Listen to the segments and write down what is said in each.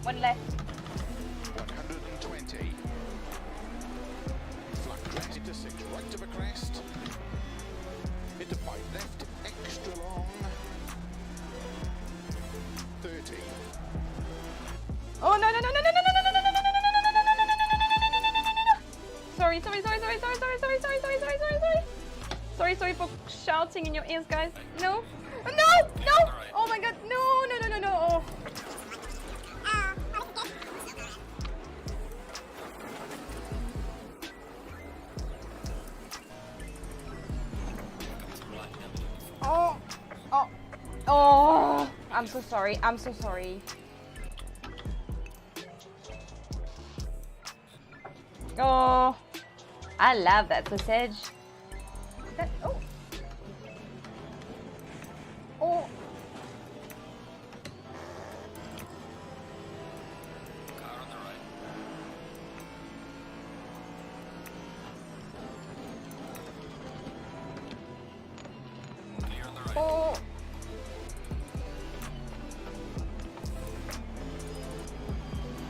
One left. 120. Flat crest into 6, right of a crest. Into 5 left, extra long. 30. Oh no no no no no no no no no no no no no no no. Sorry for shouting in your ears, guys. No. Oh my god, no. Oh. Oh, I'm so sorry. Oh, I love that sausage. Oh. Car on the right. Clear on the right. Oh.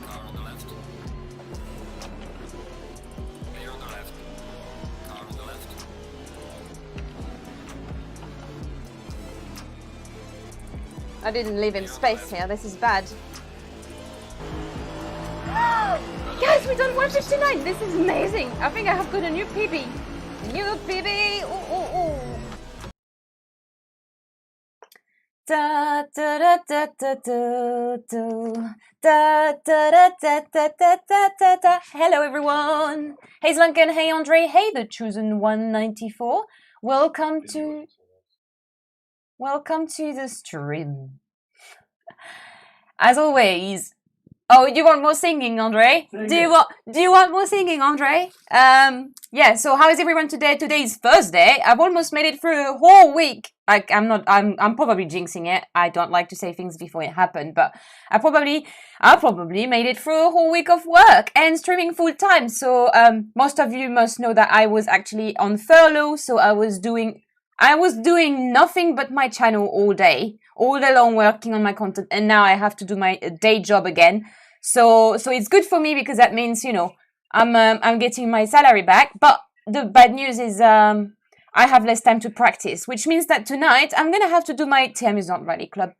Car on the left. Clear on the left. Car on the left. I didn't live in space here. This is bad. Guys, we done 159. This is amazing. I think I have got a new PB. Ooh. Da da da da da da da da da da da da da da. Hello everyone. Hey Zlunken, hey Andre, hey the chosen 194. Welcome to the stream. As always. Oh, you want more singing, Andre? Do you want more singing, Andre? Yeah, so how is everyone today? Today is Thursday. I've almost made it through a whole week. I'm probably jinxing it. I don't like to say things before it happened, but I probably made it through a whole week of work and streaming full time. So most of you must know that I was actually on furlough, so I was doing nothing but my channel all day long working on my content, and now I have to do my day job again. So it's good for me because that means, you know, I'm getting my salary back. But the bad news is I have less time to practice, which means that tonight I'm gonna have to do my Theamusante Rally Club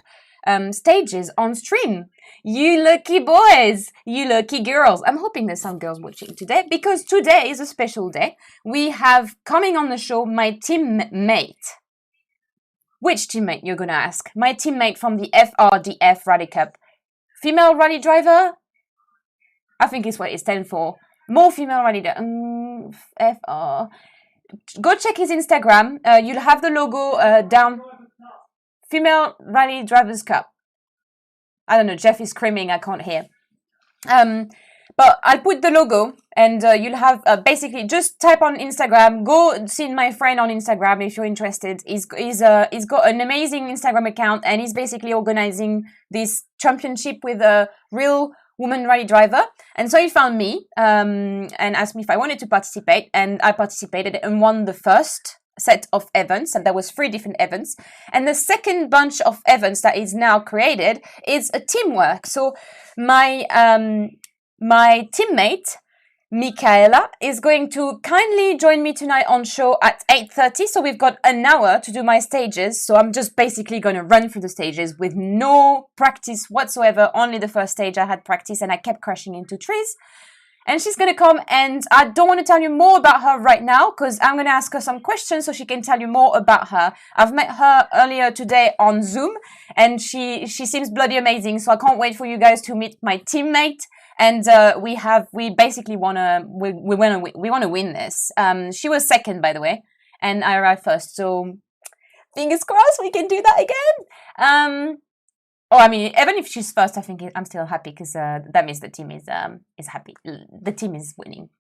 stages on stream. You lucky boys, you lucky girls. I'm hoping there's some girls watching today because today is a special day. We have coming on the show my teammate. Which teammate, you're gonna ask? My teammate from the FRDF Rally Cup. Female rally driver? I think it's what it stands for. More female rally FR. Go check his Instagram. You'll have the logo down. Female Rally Drivers Cup. I don't know, Jeff is screaming, I can't hear. But I'll put the logo and you'll have basically just type on Instagram. Go see my friend on Instagram if you're interested. He's got an amazing Instagram account and he's basically organizing this championship with a real woman rally driver. And so he found me and asked me if I wanted to participate, and I participated and won the first set of events, and there was 3 different events, and the second bunch of events that is now created is a teamwork. So my teammate Michaela is going to kindly join me tonight on show at 8:30. So we've got an hour to do my stages. So I'm just basically going to run through the stages with no practice whatsoever. Only the first stage I had practice and I kept crashing into trees. And she's going to come, and I don't want to tell you more about her right now because I'm going to ask her some questions so she can tell you more about her. I've met her earlier today on Zoom and she seems bloody amazing. So I can't wait for you guys to meet my teammate. And we basically want to win this. She was second, by the way, and I arrived first. So fingers crossed we can do that again. Oh, I mean, even if she's first, I think I'm still happy because that means the team is happy. The team is winning.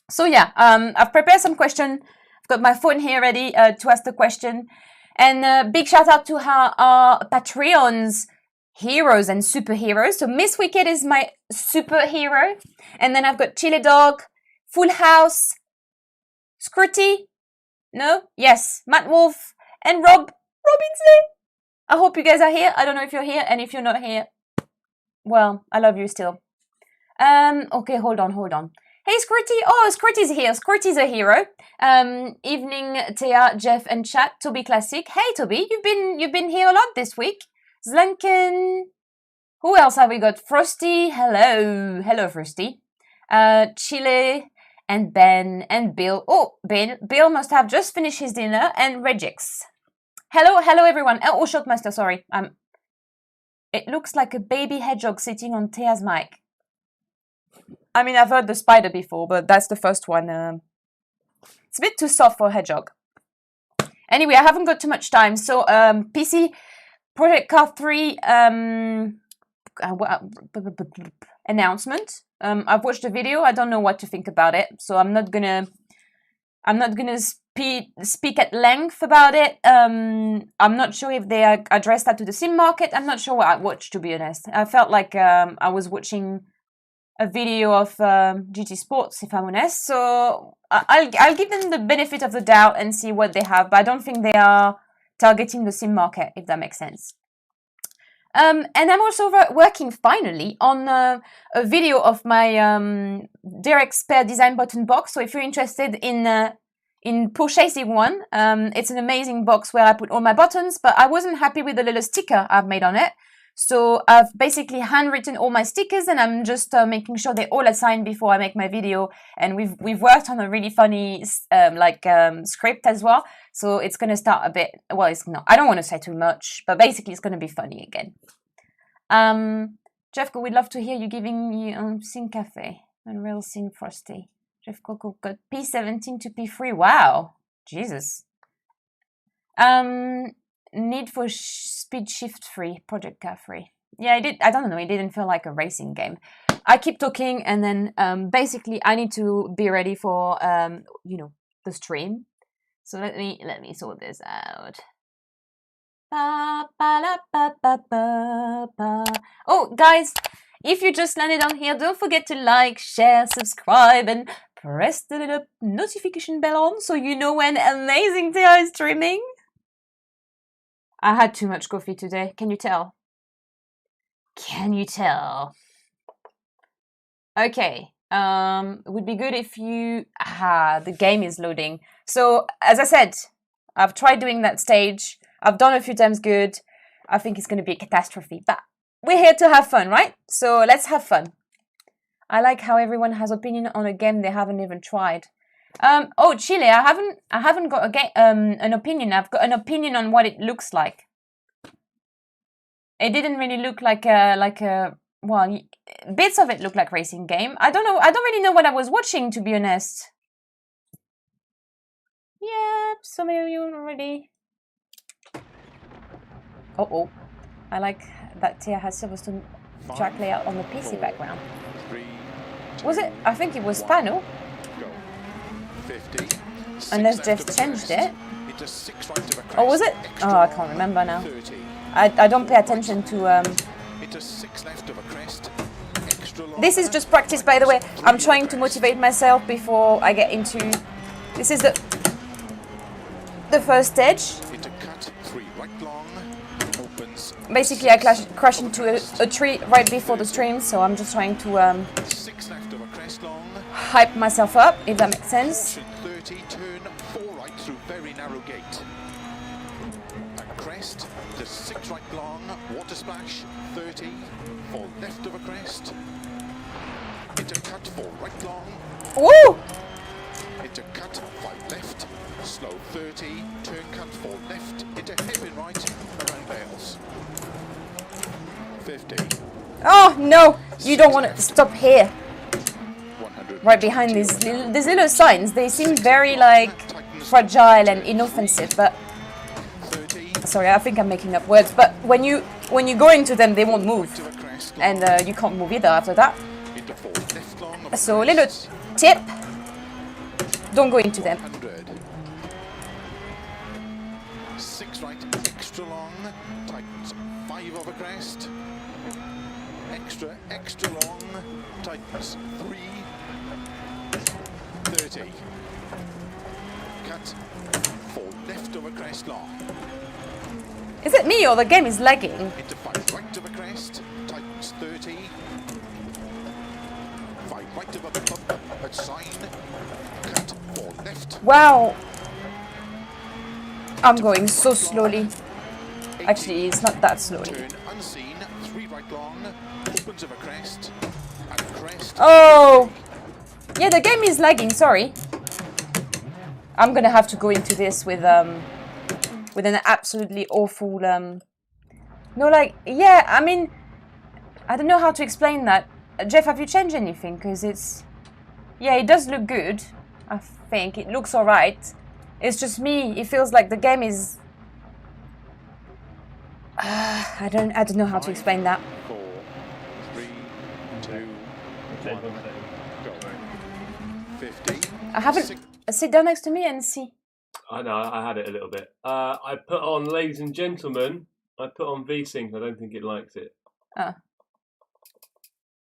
So yeah, I've prepared some question. I've got my phone here ready to ask the question. And big shout out to our Patreons, heroes and superheroes. So Miss Wicked is my superhero. And then I've got Chile Dog, Full House, Scrutty, no? Yes, Matt Wolf, and Robinson. I hope you guys are here. I don't know if you're here, and if you're not here, well, I love you still. Okay, hold on. Hey, Squirty. Oh, Squirty's here. Squirty's a hero. Evening, Thea, Jeff, and chat. Toby Classic. Hey, Toby, you've been here a lot this week. Zlanken. Who else have we got? Frosty. Hello, Frosty. Chile and Ben and Bill. Oh, Bill must have just finished his dinner. And Regix. Hello, everyone. Oh, Shotmaster. Sorry. It looks like a baby hedgehog sitting on Thea's mic. I mean, I've heard the spider before, but that's the first one. It's a bit too soft for a hedgehog. Anyway, I haven't got too much time. So, PC Project Car 3 announcement. I've watched the video. I don't know what to think about it, so I'm not gonna speak at length about it. I'm not sure if they addressed that to the sim market. I'm not sure what I watched, to be honest. I felt like I was watching a video of GT Sports, if I'm honest. So I'll give them the benefit of the doubt and see what they have. But I don't think they are targeting the sim market, if that makes sense. And I'm also working finally on a video of my direct spare design button box. So if you're interested in purchasing one, it's an amazing box where I put all my buttons. But I wasn't happy with the little sticker I've made on it. So I've basically handwritten all my stickers, and I'm just making sure they're all assigned before I make my video. And we've worked on a really funny script as well. So it's going to start a bit. Well, it's not. I don't want to say too much, but basically it's going to be funny again. Jeff, we'd love to hear you giving you Sing Cafe and Real Sing Frosty. Jeff Coco got P17 to P3. Wow, Jesus. Need for Speed Shift 3, Project Car 3. Yeah, I don't know, it didn't feel like a racing game. I keep talking, and then basically I need to be ready for the stream. So let me sort this out. Oh, guys, if you just landed on here, don't forget to like, share, subscribe, and press the little notification bell on so you know when amazing Thea is streaming. I had too much coffee today. Can you tell? Can you tell? Okay. It would be good if you... the game is loading. So, as I said, I've tried doing that stage. I've done a few times good. I think it's going to be a catastrophe. But we're here to have fun, right? So, let's have fun. I like how everyone has opinion on a game they haven't even tried. Oh, Chile, I haven't got an opinion. I've got an opinion on what it looks like. It didn't really look like a well, bits of it look like racing game. I don't know. I don't really know what I was watching, to be honest. Yeah, some of you already. Oh, I like that Thea has Silverstone track layout on the PC background. Was it? I think it was Pano. Unless Jeff changed it. Or was it? Oh, I can't remember now. I don't pay attention to... This is just practice, by the way. I'm trying to motivate myself before I get into... This is the first stage. Basically, I crashed into a tree right before the stream, so I'm just trying to hype myself up, if that makes sense. 30, turn 4 right through very narrow gate. A crest, to 6 right long, water splash, 30, 4 left of a crest. Into cut 4 right long. Woo! Into cut 5 left, slow 30, turn cut 4 left, into hairpin right, around bales. 50. Oh no! You don't want to stop here. Right behind these little signs, they seem very like fragile and inoffensive, but sorry, I think I'm making up words. But when you go into them, they won't move, and you can't move either after that. So little tip: don't go into them. 6 right, extra long, tightens 5 over crest. Extra long, tightens 3. 30. Cut 4 left over crest long. Is it me or the game is lagging? Into 5 right over crest, tightens tightens 30. 5 right of a bump at sign. Cut 4 left. Wow. I'm going so slowly. Actually, it's not that slowly. Turn unseen, 3 right long, opens of a crest, and crest. Oh! Yeah, the game is lagging, sorry. I'm gonna have to go into this with an absolutely awful no, like, yeah, I mean, I don't know how to explain that. Jeff, have you changed anything? Because it's, yeah, it does look good. I think it looks alright. It's just me. It feels like the game is. I don't know how to explain that. 4, 3, 2, 1, go. 50. I haven't. Sit down next to me and see. I know, I had it a little bit. I put on, ladies and gentlemen, I put on VSync. I don't think it likes it. Ah.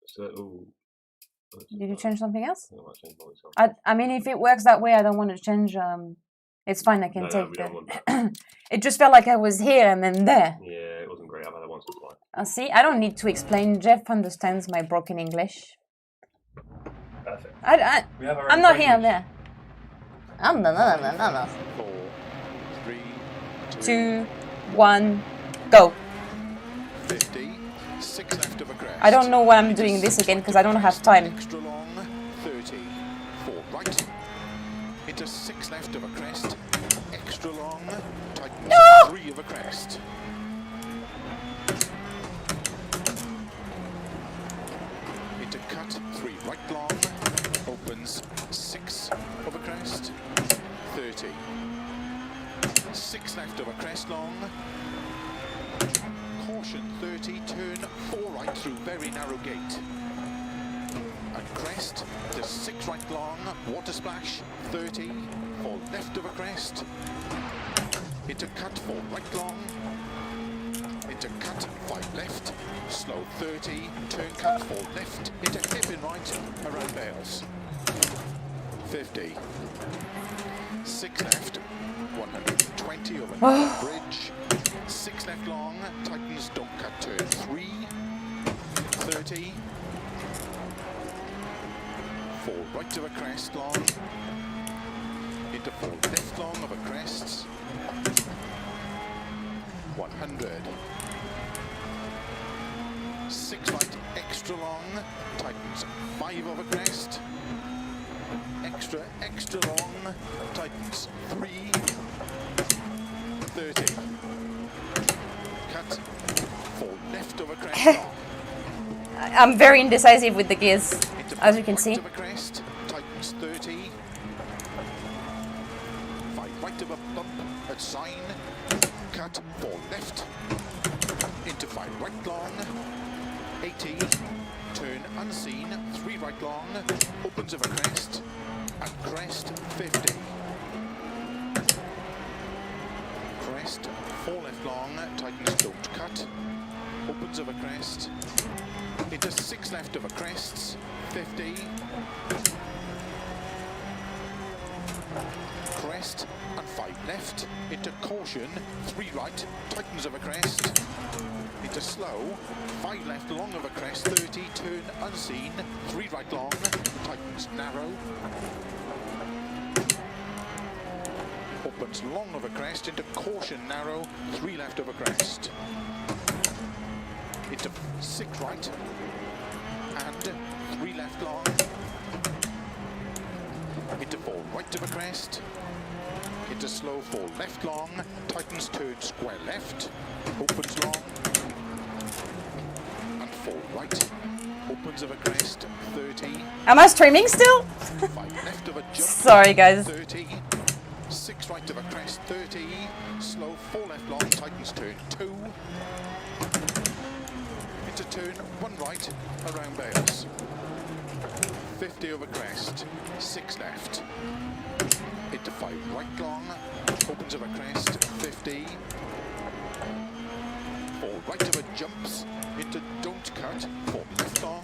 So, ooh. Did you change something else? I might change voice on. I mean, if it works that way, I don't want to change. It's fine. I can No, take we don't want the. that. It just felt like I was here and then there. Yeah, it wasn't great. I've had it once or twice. See, I don't need to explain. Jeff understands my broken English. Perfect. I'm not here and there. I'm no. 4, 3, 2, 1, go. 50. 6 left of a crest. I don't know why I'm doing this again because I don't have time. Extra long, 30. 4 right. Into 6 left of a crest. Extra long. Tightens 3 of a crest. Into cut 3 right long. Opens 6 of a crest. 30. 6 left of a crest long. Caution 30, turn 4 right through very narrow gate. And crest to 6 right long, water splash 30, 4 left of a crest. Into cut 4 right long. Into cut 5 left, slow 30, turn cut 4 left, into hairpin right, around bales. 50. 6 left, 120 over the bridge. 6 left long, tightens, don't cut, turn 3, 30, 4 right of a crest long, into 4 left long of a crest, 100, 6 right extra long, tightens 5 of a crest, extra long, tightens 3, 30. Cut 4 left of a crest long. I'm very indecisive with the gears, as you can see. Right of a crest, tightens 30. 5 right of a bump at sign. Cut 4 left. Into 5 right long. 80. Turn unseen. 3 right long. Opens of a crest. And crest 50. Crest 4 left long. Tightens don't cut. Opens of a crest. Into 6 left of a crest, 50. Crest and 5 left. Into caution, 3 right, tightens of a crest. Into slow, 5 left long of a crest, 30, turn unseen, 3 right long, tightens narrow. Opens long of a crest, into caution narrow, 3 left of a crest. Into 6 right and 3 left long. Into 4 right of a crest. Into slow 4 left long. Tightens turn square left. Opens long. And 4 right. Opens of a crest 30. Am I streaming still? 5 left of a jump. Sorry, guys. 30. 6 right of a crest 30. Slow 4 left long. Tightens turn 2. Into turn 1 right around bales. 50 over crest, 6 left. Into 5 right long, opens over crest, 50. 4 right over jumps, into don't cut, 4 left long.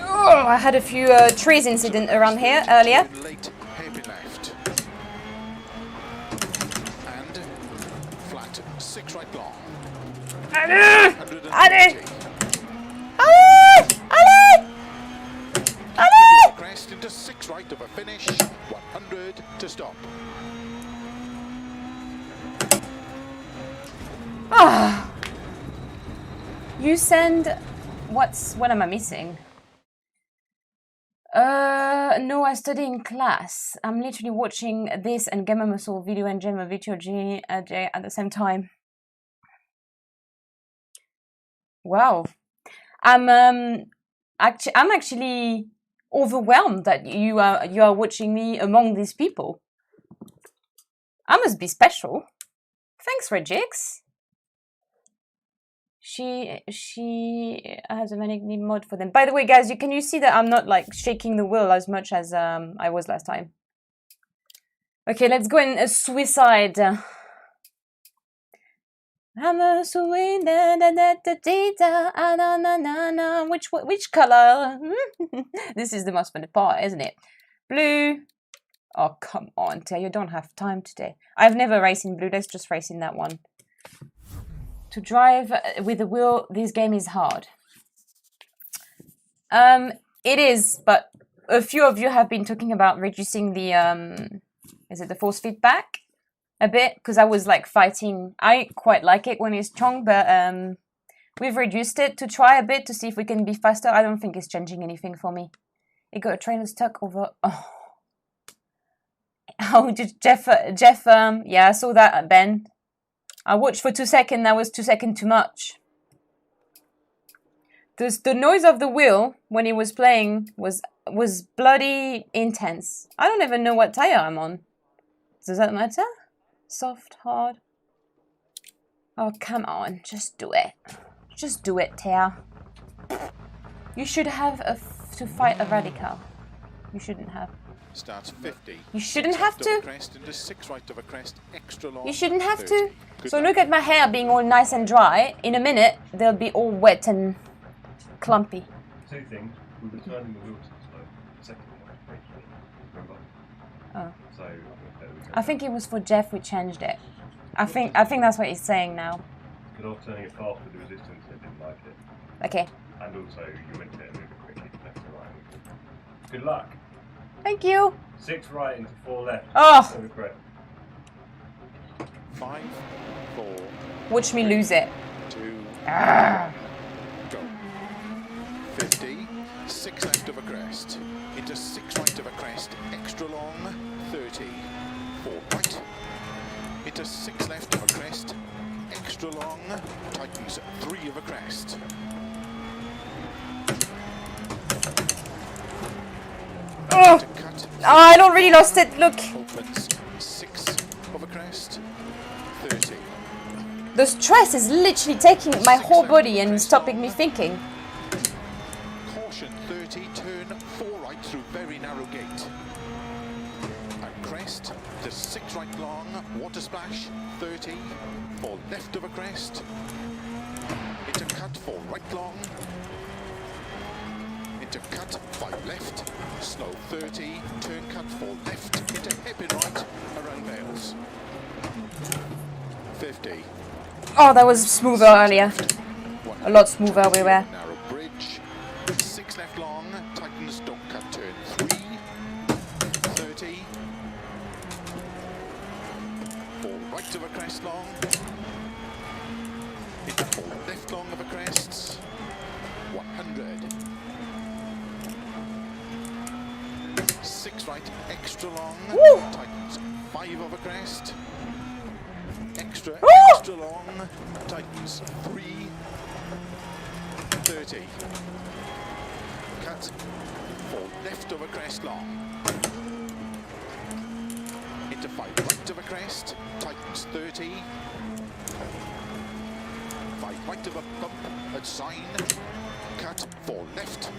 Oh, I had a few trees incident around here earlier. Turn late, hairpin left. And flat, 6 right long. 180. into 6 right of a finish, 100 to stop. Ah! You send... What am I missing? No, I study in class. I'm literally watching this and Gamer Muscle video and Gemma video J at the same time. Wow. I'm actually overwhelmed that you are watching me among these people. I must be special. Thanks, Regix. She has a manic need mode for them. By the way, guys, can you see that I'm not like shaking the wheel as much as I was last time? Okay, let's go in suicide. I'm a which color? This is the most fun part, isn't it? Blue. Oh, come on, Tia, you don't have time today. I've never raced in blue. Let's just race in that one. To drive with the wheel, this game is hard. It is, but a few of you have been talking about reducing the is it the force feedback a bit, because I was like fighting. I quite like it when it's strong, but we've reduced it to try a bit to see if we can be faster. I don't think it's changing anything for me. It got a trainer stuck over. Oh, Jeff. Yeah, I saw that, Ben. I watched for 2 seconds, that was 2 seconds too much. The noise of the wheel when it was playing was bloody intense. I don't even know what tire I'm on. Does that matter? Soft, hard. Oh, come on, just do it. Just do it, Tia. You should have to fight a radical. You shouldn't have. Starts 50. You shouldn't have to. Crest into 6 right of a crest, extra long. You shouldn't have 30. to. Good So luck. look at my hair being all nice and dry. In a minute, they'll be all wet and clumpy. 2 things. We were turning the wheel to the slope. The second one, remember? Oh. So I think that was I think it was for Jeff we changed it. I think that's what he's saying now. because I was turning it fast with the resistance and I didn't like it. Okay. And also you went to move it quickly left to right. Good luck. Thank you. 6 right into 4 left. Oh. Over correct. 5, 4, Watch me lose it. 2, Ah. go. 50, 6 left of a crest, into 6 right of a crest, extra long, 30, 4 right, into 6 left of a crest, extra long, tightens 3 of a crest. Oh. To cut, Oh, I don't really lost it. Look. opens 6 of a crest, 30. The stress is literally taking my whole body and stopping me thinking. Caution 30, turn 4 right through very narrow gate. And crest to 6 right long, water splash, 30, 4 left of a crest. Into cut 4 right long. Into cut 5 left, slow 30, turn cut 4 left, into hairpin right, around Bales. 50. Oh, that was smoother earlier. A lot smoother we were. Narrow bridge, 6 left long, tightens, don't cut, turn 3, 30, 4 right of a crest long, into 4 left long of a crest, 100, 6 right extra long, Woo! tightens, 5 of a crest, extra long, tightens, 3, 30, cut, 4 left of a crest long, into 5 right of a crest, tightens 30, 5 right of a bump at sign, cut 4 left,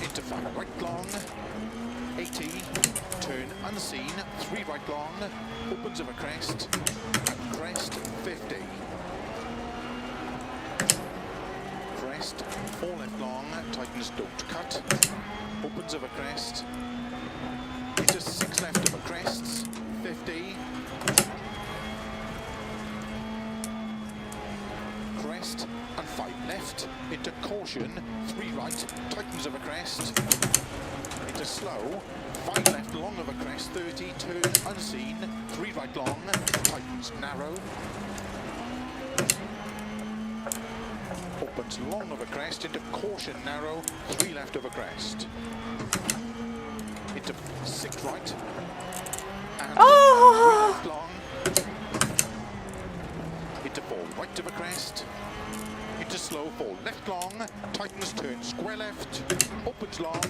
into 5 right long, 80, turn unseen, 3 right long, opens of a crest, and crest 50. Crest, 4 left long, tightens, don't cut, opens of a crest, into 6 left of a crests, 50, crest, crest, and 5 left, into caution, 3 right, tightens of a crest, into slow, 5 left, long of a crest, 30, turn unseen, 3 right long, tightens narrow, opens long of a crest, into caution narrow, 3 left of a crest, into 6 right, and 3 left long, into 4 right of a crest, into slow, 4 left long, tightens turn square left, opens long,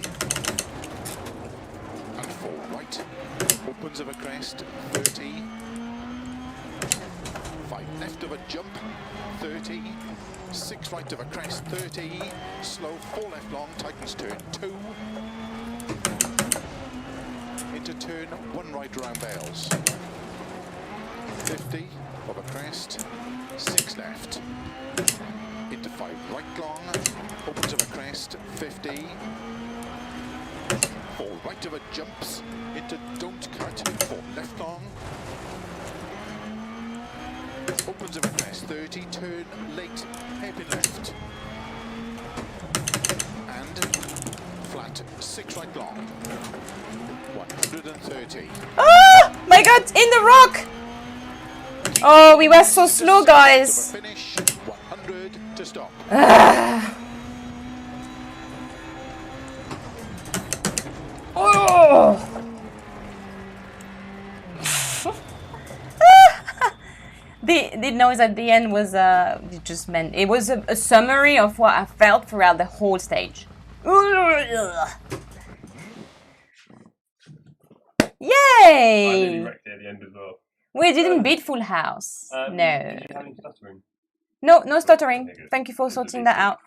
and 4 right, opens of a crest, 30, 5 left of a jump, 30, 6 right of a crest, 30, slow, 4 left long, tightens turn 2, into turn 1 right around bales, 50 of a crest, 6 left, into 5 right long, opens of a crest, 50, 4 right of a jumps, into don't cut, 4 left long, opens of a crest, 30, turn late, hairpin left, and flat, 6 right long, 130. Oh my god, in the rock! Oh, we were so slow, guys. Finish, 100 to stop. Oh. The noise at the end was it just meant it was a summary of what I felt throughout the whole stage. Yay! I nearly wrecked it at the end as well. We didn't beat Full House. No. Did you have any stuttering? No stuttering. Okay, good. Thank you for Good to sorting be that safe. out.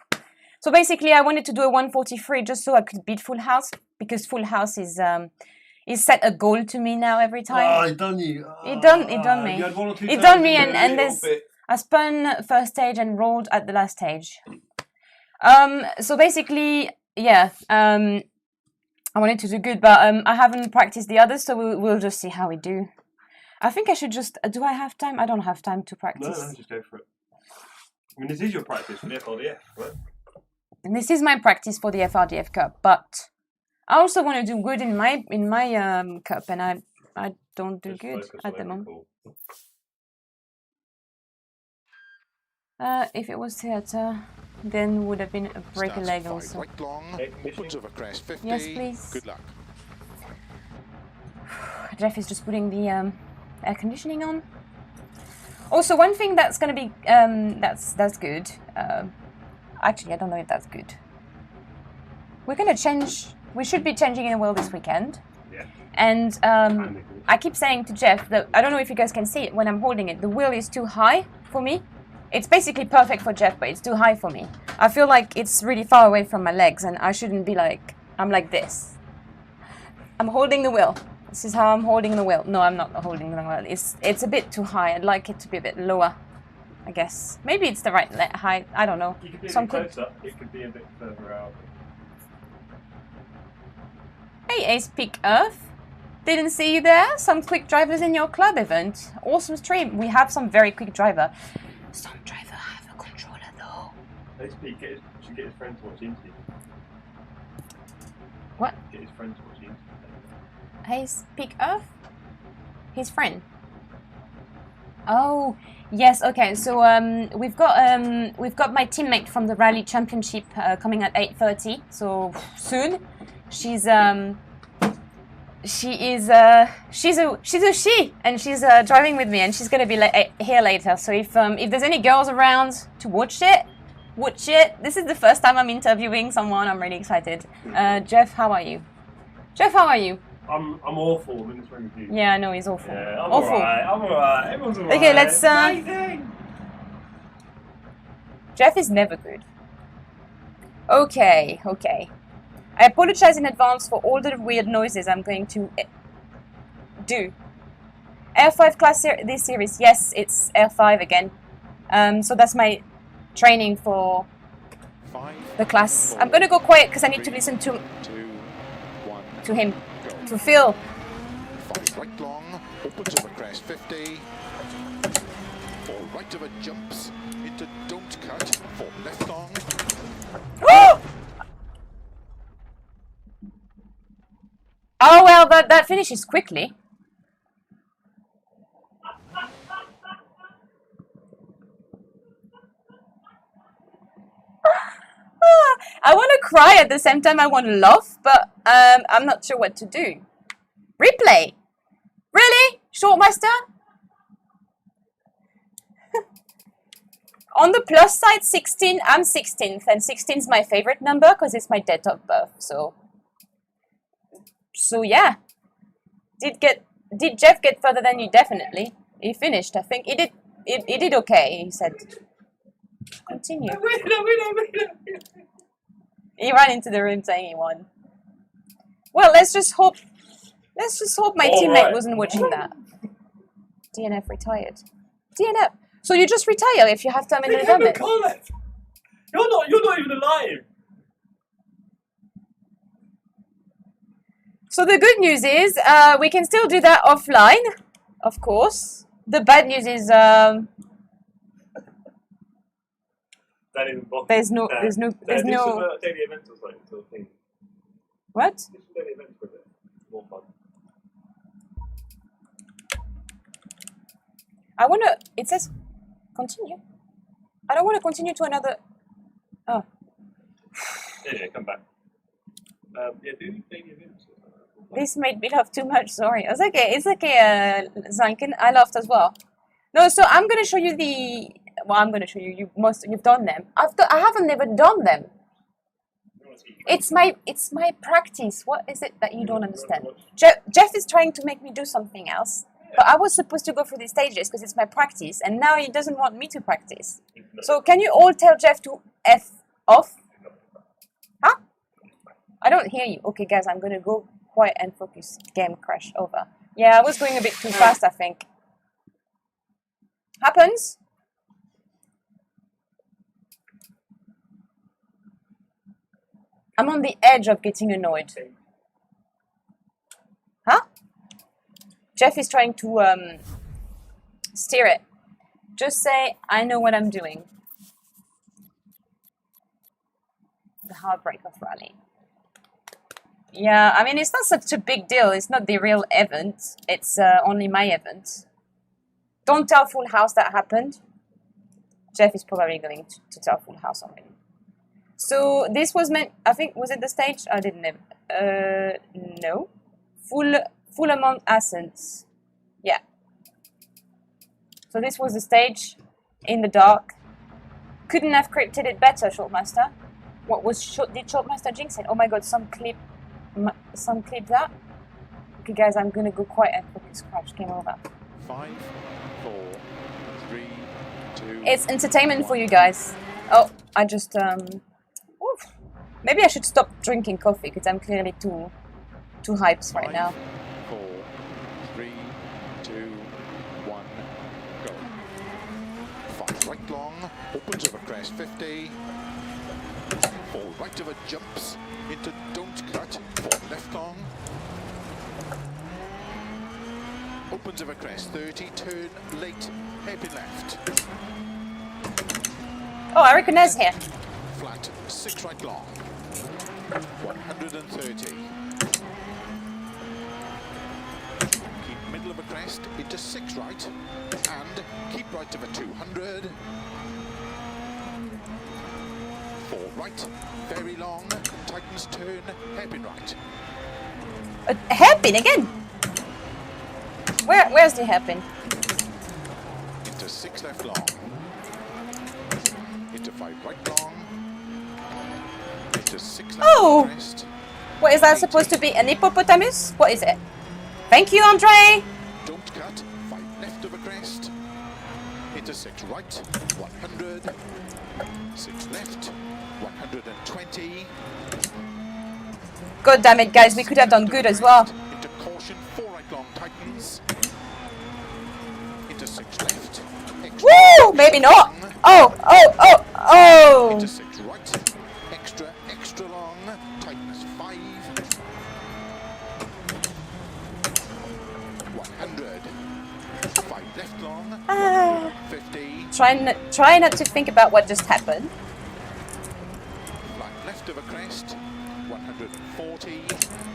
So basically, I wanted to do a 143 just so I could beat Full House because Full House is set a goal to me now every time. Oh, it done you. It done me. You had 1 or 2 It turns done me, in and there, a there's little bit. I spun first stage and rolled at the last stage. So basically, yeah. I wanted to do good, but I haven't practiced the others, so we'll just see how we do. I think I should just. Do I have time? I don't have time to practice. No, just go for it. I mean, this is your practice for the FRDF, right? And this is my practice for the FRDF Cup, but I also want to do good in my cup, and I don't do Just good focus at on the moment. every If it was theatre, then would have been a break a Starts leg 5 also. right long, Air conditioning? opens of a crest, 50, Yes, please. good luck. Jeff is just putting the air conditioning on. Also, one thing that's going to be that's good. Actually, I don't know if that's good. We're going to change. We should be changing the wheel this weekend. Yeah. And I keep saying to Jeff that I don't know if you guys can see it when I'm holding it. The wheel is too high for me. It's basically perfect for Jeff, but it's too high for me. I feel like it's really far away from my legs, and I shouldn't be like. I'm like this. I'm holding the wheel. This is how I'm holding the wheel. No, I'm not holding the wheel. It's a bit too high. I'd like it to be a bit lower, I guess. Maybe it's the right height. I don't know. You could be a Some bit quick. closer. It could be a bit further out. Hey, Ace Peak Earth. Didn't see you there. Some quick drivers in your club event. Awesome stream. We have some very quick driver. Some driver have a controller though. Let's should get his friend to watch the interview. What? Get his friend to watch the interview. Ace Peak Earth? His friend. Oh, yes. Okay. So we've got my teammate from the Rally Championship coming at 8:30. So soon. She's a she, and she's driving with me, and she's gonna be here later. So if there's any girls around to watch it. This is the first time I'm interviewing someone. I'm really excited. Jeff, how are you? Jeff, how are you? I'm awful. I'm in this room with you. Yeah, I know he's awful. Yeah, I'm awful. alright. Everyone's alright. Okay, let's. Amazing. Jeff is never good. Okay. I apologize in advance for all the weird noises I'm going to do. R5 class this series. Yes, it's R5 again. So that's my training for 5, the class. 4, I'm gonna go quiet because I need to listen to 2, 1, him, go. to Phil. 5 right long, opens of a crest, 50, 4 right of a jumps, into don't cut for left long. Oh well, that finishes quickly. I want to cry at the same time I want to laugh, but I'm not sure what to do. Replay? Really? Shortmaster? On the plus side, 16, I'm 16th, and 16 is my favorite number because it's my date of birth, so yeah. Did Jeff get further than you? Definitely. He finished, I think. He did okay, he said. Continue. He ran into the room saying he won. Well, let's just hope my teammate wasn't watching that. DNF retired. DNF. So you just retire if you have time in the damage. You're not even alive. So the good news is we can still do that offline, of course. The bad news is there's no daily events or something sort of thing. What? Daily events with it. More fun. I wanna. It says continue. I don't want to continue to another. Oh. Yeah, come back. Yeah, do daily events. This made me laugh too much. Sorry. It's okay, Zankin. I laughed as well. No, so I'm gonna show you the. Well, I'm gonna show you. You've done them. I haven't never done them. It's my practice. What is it that you don't understand? Jeff is trying to make me do something else. But I was supposed to go through these stages because it's my practice, and now he doesn't want me to practice. So can you all tell Jeff to F off? Huh? I don't hear you. Okay, guys, I'm gonna go quiet and focus. Game crash over. Yeah, I was going a bit too fast, I think. Happens. I'm on the edge of getting annoyed. Huh? Jeff is trying to steer it. Just say, I know what I'm doing. The heartbreak of rally. Yeah, I mean, it's not such a big deal. It's not the real event. It's only my event. Don't tell Full House that happened. Jeff is probably going to tell Full House already. So this was meant, I think, was it the stage? I didn't know. No. Full amount assets. Yeah. So this was the stage in the dark. Couldn't have scripted it better, Shortmaster. What was did Shortmaster jinx it? Oh my god, some clip that. Okay, guys, I'm gonna go quiet and focus. Crash, game over. 5, 4, 3, 2. It's entertainment for you guys. Oh, I just oof. Maybe I should stop drinking coffee because I'm clearly too hyped right now. 4, 3, 2, 1, go. 5 right long, opens over crest 50. 4 right over jumps into don't cut. 4 left long. Opens over crest 30, turn late, hairpin left. Oh, I recognize here. Flat 6 right long. 130. Keep middle of a crest into 6 right and keep right over 200. 4 right, very long, tightens turn, hairpin right. A hairpin again? Where's the hairpin? Into 6 left long. Into 5 right long. Into 6 left crest. What is that supposed to be? An hippopotamus? What is it? Thank you, Andre! Don't cut, 5 left of a crest. Into 6 right, 100. 6 left, 120. God damn it, guys, we could have done good as well. Into caution, 4 right long tightens. Into 6 left. Woo! Maybe not. Oh! Into 6 right. Extra long. Tightness 5. 100. 5 left long, Ah. 50. Try not to think about what just happened. Flat left of a crest, 140.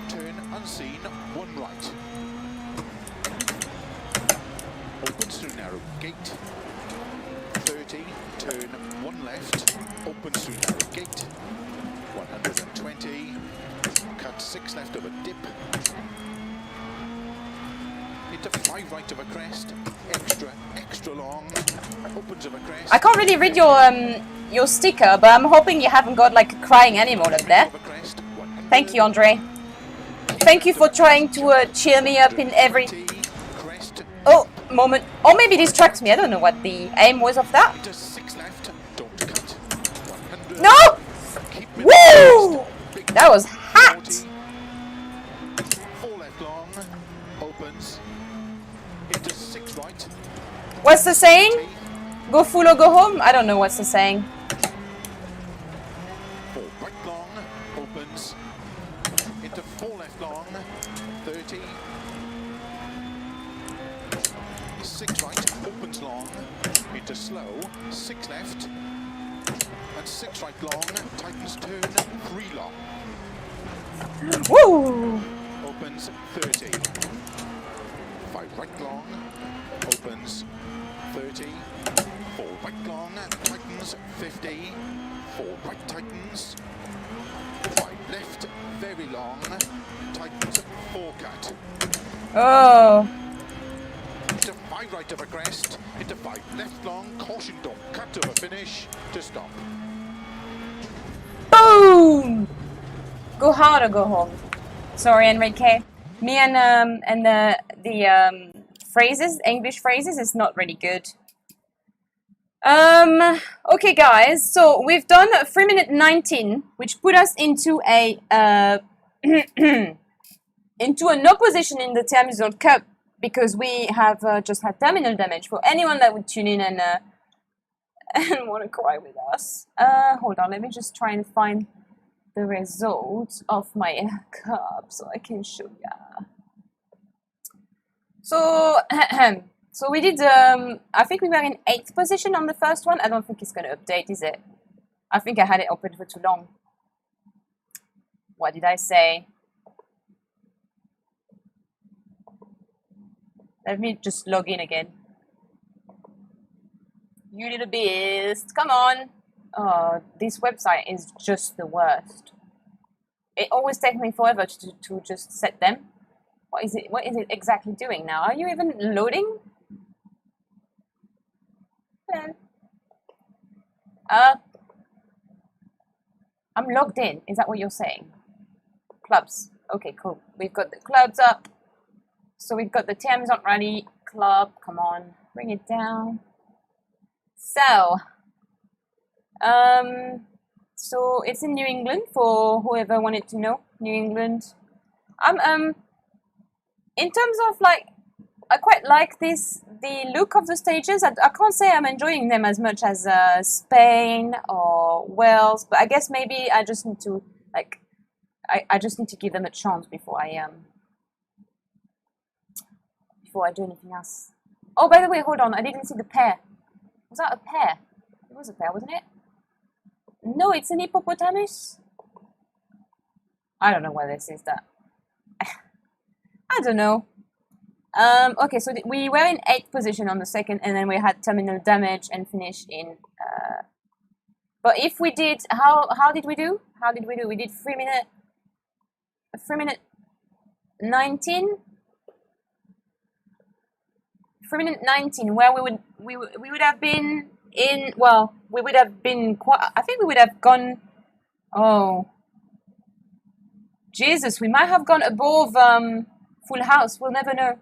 Turn unseen, 1 right. Opens through narrow gate, 30. Turn 1 left. Opens through narrow gate, 120. Cut 6 left of a dip. Into 5 right of a crest, extra long, opens of a crest. I can't really read your sticker, but I'm hoping you haven't got like a crying animal up there. Thank you, Andre. Thank you for trying to cheer me up in every... Oh, moment. Or maybe distract me. I don't know what the aim was of that. No! Woo! That was hot! 4 left long, opens. Into 6 right. What's the saying? Go full or go home? I don't know what's the saying. 4 right long, opens. Into 4 left long, 30. 6 right, opens long. Into slow, 6 left. And 6 right long, tightens turn, 3 long. Woo! Opens 30. 5 right long, opens 30. 4 right long, tightens 50. 4 right tightens. 5 left, very long, tightens 4 cut. Oh. Into 5 right of a crest, into 5 left long, caution don't cut to a finish, to stop. Boom! Go hard or go home. Sorry, Enrique. Me and the phrases, English phrases, is not really good. Okay, guys. So we've done 3 minute 19, which put us into a into a no position in the Theamusante Cup because we have just had terminal damage. For anyone that would tune in and want to cry with us, hold on. Let me just try and find the results of my cup so I can show ya. So, so we did, I think we were in 8th position on the first one. I don't think it's going to update, is it? I think I had it open for too long. What did I say? Let me just log in again. You little beast, come on. Oh, this website is just the worst. It always takes me forever to just set them. What is it exactly doing now? Are you even loading? Hello. I'm logged in. Is that what you're saying? Clubs. Okay, cool. We've got the clubs up. So we've got the Theamusante Rally Club. Come on, bring it down. So, so it's in New England for whoever wanted to know. New England. In terms of like, I quite like the look of the stages. I can't say I'm enjoying them as much as Spain or Wales, but I guess maybe I just need to like, I just need to give them a chance before I do anything else. Oh, by the way, hold on, I didn't see the pair. Was that a pair? It was a pair, wasn't it? No, it's an hippopotamus. I don't know why this is that. I don't know. Okay, so we were in 8th position on the second, and then we had terminal damage and finished in. But if we did, how did we do? How did we do? We did 3 minute 19. 3 minute 19, where we would have been in. Well, we would have been quite. I think we would have gone. Oh, Jesus! We might have gone above full house. We'll never know.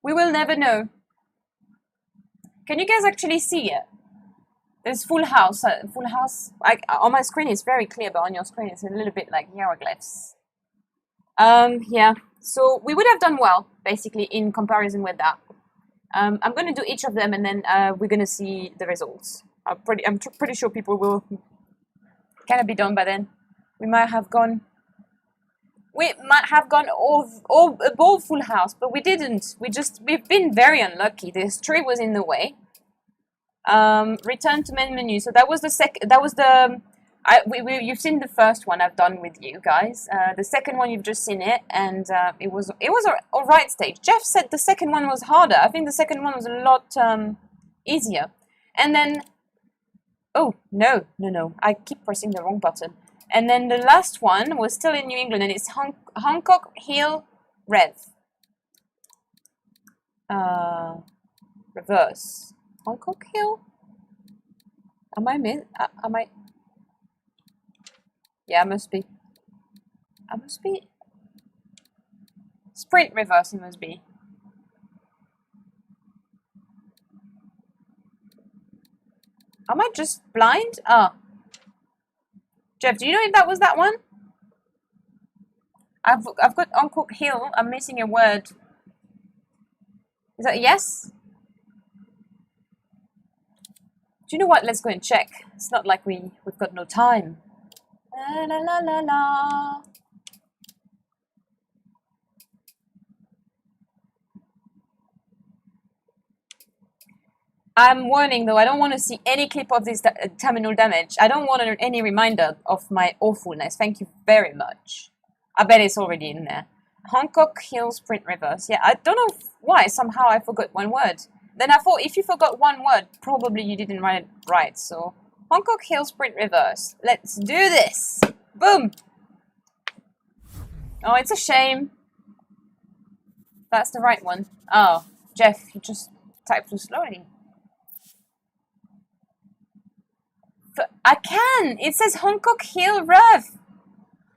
We will never know. Can you guys actually see it? There's full house. Full house. On my screen it's very clear, but on your screen it's a little bit like hieroglyphs. Yeah. So we would have done well, basically, in comparison with that. I'm going to do each of them, and then we're going to see the results. I'm pretty sure people will kind of be done by then. We might have gone We might have gone all above full house, but we didn't. We've been very unlucky. This tree was in the way. Return to main menu. So that was the second. That was the. You've seen the first one I've done with you guys. The second one you've just seen it, and it was a right stage. Jeff said the second one was harder. I think the second one was a lot easier. And then, oh no! I keep pressing the wrong button. And then the last one was still in New England, and it's Hancock Hill Rev. Reverse. Hancock Hill? Am I? Yeah, I must be. Sprint reverse, it must be. Am I just blind? Ah. Jeff, do you know if that was that one? I've got Hancock Hill. I'm missing a word. Is that a yes? Do you know what? Let's go and check. It's not like we've got no time. La la la la la. I'm warning though, I don't want to see any clip of this terminal damage. I don't want any reminder of my awfulness. Thank you very much. I bet it's already in there. Hancock Hill Sprint Reverse. Yeah, I don't know why. Somehow I forgot one word. Then I thought if you forgot one word, probably you didn't write it right. So, Hancock Hill Sprint Reverse. Let's do this. Boom. Oh, it's a shame. That's the right one. Oh, Jeff, you just typed too slowly. I can. It says Hancock Hill Rev.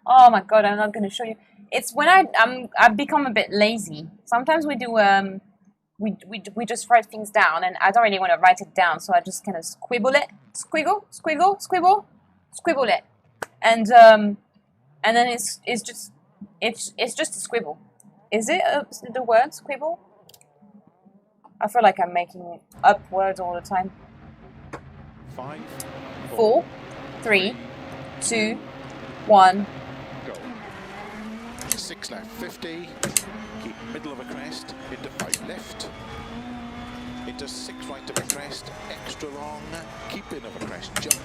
Oh my god, I'm not going to show you. It's when I've become a bit lazy. Sometimes we do we just write things down, and I don't really want to write it down, so I just kind of squibble it, squiggle, squibble it, and then it's just a squibble. Is it the word squibble? I feel like I'm making up words all the time. 5, 4, 3, 2, 1. Go. 6 left, 50. Keep middle of a crest. Into 5 left. Into 6 right of a crest. Extra long. Keep in of a crest. Jump.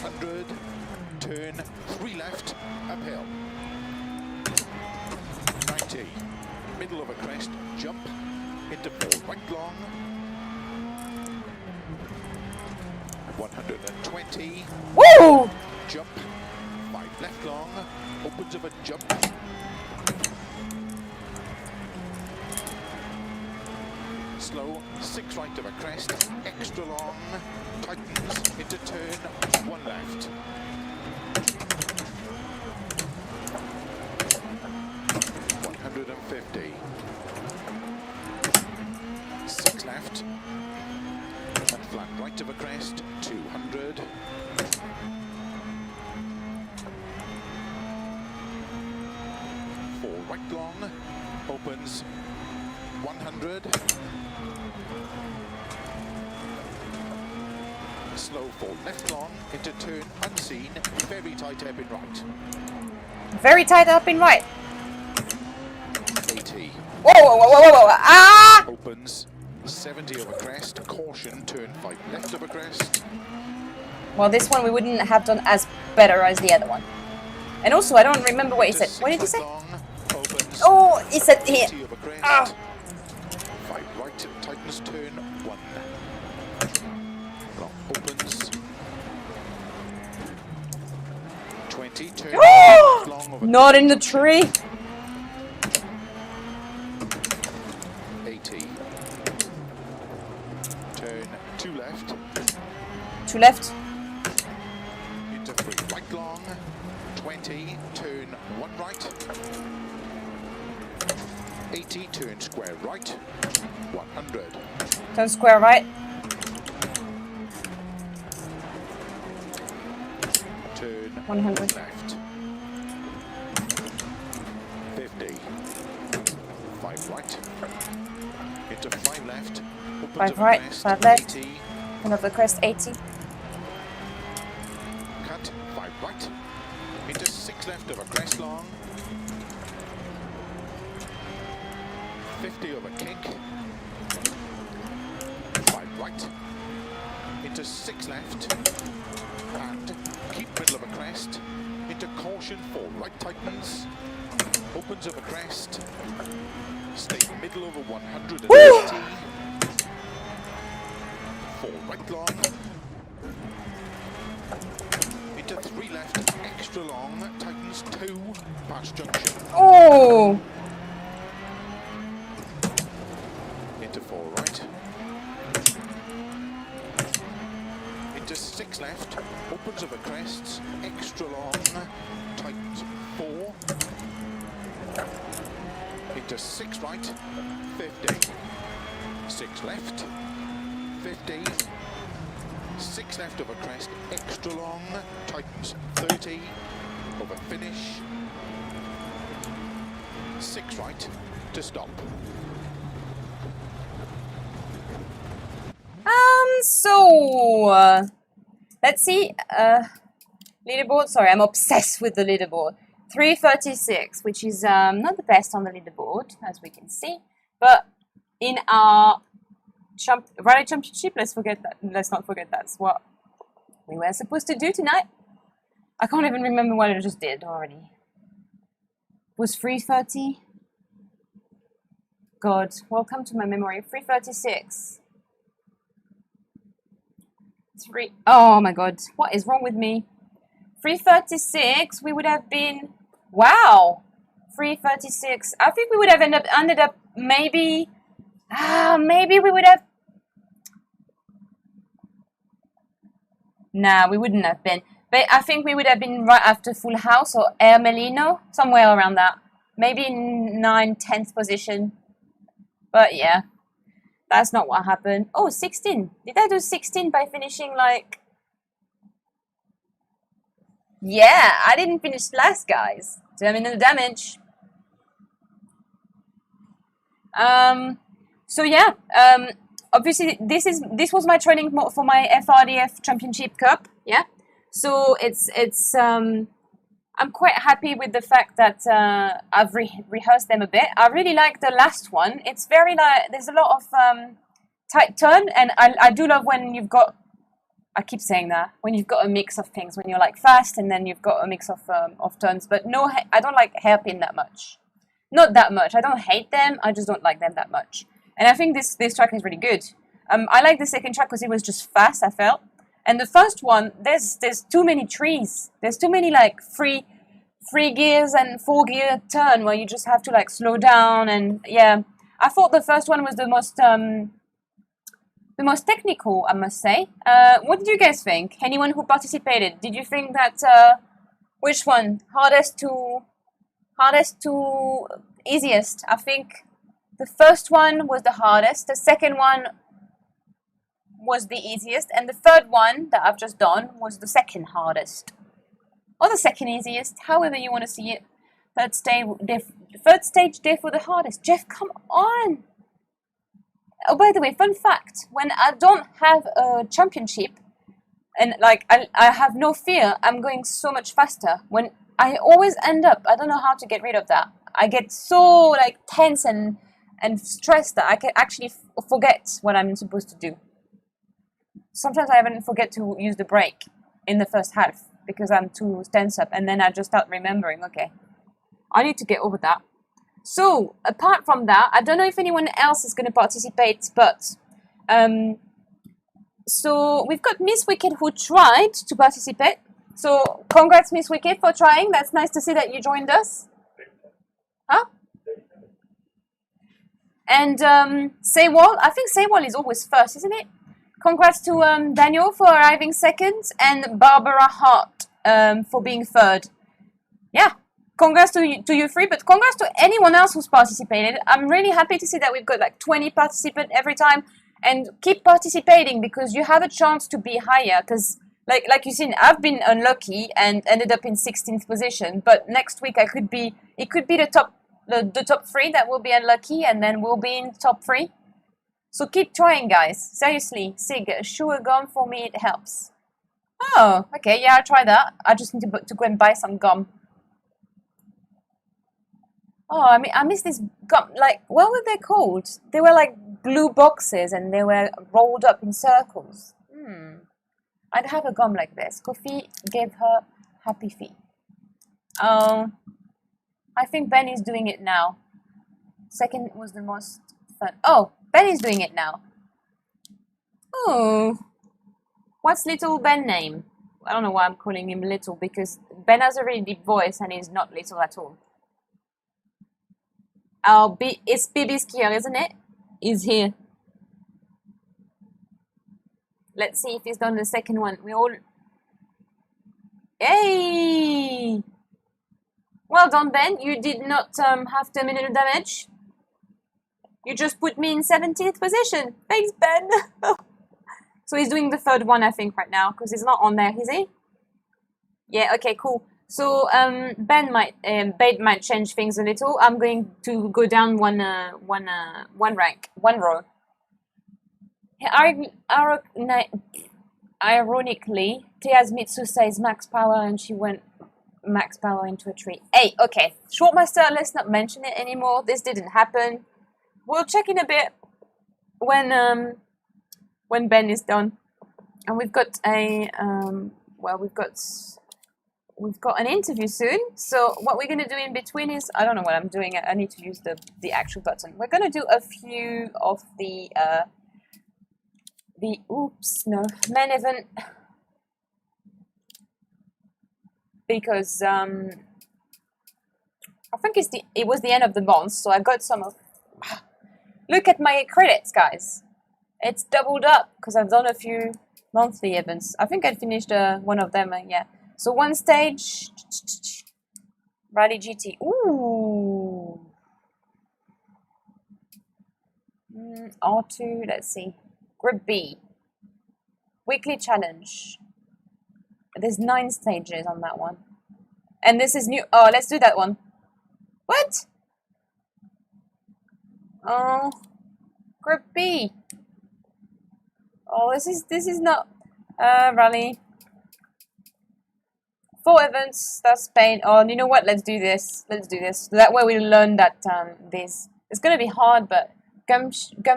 100. Turn. 3 left. Uphill. 90. Middle of a crest. Jump. Into 4 right long. 120. Woo! Jump. 5 left long. Opens of a jump. Slow. 6 right of a crest. Extra long. Tightens. Into turn. 1 left. 150. 6 left. And flat right of a crest. 200. 4 right long. Opens. 100. Slow 4 left long. Into turn unseen. Very tight up in right. Very tight up in right. 80. Whoa. Ah! Opens. 70 of a crest. Caution. Turn 5 left of a crest. Well, this one we wouldn't have done as better as the other one. And also, I don't remember what he said. What did he say? Opens. Oh, he said here. 80 of a crest. Ah. 5 right. Tightens turn 1. Long opens. 20. Turn long of a Not in the tree. 80. Turn 2 left. 2 left. Into 3 right long. 20. Turn 1 right. 80. Turn square right. 100. Turn square right. Turn 100. left. 50. 5 right. Into 5 left. Opens 5 of a right, crest, 5 left. 80. Another crest, 80. Cut. 5 right, into 6 left over crest long, 50 over kick, 5 right, into 6 left, and keep middle of a crest, into caution 4 right tightens, opens over crest, stay middle over 180, 4 right long, into 3 left, extra long, tightens 2, past junction, Oh, into 4 right, into 6 left, opens over crests, extra long, tightens 4, into 6 right, 50, 6 left, 50, 6 left over crest, extra long, tightens 30, over finish, 6 right to stop. let's see. Leaderboard. Sorry, I'm obsessed with the leaderboard. 336, which is not the best on the leaderboard, as we can see. But in our Rally Championship, let's not forget that's what we were supposed to do tonight. I can't even remember what I just did already. It was 330. God, welcome to my memory. 336. Oh my God, what is wrong with me? 336, we would have been, wow, 336. I think we would have ended up maybe we would have, nah, we wouldn't have been. But I think we would have been right after Full House or Air Melino, somewhere around that. Maybe in 9th, 10th position. But yeah, that's not what happened. Oh, 16. Did I do 16 by finishing like... Yeah, I didn't finish last, guys. Terminal damage. So yeah, obviously this was my training for my FRDF Championship Cup. Yeah, so it's I'm quite happy with the fact that I've rehearsed them a bit. I really like the last one. It's very like there's a lot of tight turn, and I do love when you've got. I keep saying that when you've got a mix of things, when you're like fast and then you've got a mix of turns. But no, I don't like hairpin that much. Not that much. I don't hate them. I just don't like them that much. And I think this track is really good. I like the second track because it was just fast, I felt. And the first one, there's too many trees. There's too many like three gears and 4-gear turn where you just have to like slow down. And yeah, I thought the first one was the most technical, I must say. What did you guys think? Anyone who participated, did you think that which one hardest to easiest? I think the first one was the hardest, the second one was the easiest, and the third one that I've just done was the second hardest. Or the second easiest, however you want to see it. Third stage diff for the hardest. Jeff, come on! Oh, by the way, fun fact, when I don't have a championship, and like I have no fear, I'm going so much faster. When I always end up, I don't know how to get rid of that. I get so like tense and stressed that I can actually forget what I'm supposed to do. Sometimes I even forget to use the brake in the first half because I'm too tense up, and then I just start remembering, okay, I need to get over that. So, apart from that, I don't know if anyone else is going to participate, but so we've got Miss Wicked who tried to participate. So, congrats, Miss Wicked, for trying. That's nice to see that you joined us. Huh? And Saywall, I think Saywall is always first, isn't it? Congrats to Daniel for arriving second, and Barbara Hart for being third. Yeah. Congrats to you three, but congrats to anyone else who's participated. I'm really happy to see that we've got like 20 participants every time, and keep participating because you have a chance to be higher. Because like you've seen, I've been unlucky and ended up in 16th position, but next week it could be the top 3 that will be unlucky, and then we'll be in top 3. So keep trying, guys. Seriously, Sig, chew a gum for me, it helps. Oh, okay, yeah, I'll try that. I just need to go and buy some gum. Oh, I mean, I miss this gum. Like, what were they called? They were like blue boxes and they were rolled up in circles. I'd have a gum like this. Kofi gave her happy feet. Oh, I think Ben is doing it now. Second was the most fun. Oh, Ben is doing it now. Oh, what's little Ben name? I don't know why I'm calling him little, because Ben has a really deep voice and he's not little at all. Oh, it's Bibi's here, isn't it? He's here. Let's see if he's done the second one. We all... Hey! Well done, Ben. You did not have terminal damage. You just put me in 70th position. Thanks, Ben. So he's doing the third one, I think, right now, because he's not on there, is he? Yeah, okay, cool. So Ben might change things a little. I'm going to go down one rank, one row. Ironically, Theamusante says max power, and she went max power into a tree. Hey, okay, Shortmaster, let's not mention it anymore. This didn't happen. We'll check in a bit when Ben is done, and we've got a we've got an interview soon. So what we're gonna do in between is, I don't know what I'm doing. I need to use the actual button. We're gonna do a few of the main event, because I think it was the end of the month, so I got some of. Look at my credits, guys. It's doubled up because I've done a few monthly events. I think I finished one of them. Yeah. So one stage, Rally GT. Ooh. R2. Let's see. Group B. Weekly challenge. There's 9 stages on that one, and this is new. Oh, let's do that one. What? Oh, Group B. Oh, this is not rally. 4 events. That's Spain. Oh, you know what? Let's do this. Let's do this. That way we'll learn that it's gonna be hard, but gum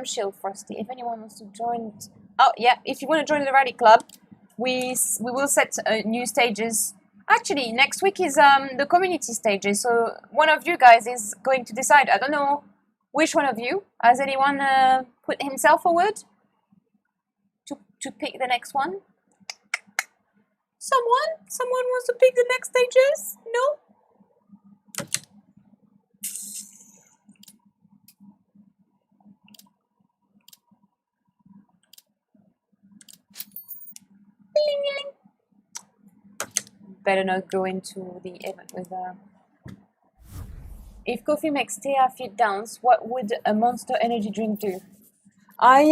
shield frosty. If anyone wants to join, oh yeah, if you want to join the rally club, we will set new stages. Actually, next week is the community stages. So one of you guys is going to decide. I don't know which one of you. Has anyone put himself forward to pick the next one? Someone wants to pick the next stages? No? Better not go into the event with If coffee makes Thea feet dance, what would a Monster Energy drink do? I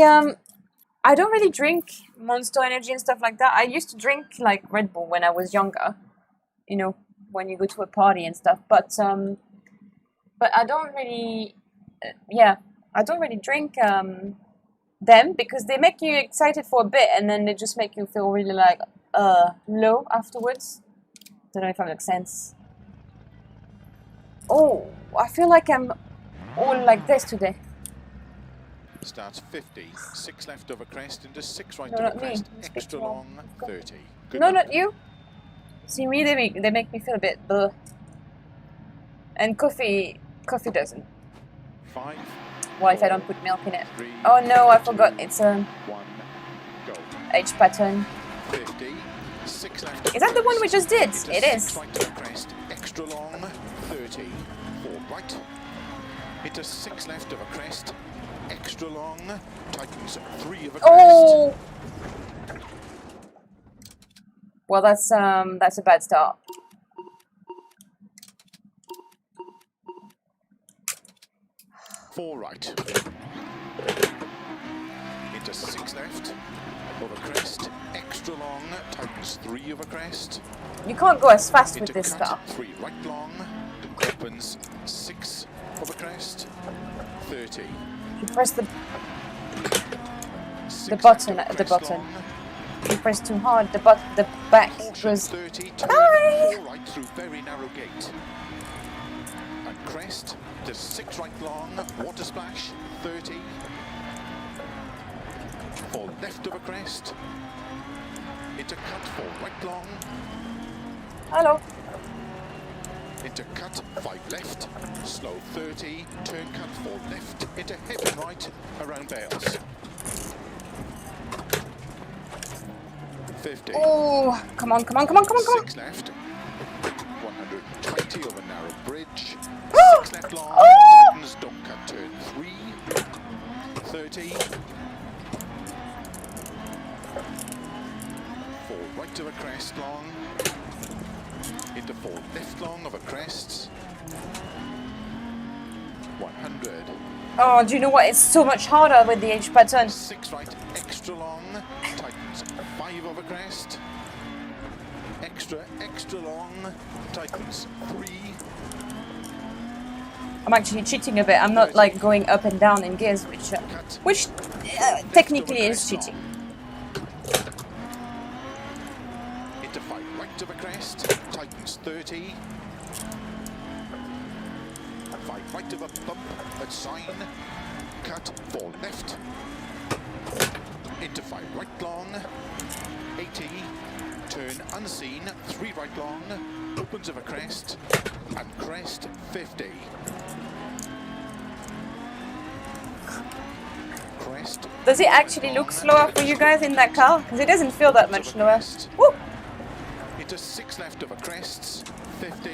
don't really drink Monster Energy and stuff like that. I used to drink like Red Bull when I was younger, you know, when you go to a party and stuff. But I don't really, I don't really drink them because they make you excited for a bit and then they just make you feel really like low afterwards. Don't know if that makes sense. Oh, I feel like I'm all like this today. Starts 50, 6 left over crest into 6 right No, over not me. crest, It's extra bit long, wrong. 30. No, luck. not you. See me, they make me feel a bit bleh. And coffee doesn't. 5. Well, if I don't put milk in it. 3, Oh no, I forgot. It's a 1, go. H pattern. 50, 6 left. Is that the one we just did? Into It 6 is. right over crest, extra long, 30. 4 right. Into 6 left over crest, extra long, tightens 3 over crest. Oh. Well, that's a bad start. Four right. Into 6 left. Over crest. Extra long. Tightens 3 over crest. You can't go as fast with Into this cut, car. 3 right long. Opens 6 over crest. 30. You press the 6 button left at the over crest bottom. long, you press too hard, the back Caution goes. 30, turn Bye. 4 right through very narrow gate. And crest to 6 right long, water splash, 30. For left of a crest. Into cut 4 right long. Hello. Into cut 5 left, slow 30, turn cut 4 left, into hairpin right, around bales. 50. Oh, come on, come on, come on, come on, come on. 6 left, 120 over narrow bridge. Oh! 6 left long, Oh! tightens, don't cut turn 3. 30. 4 right of a crest long. Into 4 left long of a crest. 100. Oh, do you know what? It's so much harder with the H pattern. 6 right, extra long, tightens 5 over crest. Extra long, tightens 3. I'm actually cheating a bit. I'm not like going up and down in gears, which technically is cheating. Into 5 right of a crest, tightens 30. 5 right of a bump, at sign, cut 4 left. Into 5 right long, 80. Turn unseen, 3 right long, opens of a crest, and crest 50. Crest. Does it actually look slower for you guys in that car? Because it doesn't feel that much slower. Woo! Into 6 left of a crests, 50.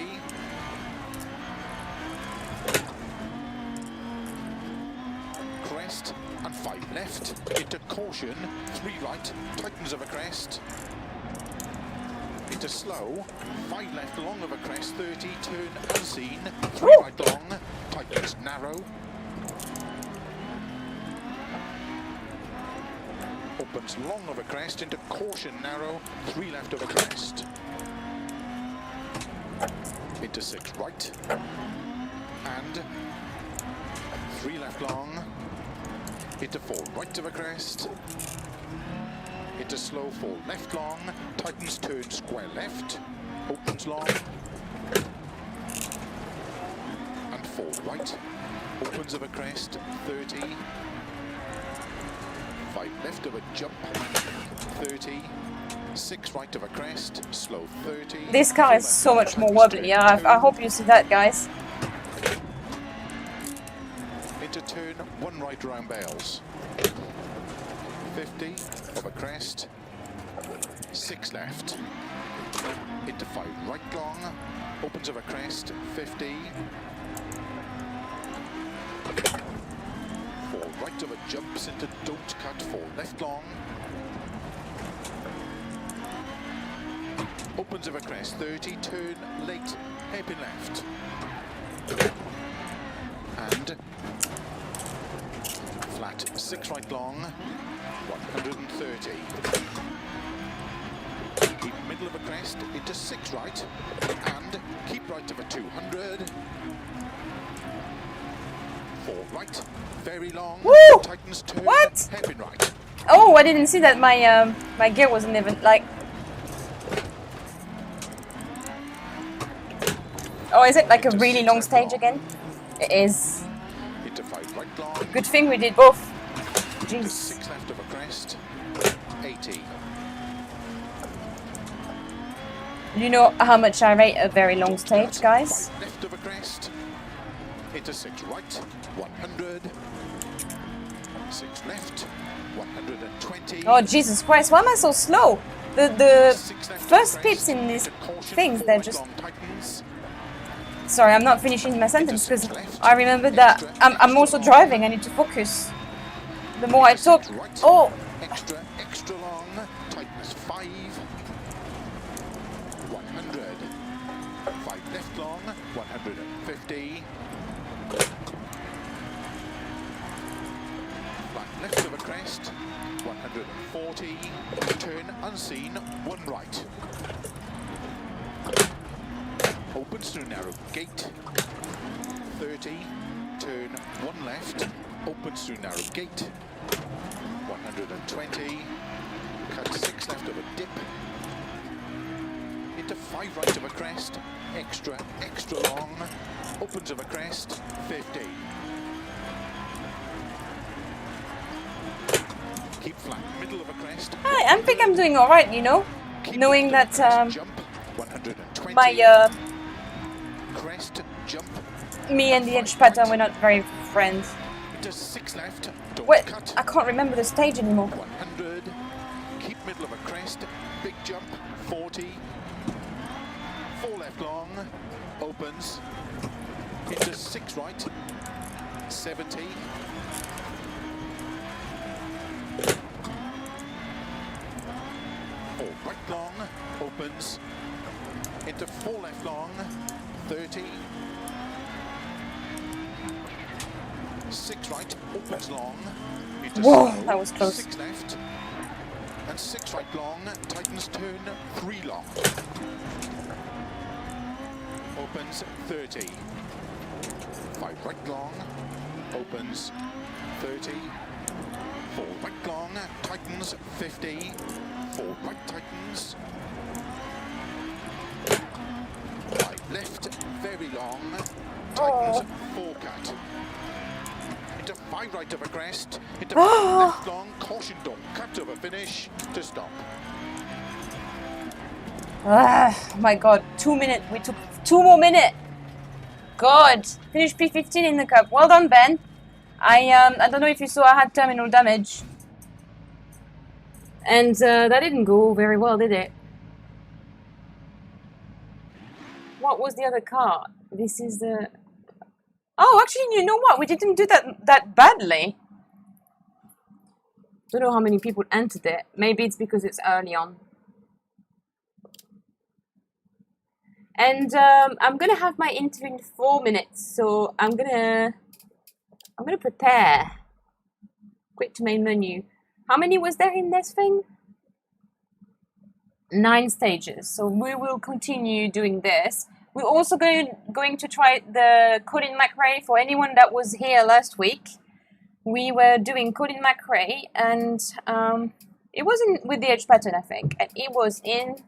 Crest and 5 left. Into caution, 3 right, tightens of a crest. Into slow, 5 left long of a crest, 30, turn unseen, 3 Woo! right long, tightens narrow. Opens long of a crest, into caution narrow, 3 left of a crest. Into 6 right, and 3 left long, into 4 right of a crest, into slow 4 left long, tightens turn square left, opens long, and 4 right, opens of a crest, 30, 5 left of a jump, 30, 6 right of a crest, slow 30. This car is so much more wobbly. I hope you see that, guys. Into turn 1 right round bales. 50 of a crest, 6 left. Into 5 right long, opens of a crest, 50. 4 right of a jumps into don't cut, 4 left long. Opens of a crest, 30, turn late, hairpin left. And flat 6 right long, 130. Keep middle of a crest into 6 right, and keep right of a 200. 4 right, very long. Woo! Tightens turn, What? hairpin right. Oh, I didn't see that my my gear wasn't even like. Oh, is it like a really long stage again? It is. Into 5 right long. Good thing we did both. Into Jeez. 6 left of a crest, 80. You know how much I rate a very long stage, guys? 5 left of a crest, into 6 right, 100. 6 left, 120. Oh Jesus Christ! Why am I so slow? The 6 left of first a pips crest, in these into caution, things, 4 they're right just. long tightens. Sorry, I'm not finishing my sentence because I remember that I'm also driving. I need to focus. The more I talk. Right, Oh. extra long, tightness 5. 100. 5 left long, 150. Flat left of a crest, 140. Turn unseen, 1 right. Opens through narrow gate, 30. Turn 1 left. Opens through narrow gate, 120. cut 6 left of a dip, into 5 right of a crest, extra long, opens of a crest, 50. Keep flat, middle of a crest. I think I'm doing all right, you know, Keep knowing left that of a crest, jump, 120. my Crest, jump, me and the edge pattern were not very friends. into 6 left, don't Wait, cut. I can't remember the stage anymore. 100, keep middle of a crest, big jump, 40, 4 left long, opens, into 6 right, 70, 4 right long, opens, into 4 left long, 30, 6 right, opens long, into Whoa, slow, that was close. 6 left, and 6 right long, tightens turn, 3 long. Opens 30. 5 right long, opens 30. 4 right long, tightens 50. 4 right tightens. 5 left, very long, tightens 4 cut. Into 5 right of a crest, into 5 left long, caution don't cut of a finish to stop. Ah, my god, 2 minutes. We took 2 more minutes. God, finished P15 in the cup. Well done, Ben. I don't know if you saw, I had terminal damage, and that didn't go very well, did it? What was the other car? This is the. Oh, actually, you know what? We didn't do that badly. Don't know how many people entered it. Maybe it's because it's early on. And I'm gonna have my interview in 4 minutes, so I'm gonna prepare. Quick to main menu. How many was there in this thing? 9 stages. So we will continue doing this. We're also going to try the Colin Mcrae for anyone that was here last week. We were doing Colin Mcrae, and it wasn't with the edge pattern, I think, and it was in.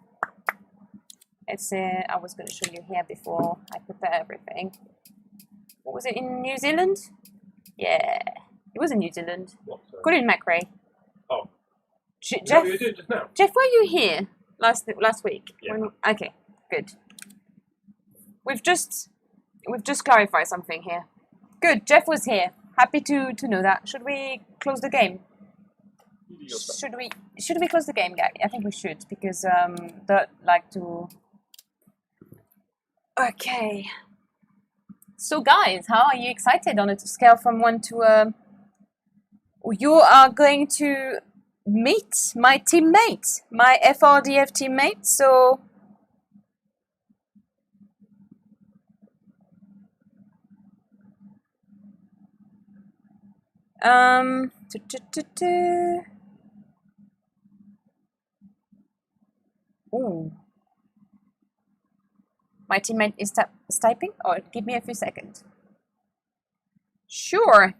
It's I was going to show you here before I prepare everything. What was it, in New Zealand? Yeah, it was in New Zealand. What, Colin Mcrae. Oh. Jeff, Is that what you did just now? Jeff, were you here last week? Yeah. Okay, good. We've just clarified something here. Good, Jeff was here. Happy to know that. Should we close the game? Should we close the game, guys? I think we should, because don't like to. Okay. So, guys, how are you excited on a scale from 1 to? You are going to meet my teammate, my FRDF teammate. So. Ooh. My teammate is typing? Oh, give me a few seconds. Sure.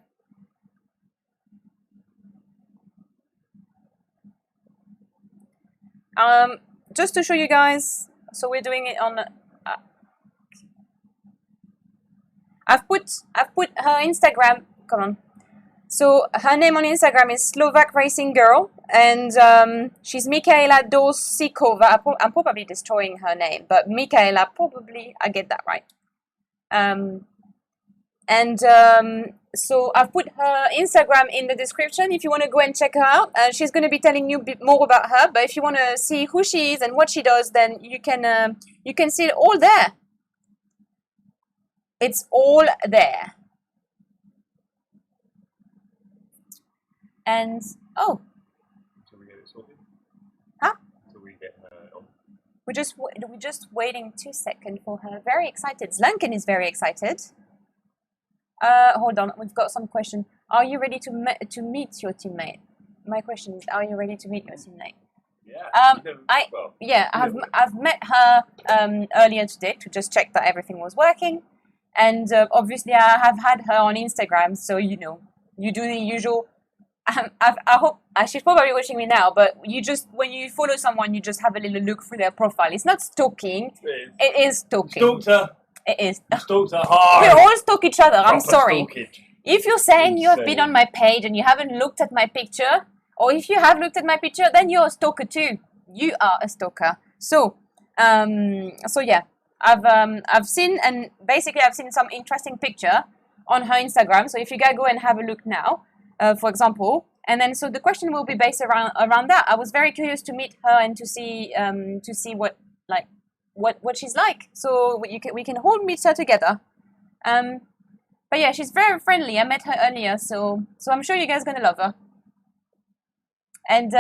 Just to show you guys, so we're doing it on. I've put her Instagram. Come on. So her name on Instagram is Slovak Racing Girl, and she's Michaela Dorcikova. I'm probably destroying her name, but Michaela, probably I get that right. So I've put her Instagram in the description if you want to go and check her out. She's going to be telling you a bit more about her, but if you want to see who she is and what she does, then you can see it all there. It's all there. And oh, Until we get it sorted. Huh? Until we get her on. we're just waiting 2 seconds for her. Very excited. Zlanken is very excited. Hold on, we've got some question. Are you ready to meet your teammate? My question is, are you ready to meet your teammate? Yeah. I've met her earlier today to just check that everything was working, and obviously I have had her on Instagram, so you know, you do the usual. I hope she's probably watching me now. But you just when you follow someone, you just have a little look through their profile. It's not stalking. It is stalking. Stalked her. It is. Stalked her hard. We all stalk each other. I'm Proper sorry. stalkage. If you're saying you have been Insane. on my page and you haven't looked at my picture, or if you have looked at my picture, then you're a stalker too. You are a stalker. So yeah, I've seen, and basically I've seen some interesting picture on her Instagram. So if you guys go and have a look now, for example, and then so the question will be based around that. I was very curious to meet her and to see what she's like. So we can all meet her together. But yeah, she's very friendly. I met her earlier, so I'm sure you guys are gonna love her. And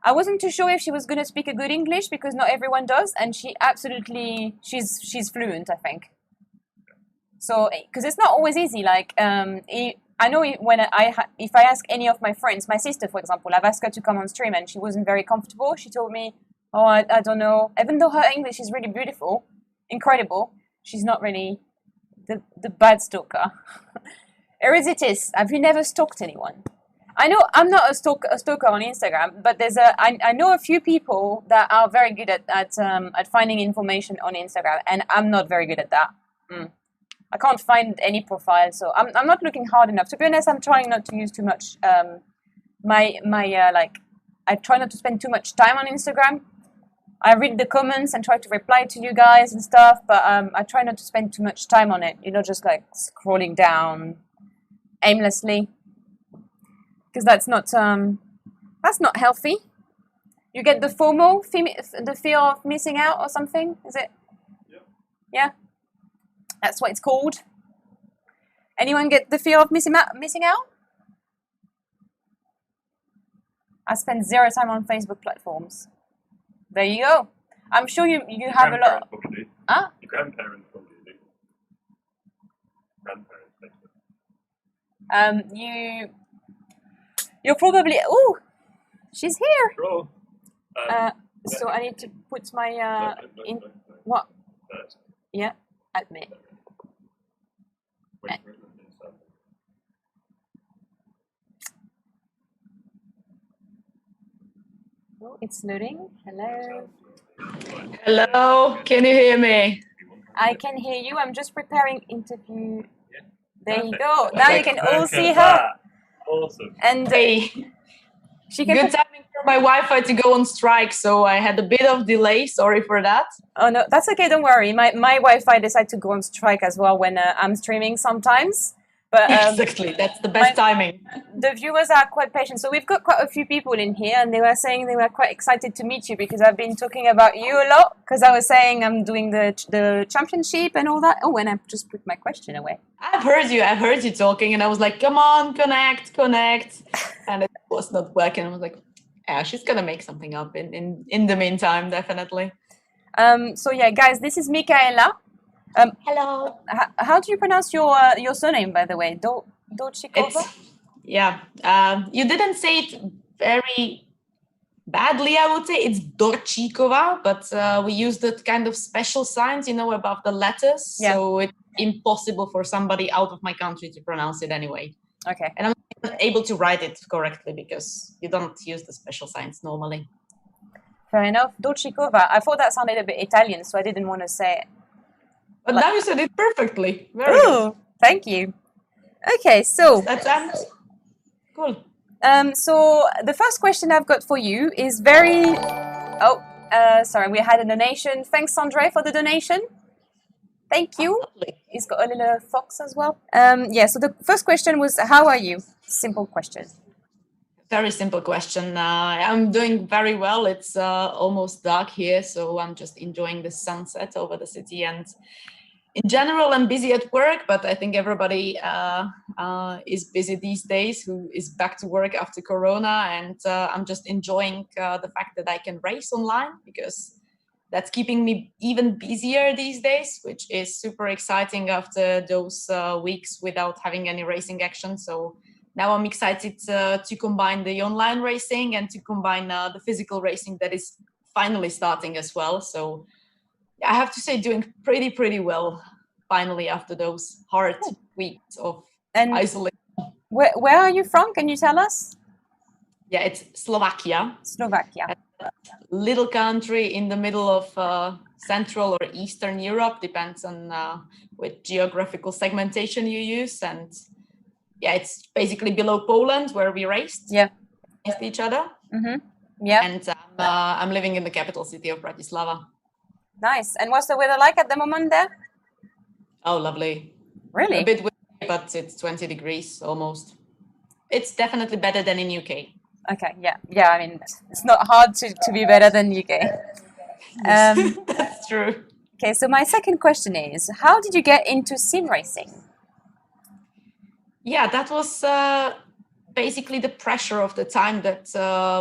I wasn't too sure if she was gonna speak a good English because not everyone does, and she's fluent, I think. So because it's not always easy. Like I know when if I ask any of my friends, my sister for example, I've asked her to come on stream and she wasn't very comfortable. She told me, "Oh, I don't know." Even though her English is really beautiful, incredible, she's not really the bad stalker. Eresitis, have you never stalked anyone? I know I'm not a stalker on Instagram, but I know a few people that are very good at finding information on Instagram, and I'm not very good at that. I can't find any profile, so I'm not looking hard enough. To be honest, I'm trying not to use too much I try not to spend too much time on Instagram. I read the comments and try to reply to you guys and stuff, but I try not to spend too much time on it. Just like scrolling down aimlessly, because that's not healthy. You get the FOMO, the fear of missing out, or something. Is it? Yeah. That's what it's called. Anyone get the fear of missing out? I spend 0 time on Facebook platforms. There you go. I'm sure you have a lot. Huh? Your grandparents probably do. Grandparents. You're probably. Oh, she's here. Sure. So I need to put my in what? Yeah, admit. Oh, it's loading. Hello. Hello, can you hear me? I can hear you. I'm just preparing interview. There you Perfect. go. Now you can all Look see at her. that. Awesome. And Hey, she can. good timing for my Wi-Fi to go on strike, so I had a bit of delay. Sorry for that. Oh no, that's okay. Don't worry. My Wi-Fi decided to go on strike as well when I'm streaming sometimes. But Exactly, that's the best timing. the viewers are quite patient. So we've got quite a few people in here, and they were saying they were quite excited to meet you because I've been talking about you a lot. Because I was saying I'm doing the championship and all that. Oh, and I just put my question away. I've heard you talking, and I was like, come on, connect. And it was not working. I was like, yeah, she's gonna make something up in the meantime, definitely. So yeah, guys, this is Michaela. Hello. How do you pronounce your surname, by the way? Dorcikova? You didn't say it very badly, I would say. It's Dorcikova, but we use that kind of special signs, above the letters. Yeah. So it's impossible for somebody out of my country to pronounce it anyway. Okay. And I'm not able to write it correctly because you don't use the special signs normally. Fair enough. Dorcikova. I thought that sounded a bit Italian, so I didn't want to say it. But now you said it perfectly. Very good. Thank you. Okay, so That's cool. so the first question I've got for you is very. Oh, sorry, we had a donation. Thanks, Andre, for the donation. Thank you. Lovely. He's got a little fox as well. Yeah. So the first question was, "How are you?" Simple question. Very simple question. I'm doing very well. It's almost dark here, so I'm just enjoying the sunset over the city. And in general, I'm busy at work, but I think everybody is busy these days who is back to work after Corona. And I'm just enjoying the fact that I can race online because that's keeping me even busier these days, which is super exciting after those weeks without having any racing action. So now I'm excited to combine the online racing and to combine the physical racing that is finally starting as well. So I have to say doing pretty well finally after those hard weeks of isolation. Where are you from? Can you tell us? Yeah, it's Slovakia. Slovakia. Little country in the middle of Central or Eastern Europe, depends on which geographical segmentation you use. And yeah, it's basically below Poland where we raced Yeah. against each other. Yeah. And I'm living in the capital city of Bratislava. Nice. And what's the weather like at the moment there? Oh, lovely. Really? A bit windy, but it's 20 degrees almost. It's definitely better than in UK. Okay. Yeah. Yeah. I mean, it's not hard to be better than UK. That's true. Okay. So my second question is, how did you get into sim racing? Yeah, that was basically the pressure of the time that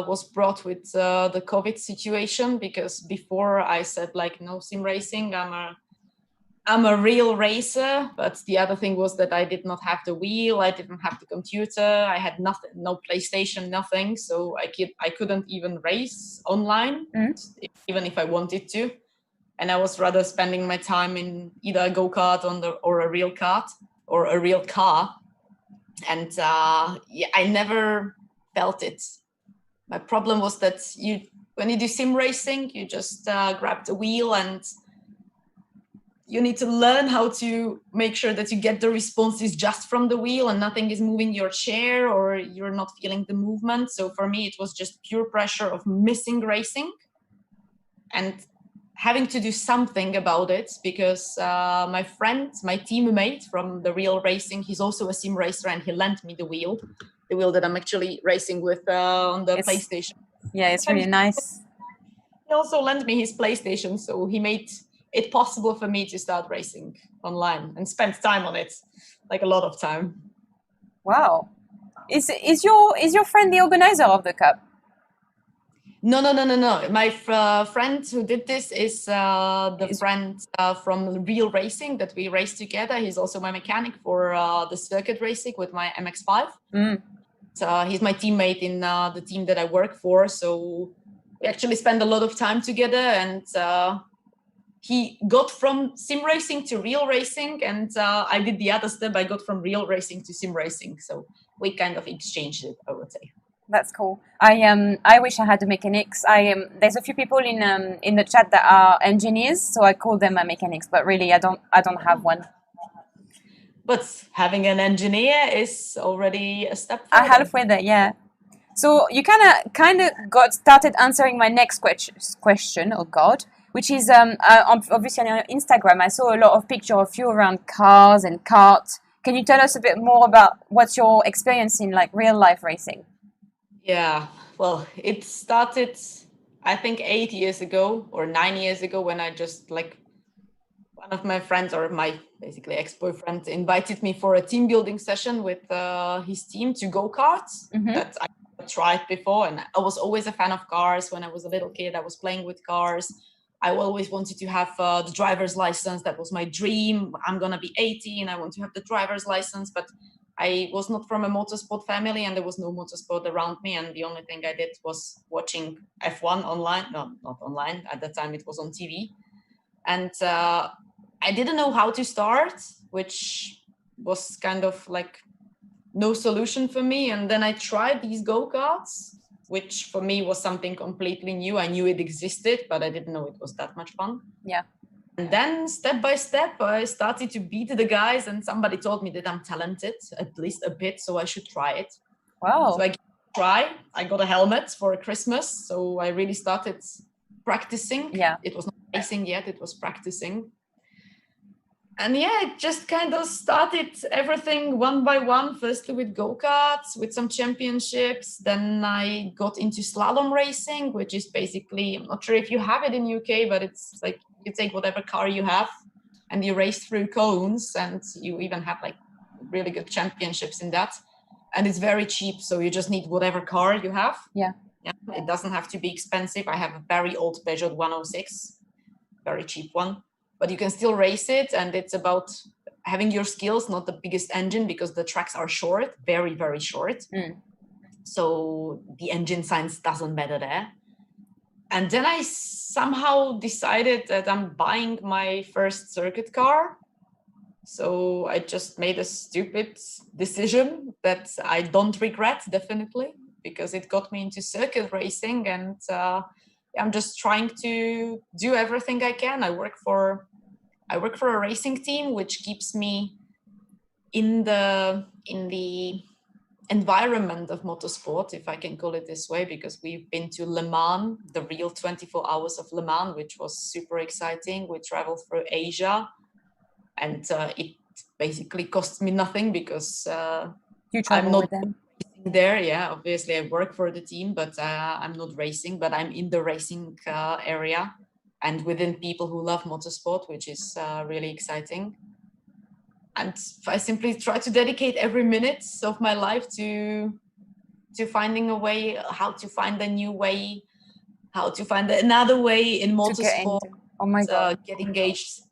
was brought with the COVID situation, because before I said like no sim racing, I'm a real racer, but the other thing was that I did not have the wheel, I didn't have the computer, I had nothing, no PlayStation, nothing, so I couldn't even race online, even if I wanted to, and I was rather spending my time in either a go-kart or a real kart or a real car. And yeah, I never felt it. My problem was that when you do sim racing, you just grab the wheel and you need to learn how to make sure that you get the responses just from the wheel and nothing is moving your chair or you're not feeling the movement. So for me, it was just pure pressure of missing racing and having to do something about it, because my friend, my teammate from the real racing, he's also a sim racer, and he lent me the wheel that I'm actually racing with on the PlayStation. Yeah, it's really nice. He also lent me his PlayStation, so he made it possible for me to start racing online and spend time on it, like a lot of time. Wow. Is your friend the organizer of the cup? No. My friend who did this is the friend from Real Racing that we race together. He's also my mechanic for the circuit racing with my MX-5. He's my teammate in the team that I work for. So we actually spend a lot of time together, and he got from sim racing to real racing, and I did the other step. I got from real racing to sim racing. So we kind of exchanged it, I would say. That's cool. I wish I had a mechanics. There's a few people in the chat that are engineers, so I call them my mechanics. But really, I don't have one. But having an engineer is already a step further. Halfway there, yeah. So you kind of got started answering my next question. Oh God, which is obviously on your Instagram. I saw a lot of pictures of you around cars and karts. Can you tell us a bit more about what's your experience in like real life racing? Yeah, well, it started, I think 8 years ago or 9 years ago, when I just like one of my friends, or my basically ex-boyfriend, invited me for a team building session with his team to go-karts that I tried before. And I was always a fan of cars. When I was a little kid, I was playing with cars. I always wanted to have the driver's license. That was my dream. I'm going to be 18. I want to have the driver's license, but I was not from a motorsport family, and there was no motorsport around me. And the only thing I did was watching F1 online. No, not online. At that time, it was on TV. And I didn't know how to start, which was kind of like no solution for me. And then I tried these go-karts, which for me was something completely new. I knew it existed, but I didn't know it was that much fun. Yeah. And then step by step, I started to beat the guys, and somebody told me that I'm talented, at least a bit, so I should try it. Wow. So I gave it a try. I got a helmet for Christmas, so I really started practicing. Yeah. It was not racing yet, it was practicing. And yeah, it just kind of started everything one by one, firstly with go-karts, with some championships. Then I got into slalom racing, which is basically, I'm not sure if you have it in UK, but it's like you take whatever car you have and you race through cones, and you even have like really good championships in that. And it's very cheap, so you just need whatever car you have. Yeah. It doesn't have to be expensive. I have a very old Peugeot 106, very cheap one. But you can still race it, and it's about having your skills, not the biggest engine, because the tracks are short, very, very short. So the engine science doesn't matter there. And then I somehow decided that I'm buying my first circuit car. So I just made a stupid decision that I don't regret, definitely, because it got me into circuit racing, and I'm just trying to do everything I can. I work for a racing team, which keeps me in the environment of motorsport, if I can call it this way, because we've been to Le Mans, the real 24 hours of Le Mans, which was super exciting. We traveled through Asia, and it basically costs me nothing because You travel I'm not with them. there. Yeah, obviously I work for the team, but I'm not racing, but I'm in the racing area and within people who love motorsport, which is really exciting. And I simply try to dedicate every minute of my life to finding a way, how to find a new way, how to find another way in To get motorsport, into. Oh my god. get engaged.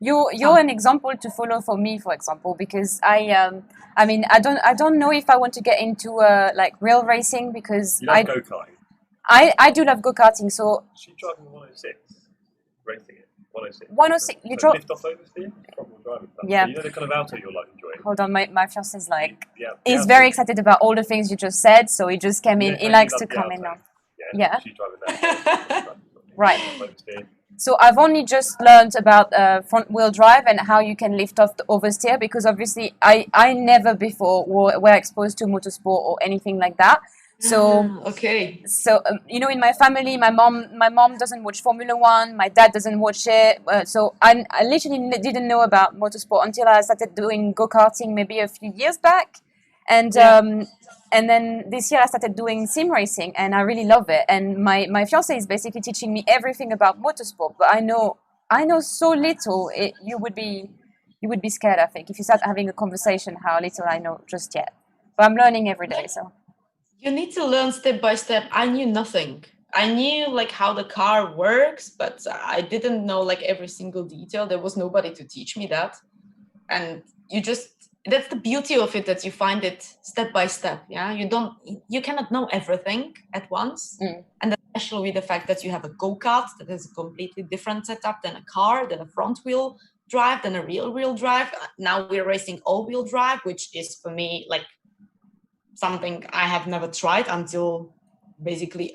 You're an example to follow for me, for example, because I mean I don't know if I want to get into like real racing because You love go-karting. I do love go-karting. So She's driving 106, racing it. 106. 106. You So drove. lift off oversteer, front-wheel driving stuff. Yeah. So you know the kind of auto you're like enjoying. Hold on, my fiance is like Yeah. he's very excited about all the things you just said. So he just came in. Yeah, He you likes love to the come auto. in now. Yeah. Yeah. She's driving that. Right. Oversteer. So I've only just learned about front wheel drive and how you can lift off the oversteer because obviously I never before were exposed to motorsport or anything like that. So Okay. so you know, in my family, my mom doesn't watch Formula One, my dad doesn't watch it. So I literally didn't know about motorsport until I started doing go-karting maybe a few years back, and then this year I started doing sim racing, and I really love it. And my fiance is basically teaching me everything about motorsport, but I know so little. You would be scared, I think, if you start having a conversation how little I know just yet. But I'm learning every day, so. You need to learn step by step. I knew nothing. I knew like how the car works, but I didn't know like every single detail. There was nobody to teach me that. And that's the beauty of it, that you find it step by step. Yeah, you cannot know everything at once. And especially with the fact that you have a go-kart that is a completely different setup than a car, than a front wheel drive, than a rear wheel drive. Now we're racing all-wheel drive, which is for me like something I have never tried until basically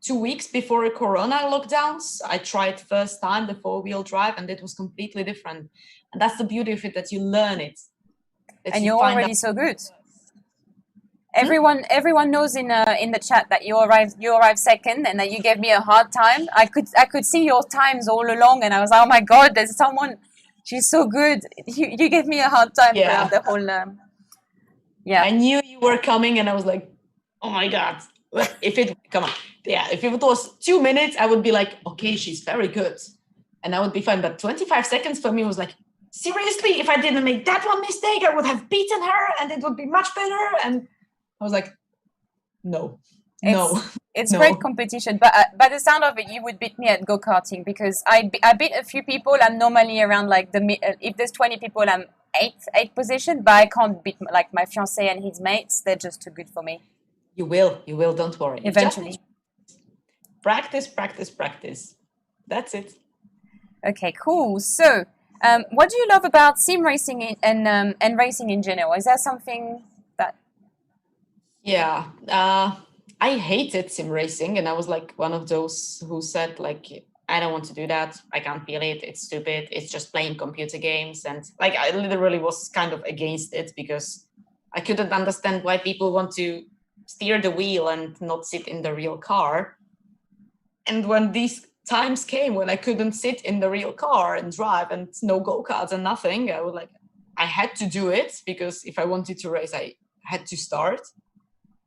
2 weeks before Corona lockdowns. I tried first time the 4-wheel drive, and it was completely different. And that's the beauty of it, that you learn it. And you're already so good. Everyone knows in the chat that you arrived second, and that you gave me a hard time. I could see your times all along, and I was like, oh my god, there's someone. She's so good. You gave me a hard time throughout the whole. Yeah. I knew you were coming, and I was like, oh my god. If it was 2 minutes, I would be like, okay, she's very good, and I would be fine. But 25 seconds for me was like, seriously, if I didn't make that one mistake, I would have beaten her, and it would be much better. And I was like, no. It's no. Great competition, but by the sound of it, you would beat me at go-karting because I beat a few people. I'm normally around like if there's 20 people, I'm eighth position, but I can't beat like my fiancé and his mates. They're just too good for me. You will, don't worry. Eventually. Practice. That's it. Okay, cool. So, what do you love about sim racing and racing in general? Is there something that... Yeah, I hated sim racing, and I was like one of those who said like, I don't want to do that. I can't feel it. It's stupid. It's just playing computer games. And like, I literally was kind of against it because I couldn't understand why people want to steer the wheel and not sit in the real car. And when these times came when I couldn't sit in the real car and drive, and no go-karts and nothing, I had to do it, because if I wanted to race, I had to start.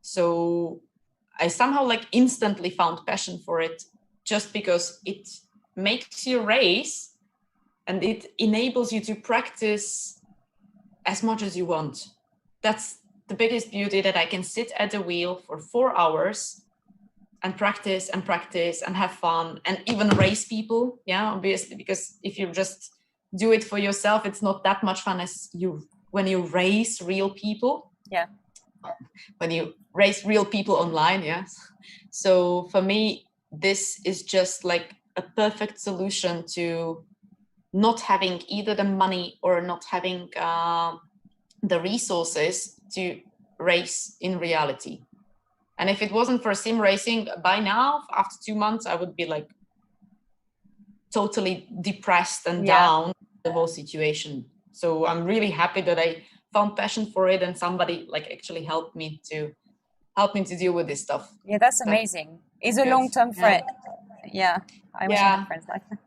So I somehow like instantly found passion for it, just because it makes you race and it enables you to practice as much as you want. That's the biggest beauty, that I can sit at the wheel for 4 hours and practice and have fun and even race people. Yeah, obviously, because if you just do it for yourself, it's not that much fun as when you race real people. Yeah. When you race real people online, yes. So for me, this is just like a perfect solution to not having either the money or not having the resources to race in reality. And if it wasn't for sim racing, by now, after 2 months, I would be like totally depressed and down the whole situation. So I'm really happy that I found passion for it, and somebody like actually helped me to deal with this stuff. Yeah, that's amazing. He's a long-term friend. Yeah, I wish I had friends like that.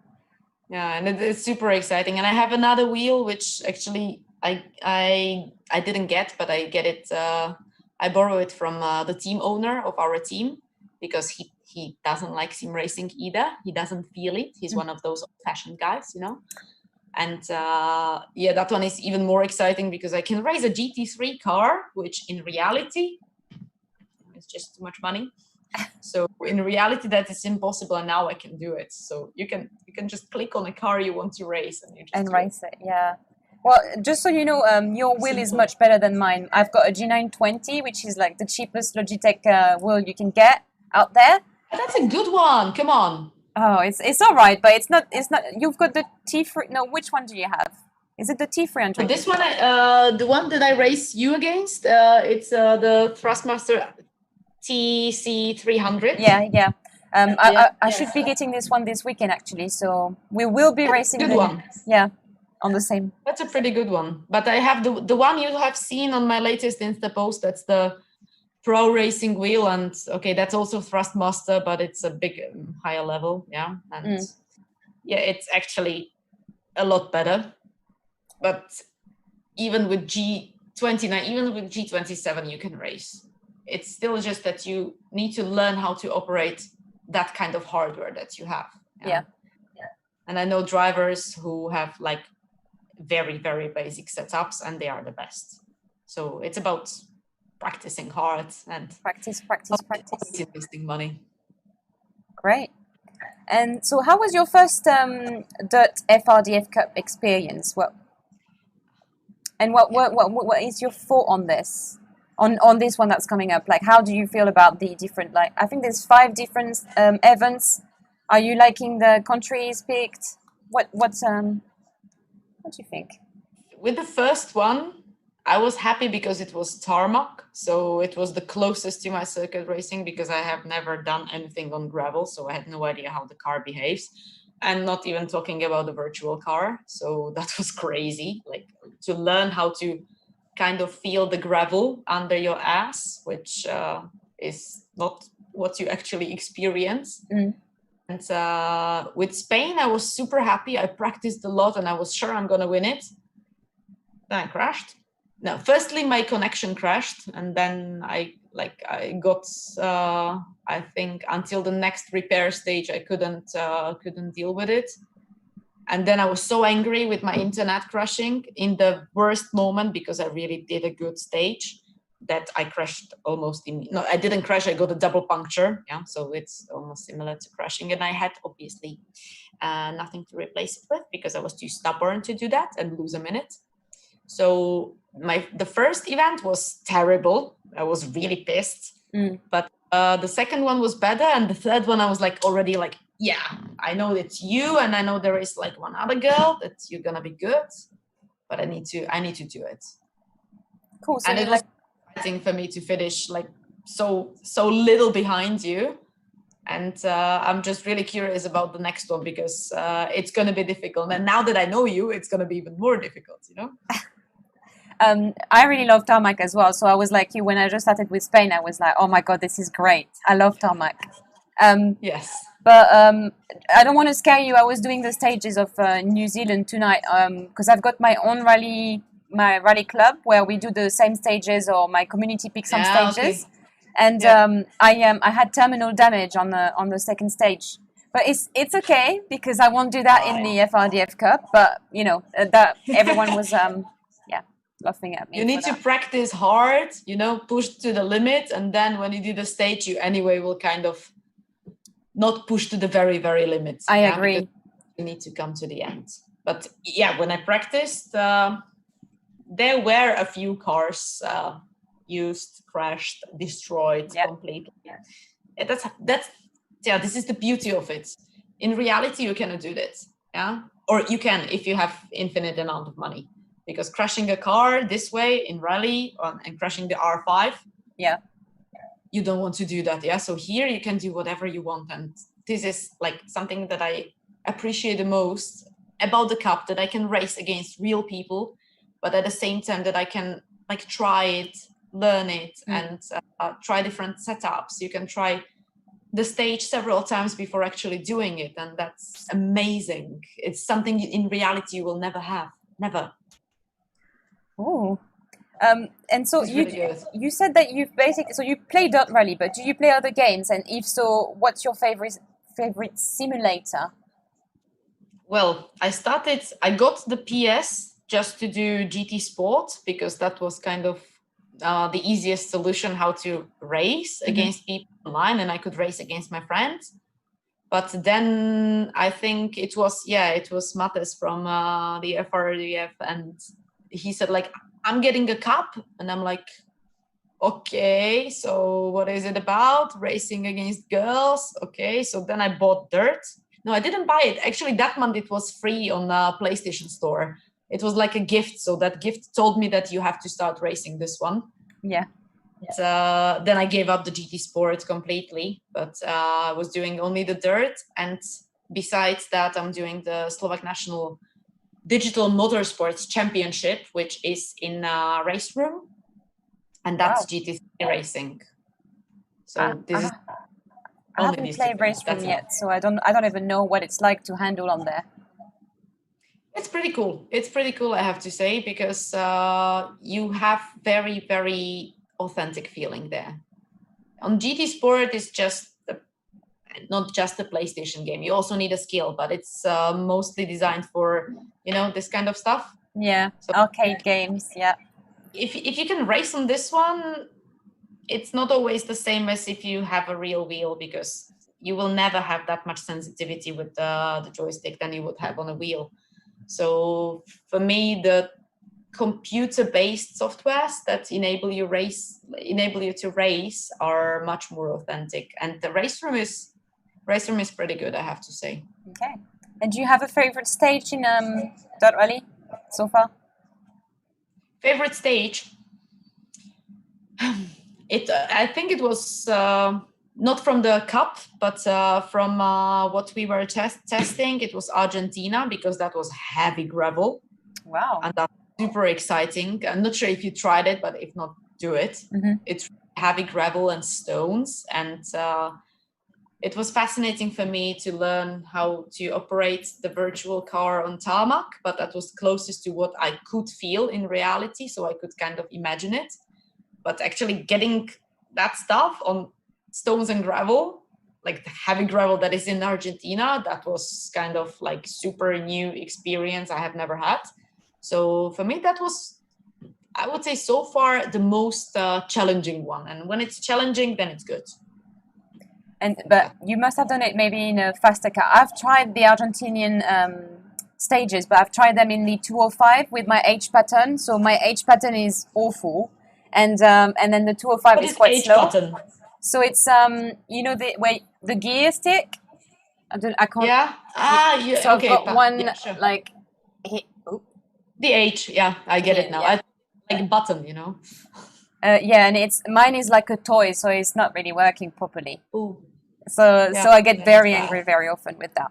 Yeah, and it's super exciting. And I have another wheel, which actually I didn't get, but I get it. I borrow it from the team owner of our team, because he doesn't like sim racing either. He doesn't feel it. He's one of those old-fashioned guys, you know. And that one is even more exciting because I can race a GT3 car, which in reality is just too much money. So in reality, that is impossible, and now I can do it. So you can just click on a car you want to race, and you just race it. Yeah. Well, just so you know, your wheel is much better than mine. I've got a G920, which is like the cheapest Logitech wheel you can get out there. That's a good one. Come on. Oh, it's all right, but it's not. You've got the T3. No, which one do you have? Is it the T300? So this one, the one that I race you against, it's the Thrustmaster TC300. Yeah. I should be getting this one this weekend actually. So we will be racing. Good one. Yeah, on the same. That's a pretty good one. But I have the one you have seen on my latest Insta post. That's the Pro Racing wheel, and okay, that's also Thrustmaster, but it's a big higher level. Yeah, and it's actually a lot better. But even with G29, even with G27, you can race. It's still just that you need to learn how to operate that kind of hardware that you have. Yeah. And I know drivers who have like very, very basic setups, and they are the best. So it's about practicing hard and practice. Investing money. Great. And so how was your first Dirt FRDF Cup experience? What is your thought on this? On this one that's coming up, like how do you feel about the different, like I think there's 5 different events. Are you liking the countries picked? What do you think? With the first one, I was happy because it was tarmac, so it was the closest to my circuit racing, because I have never done anything on gravel, so I had no idea how the car behaves, and not even talking about the virtual car. So that was crazy, like to learn how to kind of feel the gravel under your ass, which is not what you actually experience. And with Spain, I was super happy. I practiced a lot and I was sure I'm going to win it. Then I crashed. No, firstly, my connection crashed, and then I got, I think until the next repair stage, I couldn't deal with it. And then I was so angry with my internet crashing in the worst moment, because I really did a good stage, that I crashed almost no, I didn't crash. I got a double puncture. Yeah, so it's almost similar to crashing. And I had obviously nothing to replace it with, because I was too stubborn to do that and lose a minute. So the first event was terrible. I was really pissed. But the second one was better, and the third one I was like already like, yeah, I know it's you, and I know there is like one other girl that you're gonna be good, but I need to do it. Cool. So and it was exciting for me to finish like so little behind you, and I'm just really curious about the next one, because it's gonna be difficult. And now that I know you, it's gonna be even more difficult, you know. I really love tarmac as well. So I was like you, when I just started with Spain, I was like, oh my god, this is great. I love tarmac. Yes. But I don't want to scare you. I was doing the stages of New Zealand tonight, because I've got my own rally club where we do the same stages, or my community picks some stages. Okay. And I had terminal damage on the second stage. But it's okay, because I won't do that in the FRDF Cup. But you know that everyone was laughing at me. You need to practice hard, you know, push to the limit, and then when you do the stage, you anyway will kind of not push to the very, very limit. I agree. You need to come to the end. But yeah, when I practiced, there were a few cars used, crashed, destroyed completely. That's this is the beauty of it. In reality, you cannot do that. Yeah, or you can if you have infinite amount of money, because crashing a car this way in rally and crashing the R5, Yeah. you don't want to do that. Yeah, so here you can do whatever you want, and this is like something that I appreciate the most about the cup, that I can race against real people, but at the same time that I can like try it, learn it, and try different setups. You can try the stage several times before actually doing it, and that's amazing. It's something in reality you will never have, never. Ooh. And so It's really good. you said that you've basically, so you play Dirt Rally, but do you play other games? And if so, what's your favorite simulator? Well, I got the PS just to do GT Sport, because that was kind of the easiest solution how to race against people online, and I could race against my friends. But then I think it was Mattes from the FRDF, and he said like, I'm getting a cup, and I'm like, okay, so what is it about? Racing against girls? Okay, so then I bought Dirt. No, I didn't buy it. Actually, that month it was free on the PlayStation Store. It was like a gift, so that gift told me that you have to start racing this one. Yeah. Then I gave up the GT Sport completely, but I was doing only the Dirt, and besides that, I'm doing the Slovak National Digital Motorsports Championship, which is in a race room, and that's GT racing. So this is. I haven't played race room yet, so I don't even know what it's like to handle on there. It's pretty cool. It's pretty cool, I have to say, because you have very, very authentic feeling there. On GT Sport, it's just not just a PlayStation game. You also need a skill, but it's mostly designed for, this kind of stuff. Yeah, so, arcade games, yeah. If you can race on this one, it's not always the same as if you have a real wheel, because you will never have that much sensitivity with the joystick than you would have on a wheel. So for me, the computer-based softwares that enable you to race are much more authentic, and the race room is pretty good, I have to say. Okay. And do you have a favorite stage in Dirt Rally so far? Favorite stage? I think it was not from the cup, but from what we were testing. It was Argentina, because that was heavy gravel. Wow. And that's super exciting. I'm not sure if you tried it, but if not, do it. It's heavy gravel and stones, and it was fascinating for me to learn how to operate the virtual car on tarmac, but that was closest to what I could feel in reality, so I could kind of imagine it. But actually getting that stuff on stones and gravel, like the heavy gravel that is in Argentina, that was kind of like super new experience I have never had. So for me, that was, I would say so far, the most challenging one. And when it's challenging, then it's good. But you must have done it maybe in a faster car. I've tried the Argentinian stages, but I've tried them in the 205 with my H pattern. So my H pattern is awful. And then the 205 is quite slow. Button? So it's the gear stick. I can't. Yeah. So okay. I've got one sure. like. The H. Yeah, I get it now. Yeah. Like a button, Yeah, and mine is like a toy, so it's not really working properly. Ooh. So I get very angry very often with that.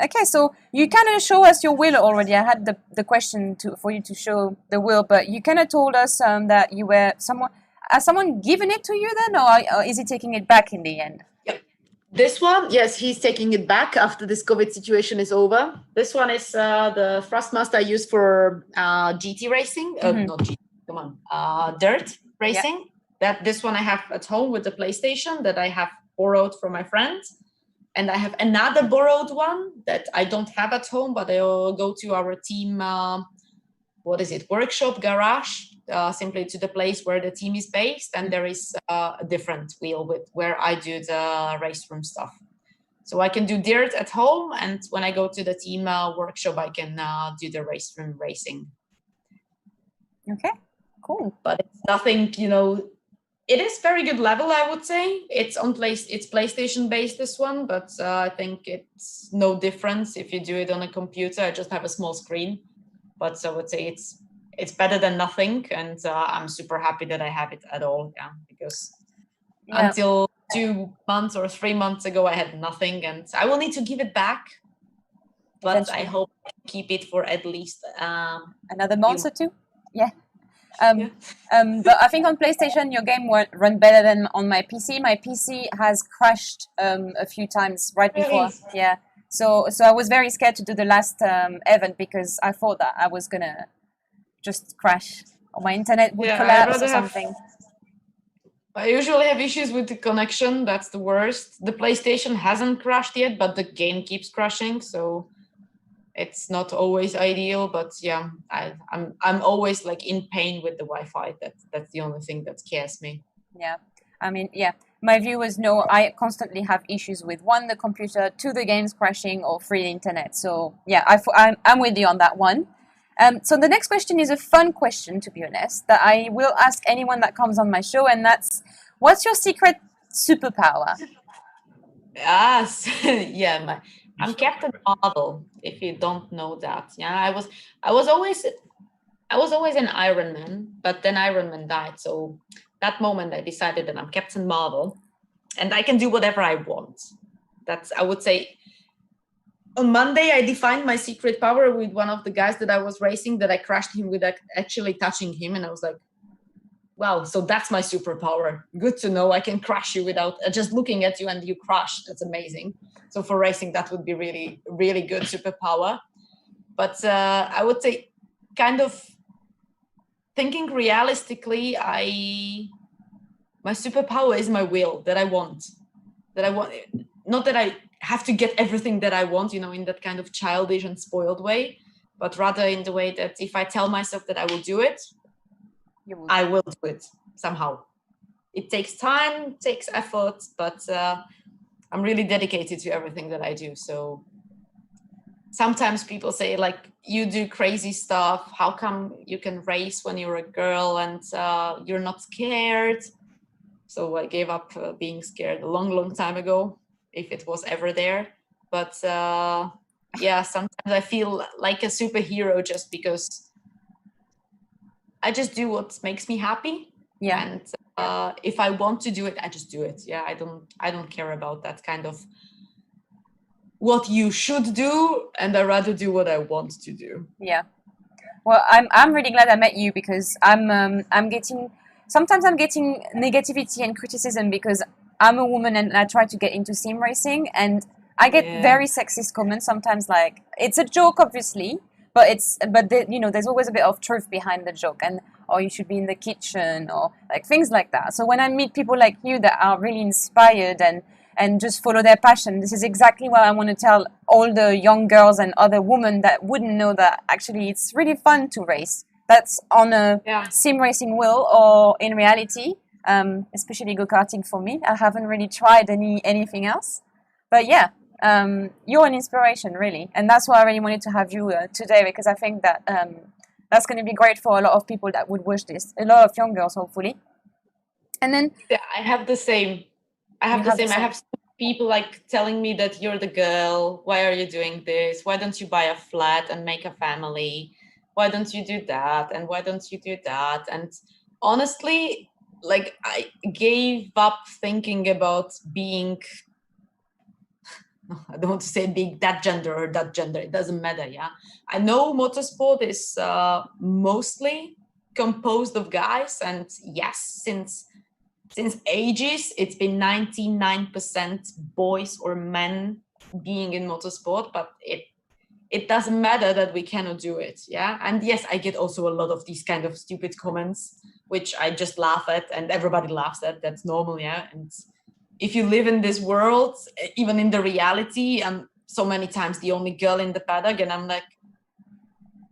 Okay, so you kind of show us your wheel already. I had the question for you to show the wheel, but you kind of told us that you were has someone given it to you then, or is he taking it back in the end? Yep. This one, yes, he's taking it back after this COVID situation is over. This one is the Thrustmaster I use for GT racing. Not GT, come on, dirt racing. Yep. This one I have at home with the PlayStation that I have borrowed from my friend. And I have another borrowed one that I don't have at home, but I'll go to our team, workshop, garage, simply to the place where the team is based. And there is a different wheel where I do the race room stuff. So I can do dirt at home. And when I go to the team workshop, I can do the race room racing. Okay, cool. But it's nothing, It is very good level, I would say. It's it's PlayStation based, this one, but I think it's no difference if you do it on a computer. I just have a small screen, but I would say it's better than nothing, and I'm super happy that I have it at all. Yeah, because until 2 months or 3 months ago, I had nothing, and I will need to give it back. But Eventually. I hope I keep it for at least another month or two. Yeah. Yeah. But I think on PlayStation your game will run better than on my PC. My PC has crashed a few times right before. Really? Yeah. So I was very scared to do the last event because I thought that I was gonna just crash or my internet would collapse or something. I usually have issues with the connection. That's the worst. The PlayStation hasn't crashed yet, but the game keeps crashing. So it's not always ideal, but yeah, I'm always like in pain with the Wi-Fi. That's the only thing that scares me. Yeah, I mean, yeah. My viewers know I constantly have issues with 1, the computer, 2, the games crashing, or 3, the internet. So yeah, I'm with you on that one. So the next question is a fun question, to be honest, that I will ask anyone that comes on my show, and that's, what's your secret superpower? Yes, yeah, I'm Captain Marvel. If you don't know that, yeah, I was always an Iron Man, but then Iron Man died. So that moment I decided that I'm Captain Marvel, and I can do whatever I want. That's, I would say, on Monday I defined my secret power with one of the guys that I was racing, that I crashed him without actually touching him, and I was like, wow, so that's my superpower. Good to know. I can crash you without just looking at you, and you crash. That's amazing. So for racing, that would be really, really good superpower. But I would say, kind of thinking realistically, my superpower is my will, that I want. Not that I have to get everything that I want, in that kind of childish and spoiled way, but rather in the way that if I tell myself that I will do it, I will do it somehow. It takes time, takes effort, but I'm really dedicated to everything that I do. So sometimes people say, like, you do crazy stuff. How come you can race when you're a girl and you're not scared? So I gave up being scared a long, long time ago, if it was ever there. But yeah, sometimes I feel like a superhero just because I just do what makes me happy. Yeah. And if I want to do it, I just do it. Yeah, I don't care about that kind of what you should do, and I rather do what I want to do. Yeah. Well, I'm really glad I met you, because I'm getting negativity and criticism because I'm a woman and I try to get into sim racing, and I get very sexist comments sometimes. Like, it's a joke, obviously, but there's always a bit of truth behind the joke, and you should be in the kitchen, or like things like that. So when I meet people like you that are really inspired and just follow their passion, this is exactly what I want to tell all the young girls and other women that wouldn't know that actually it's really fun to race. That's on a sim racing wheel or in reality, especially go-karting for me. I haven't really tried anything else. But yeah, you're an inspiration, really. And that's why I really wanted to have you today, because I think that that's going to be great for a lot of people that would watch this. A lot of young girls, hopefully. And then... Yeah, I have the same. I have people like telling me that you're the girl. Why are you doing this? Why don't you buy a flat and make a family? Why don't you do that? And why don't you do that? And honestly, like, I gave up thinking about being, I don't want to say being that gender or that gender. It doesn't matter, yeah? I know motorsport is mostly composed of guys. And yes, since ages, it's been 99% boys or men being in motorsport, but it doesn't matter that we cannot do it, yeah? And yes, I get also a lot of these kind of stupid comments, which I just laugh at, and everybody laughs at. That's normal, yeah? And if you live in this world, even in the reality, I'm so many times the only girl in the paddock, and I'm like,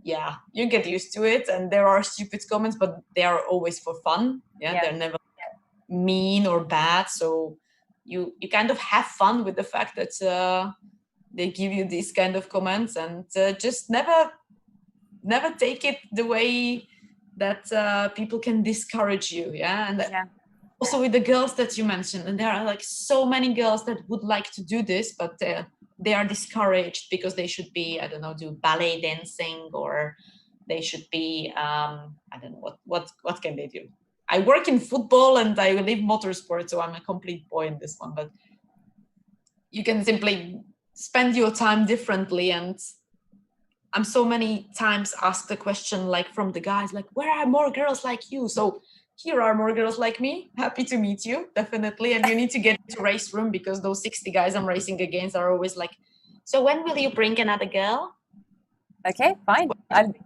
yeah, you get used to it, and there are stupid comments, but they are always for fun, yeah? They're never mean or bad, so you kind of have fun with the fact that they give you these kind of comments, and just never take it the way that people can discourage you, yeah? And also with the girls that you mentioned, and there are like so many girls that would like to do this, but they are discouraged because they should be, I don't know, do ballet dancing, or they should be, I don't know, what can they do? I work in football and I live motorsport, so I'm a complete boy in this one, but you can simply spend your time differently. And I'm so many times asked the question, like from the guys, like, where are more girls like you? So here are more girls like me. Happy to meet you, definitely. And you need to get into race room, because those 60 guys I'm racing against are always like, so when will you bring another girl? Okay, fine.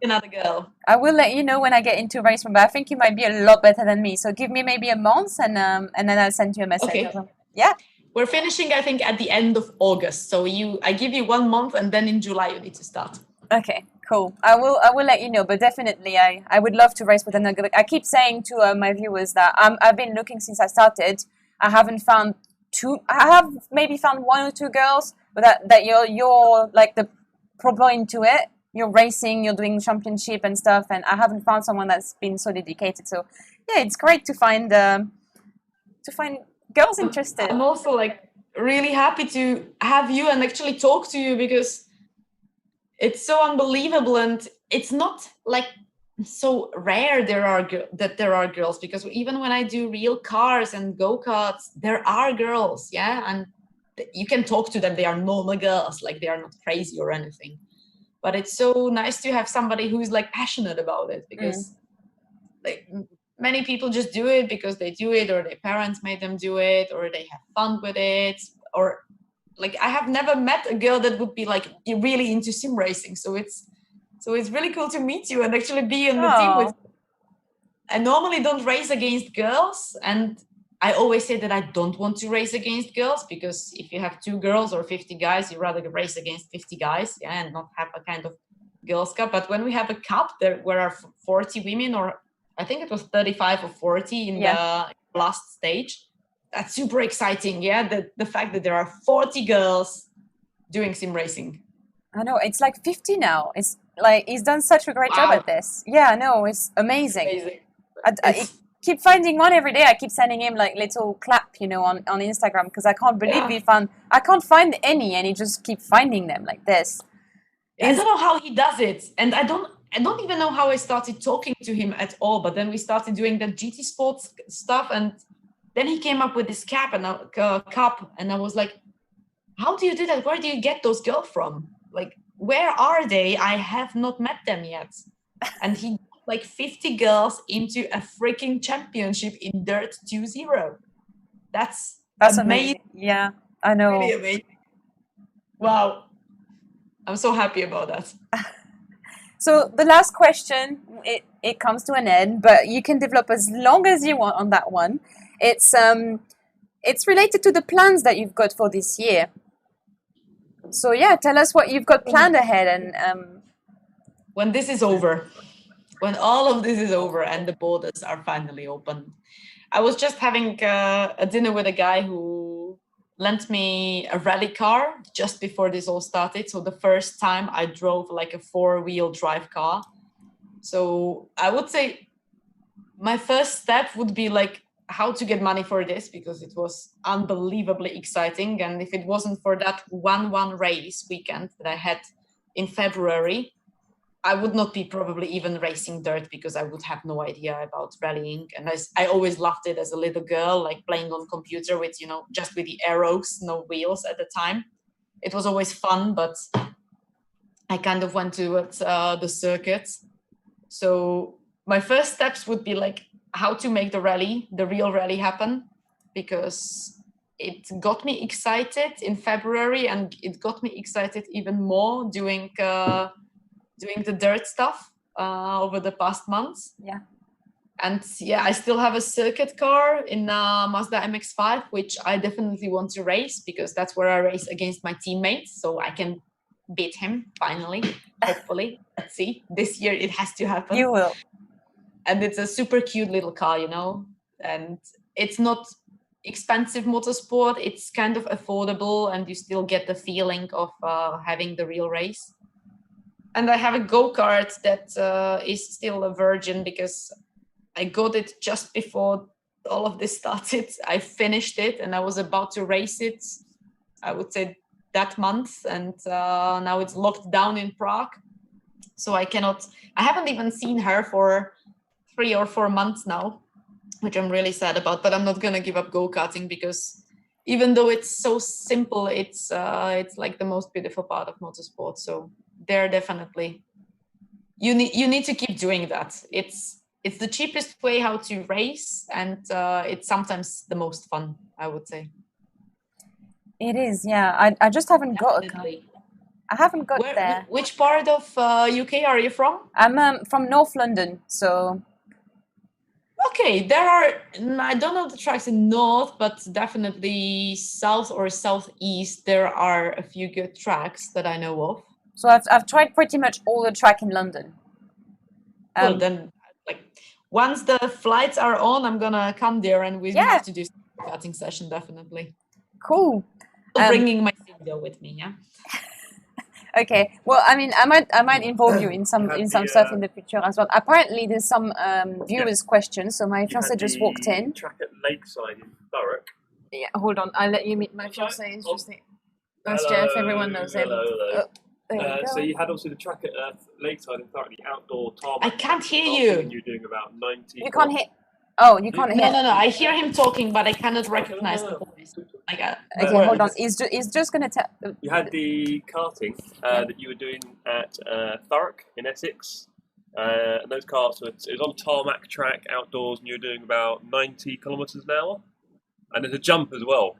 Another girl. I will let you know when I get into race room, but I think you might be a lot better than me. So give me maybe a month, and then I'll send you a message. Okay. Yeah. We're finishing, I think, at the end of August. So I give you 1 month, and then in July you need to start. Okay, cool. I will let you know, but definitely I would love to race with another. I keep saying to my viewers that I've been looking since I started. I haven't found two. I have maybe found 1 or 2 girls, but that you're like the proper into it. You're racing, you're doing championship and stuff, and I haven't found someone that's been so dedicated. So yeah, it's great to find girls interested. I'm also like really happy to have you and actually talk to you, because it's so unbelievable, and it's not like so rare that there are girls, because even when I do real cars and go-karts, there are girls, yeah, and you can talk to them. They are normal girls, like they are not crazy or anything. But it's so nice to have somebody who's like passionate about it, because like many people just do it because they do it, or their parents made them do it, or they have fun with it, or like I have never met a girl that would be like really into sim racing. So it's really cool to meet you and actually be in the team with you. I normally don't race against girls, and I always say that I don't want to race against girls, because if you have 2 girls or 50 guys, you rather race against 50 guys, yeah, and not have a kind of girls cup. But when we have a cup, there are 40 women, or I think it was 35 or 40 in the last stage. That's super exciting, yeah. The fact that there are 40 girls doing sim racing. I know, it's like 50 now. It's like he's done such a great job at this. Yeah, I know, it's amazing. I keep finding one every day. I keep sending him like little clap, on Instagram, because I can't believe I can't find any, and he just keep finding them like this. I don't know how he does it, and I don't even know how I started talking to him at all. But then we started doing the GT Sports stuff, and then he came up with this cup, and I was like, how do you do that? Where do you get those girls from? Like, where are they? I have not met them yet. And he like 50 girls into a freaking championship in Dirt 2.0. That's amazing. Yeah, I know. Really amazing. Wow. I'm so happy about that. So the last question, it comes to an end, but you can develop as long as you want on that one. It's related to the plans that you've got for this year. So yeah, tell us what you've got planned ahead, and when this is over. When all of this is over and the borders are finally open. I was just having a dinner with a guy who lent me a rally car just before this all started. So the first time I drove like a 4-wheel drive car. So I would say my first step would be like how to get money for this, because it was unbelievably exciting. And if it wasn't for that 1-1 race weekend that I had in February, I would not be probably even racing dirt, because I would have no idea about rallying. And I always loved it as a little girl, like playing on computer with, just with the arrows, no wheels at the time. It was always fun, but I kind of went towards the circuits. So my first steps would be like how to make the real rally happen, because it got me excited in February, and it got me excited even more doing the dirt stuff over the past months. Yeah. And yeah, I still have a circuit car in Mazda MX-5, which I definitely want to race, because that's where I race against my teammates. So I can beat him finally, hopefully. Let's see. This year it has to happen. You will. And it's a super cute little car, and it's not expensive motorsport. It's kind of affordable, and you still get the feeling of having the real race. And I have a go-kart that is still a virgin, because I got it just before all of this started. I finished it and I was about to race it, I would say that month, and now it's locked down in Prague. So I haven't even seen her for 3 or 4 months now, which I'm really sad about, but I'm not gonna give up go-karting because even though it's so simple, it's like the most beautiful part of motorsport. So there definitely, you need to keep doing that. It's the cheapest way how to race, and it's sometimes the most fun, I would say. It is, yeah. I just haven't got a car. Definitely. I haven't got there. Which part of UK are you from? I'm from North London, so Okay, I don't know the tracks in North, but definitely South or Southeast, there are a few good tracks that I know of. so I've tried pretty much all the track in London. Well, then, like, once the flights are on, I'm gonna come there and we have to do some cutting session, definitely. Cool. Bringing my video with me, yeah. Okay. Well, I mean, I might involve you in some stuff in the future as well. Apparently, there's some viewers' questions. So my fiance just walked in. Track at Lakeside in Thurrock. Yeah. Hold on. I'll let you meet my fiance. It's just that's Hello, Jeff. Everyone knows him. hello. There you go. So you had also the track at Lakeside in Thurrock, the outdoor tarmac. I can't hear track, you. and you're doing about 90. You can't hear. Oh, you can't hear. No. I hear him talking, but I cannot recognize the voice. Okay, hold on. He's just gonna tell. You had the karting that you were doing at Thurrock in Essex. And those karts, it was on a tarmac track outdoors, and you were doing about 90 kilometres an hour. And there's a jump as well,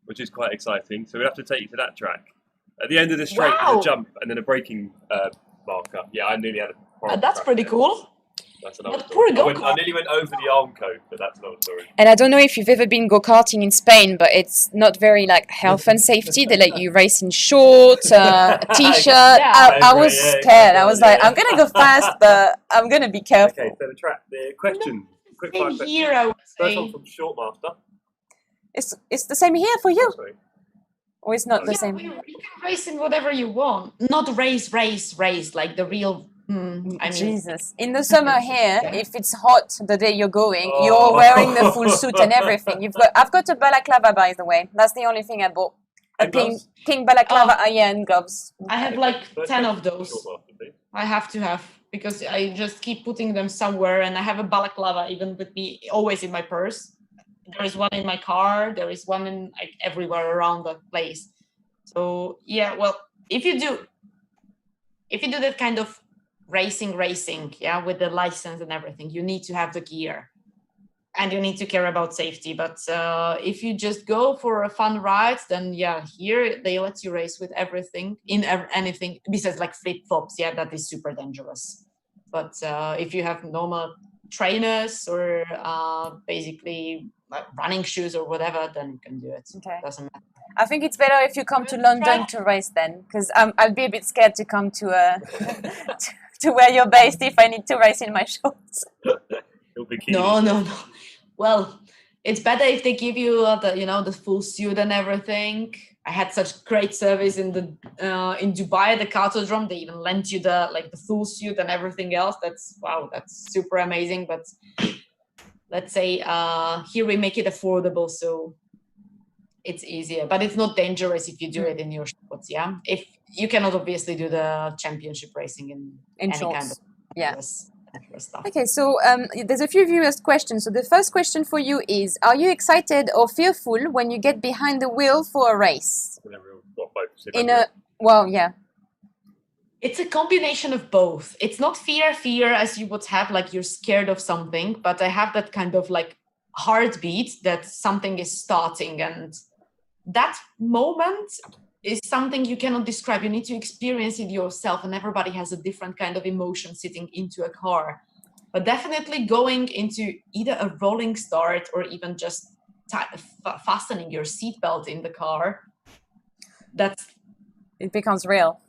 which is quite exciting. So we have to take you to that track. At the end of the straight, there's a jump and then a braking marker. Yeah, I nearly had a. That's pretty cool. That's another But story. poor I nearly went over the arm code, but that's another story. And I don't know if you've ever been go-karting in Spain, but it's not very like health and safety. They let you race in shorts, t-shirt. I was scared. I was like, I'm gonna go fast, but I'm gonna be careful. Okay, so the question. Quick Same fire question. here, I would First say. one from Shortmaster. It's the same here for you, Sorry. or it's not the Yeah, same. you can race in whatever you want. Not race, like the real. I mean, Jesus. In the summer here, Yeah. if it's hot the day you're going, Oh. you're wearing the full suit and everything. I've got a balaclava, by the way. That's the only thing I bought. A And gloves? pink balaclava, and gloves. I have like First 10 question of from those. Shortmaster, please. I have to have, because I just keep putting them somewhere, and I have a balaclava even with me, always in my purse. There is one in my car. There is one in like everywhere around the place. So yeah, well, if you do that kind of racing, yeah, with the license and everything, you need to have the gear, and you need to care about safety. But if you just go for a fun ride, then yeah, here they let you race with everything anything besides like flip flops. Yeah, that is super dangerous. But if you have normal trainers or basically like running shoes or whatever, then you can do it. Okay. Doesn't matter. I think it's better if you come to London to race then, because I'll be a bit scared to come to to where you're based if I need to race in my shorts. It'll be key. No. Well, it's better if they give you the full suit and everything. I had such great service in Dubai, the Cartodrome. They even lent you the full suit and everything else. That's super amazing. But let's say here we make it affordable, so it's easier. But it's not dangerous if you do it in your shorts. Yeah, if you cannot obviously do the championship racing in any shorts. kind of stuff. Okay, so there's a few viewers' questions. So the first question for you is: are you excited or fearful when you get behind the wheel for a race? It's a combination of both. It's not fear as you would have, like you're scared of something, but I have that kind of like heartbeat that something is starting, and that moment is something you cannot describe. You need to experience it yourself, and everybody has a different kind of emotion sitting into a car. But definitely going into either a rolling start or even just fastening your seatbelt in the car, it becomes real.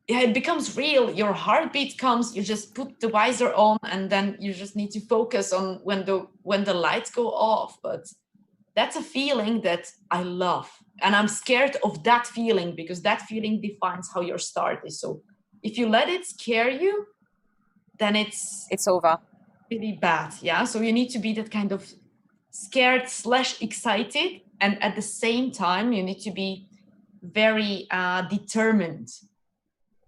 Yeah, it becomes real. Your heartbeat comes, you just put the visor on, and then you just need to focus on when the lights go off. But that's a feeling that I love. And I'm scared of that feeling, because that feeling defines how your start is. So if you let it scare you, then it's over. really bad. Yeah. So you need to be that kind of scared / excited. And at the same time, you need to be very determined.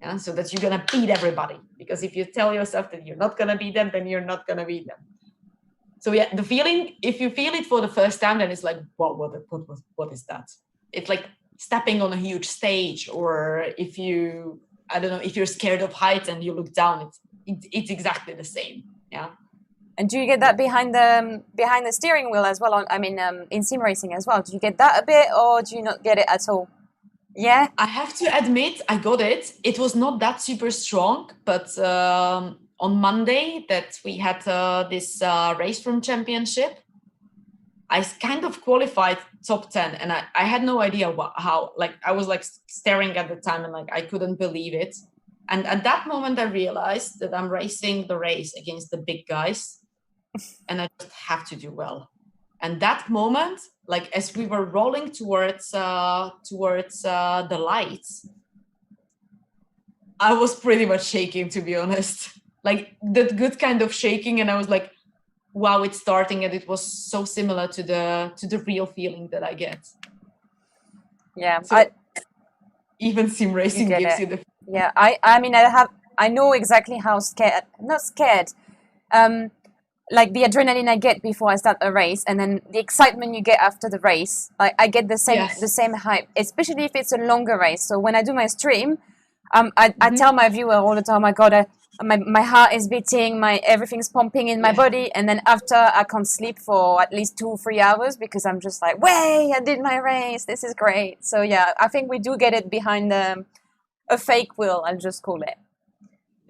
Yeah, so that you're gonna beat everybody. Because if you tell yourself that you're not gonna beat them, then you're not gonna beat them. So yeah, the feeling, if you feel it for the first time, then it's like, what is that? It's like stepping on a huge stage, or if you, I don't know, if you're scared of heights and you look down, it's exactly the same. Yeah. And do you get that behind the steering wheel as well? In sim racing as well. Do you get that a bit, or do you not get it at all? Yeah. I have to admit, I got it. It was not that super strong, but on Monday that we had this race room championship, I kind of qualified top 10, and I had no idea how. Like, I was like staring at the time, and like I couldn't believe it. And at that moment, I realized that I'm racing the race against the big guys, and I just have to do well. And that moment, like as we were rolling towards the lights, I was pretty much shaking, to be honest. Like that good kind of shaking, and I was like, wow, it's starting, and it was so similar to the real feeling that I get. Yeah, so even sim racing gives you the. Yeah, I know exactly how not scared, like the adrenaline I get before I start a race, and then the excitement you get after the race. Like I get the same hype, especially if it's a longer race. So when I do my stream, I tell my viewer all the time, oh my God, my heart is beating, everything's pumping in my body, and then after I can't sleep for at least 2-3 hours because I'm just like, way, I did my race, this is great. So yeah, I think we do get it behind a fake wheel, I'll just call it.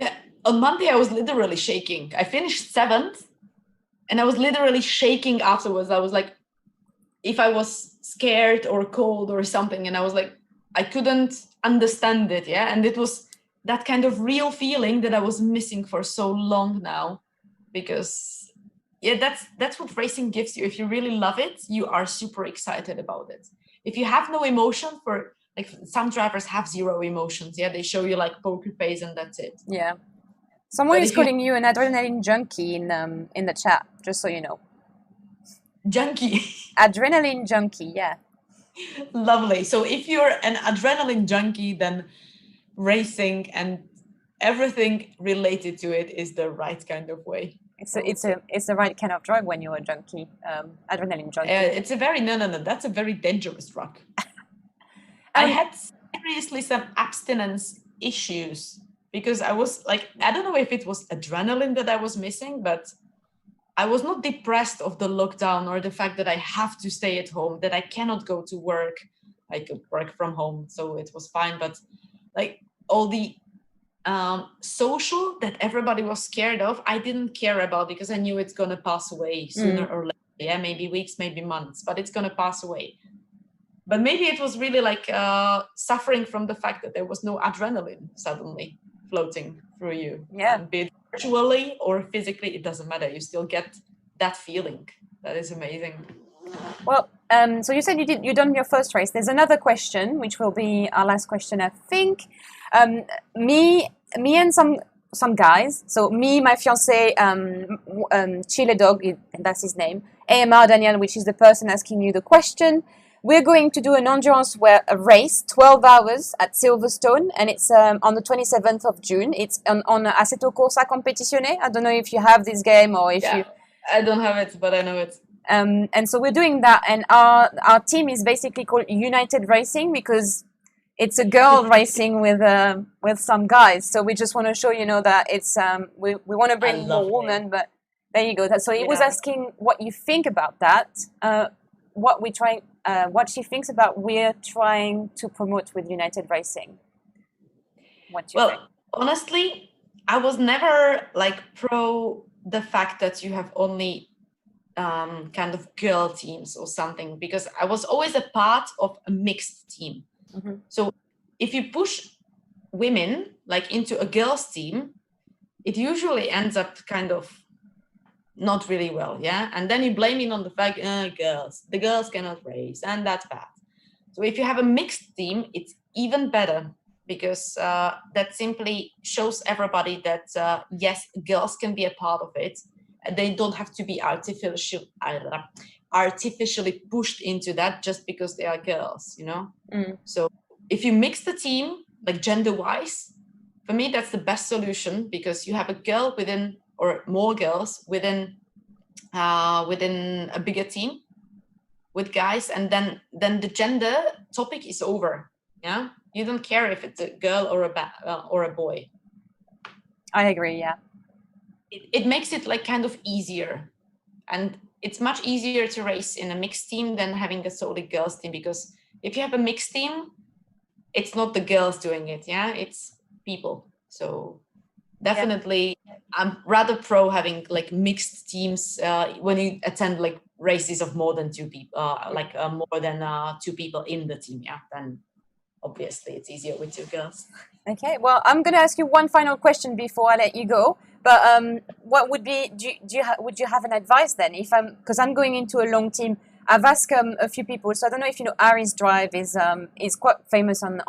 Yeah, on Monday I was literally shaking. I finished 7th, and I was literally shaking afterwards. I was like, if I was scared or cold or something, and I was like, I couldn't understand it. Yeah, and it was that kind of real feeling that I was missing for so long now, because that's what racing gives you. If you really love it, you are super excited about it. If you have no emotion, for like some drivers have 0 emotions. Yeah, they show you like poker face and that's it. Yeah. Someone is calling you an adrenaline junkie in the chat, just so you know. Junkie. Adrenaline junkie, yeah. Lovely. So if you're an adrenaline junkie, then racing and everything related to it is the right kind of way. It's the right kind of drug when you're a junkie, adrenaline junkie. It's a very no. That's a very dangerous drug. I had seriously some abstinence issues because I was like, I don't know if it was adrenaline that I was missing, but I was not depressed of the lockdown or the fact that I have to stay at home, that I cannot go to work. I could work from home, so it was fine. But like all the social that everybody was scared of, I didn't care about because I knew it's going to pass away sooner or later. Yeah, maybe weeks, maybe months, but it's going to pass away. But maybe it was really like suffering from the fact that there was no adrenaline suddenly floating through you. Yeah. Be it virtually or physically, it doesn't matter. You still get that feeling. That is amazing. Well, so you said you done your first race. There's another question, which will be our last question, I think. Me and some guys. So me, my fiance, Chile Dog, that's his name. AMR Daniel, which is the person asking you the question. We're going to do an endurance race, 12 hours at Silverstone, and it's on the 27th of June. It's on Assetto Corsa Competizione. I don't know if you have this game or if you... I don't have it, but I know it. And so we're doing that, and our team is basically called United Racing because it's a girl racing with some guys. So we just want to show that it's we want to bring more women, but there you go. So he was asking what you think about that. What she thinks about we're trying to promote with United Racing. What do you think? Honestly, I was never like pro the fact that you have only kind of girl teams or something, because I was always a part of a mixed team. Mm-hmm. So if you push women like into a girls team, it usually ends up kind of not really well, yeah? And then you blame it on the fact, the girls cannot race, and that's bad. So if you have a mixed team, it's even better, because that simply shows everybody that, yes, girls can be a part of it, they don't have to be artificially pushed into that just because they are girls, you know. So if you mix the team like gender wise, for me that's the best solution, because you have a girl within, or more girls within a bigger team with guys, and then the gender topic is over. Yeah, you don't care if it's a girl or a boy. I agree. Yeah, it makes it like kind of easier, and it's much easier to race in a mixed team than having a solely girls team, because if you have a mixed team, it's not the girls doing it. Yeah, it's people. So definitely, I'm rather pro having like mixed teams when you attend like races of more than two people, more than 2 people in the team. Yeah, then obviously it's easier with 2 girls. Okay, well, I'm going to ask you one final question before I let you go. But what would be, would you have an advice then? Because I'm going into a long team. I've asked a few people, so I don't know if you know Aries Drive is quite famous on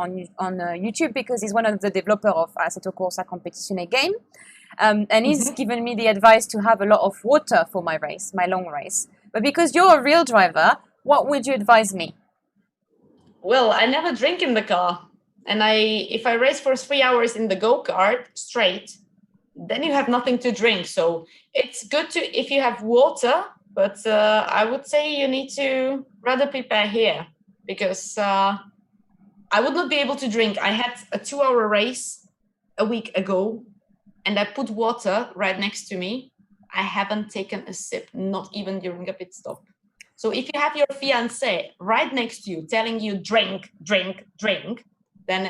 YouTube, because he's one of the developers of Assetto Corsa Competizione game. And he's given me the advice to have a lot of water for my race, my long race. But because you're a real driver, what would you advise me? Well, I never drink in the car. And if I race for 3 hours in the go-kart straight, then you have nothing to drink. So it's good if you have water, but I would say you need to rather prepare here, because I would not be able to drink. I had a 2-hour race a week ago, and I put water right next to me. I haven't taken a sip, not even during a pit stop. So if you have your fiancé right next to you telling you drink, drink, drink, then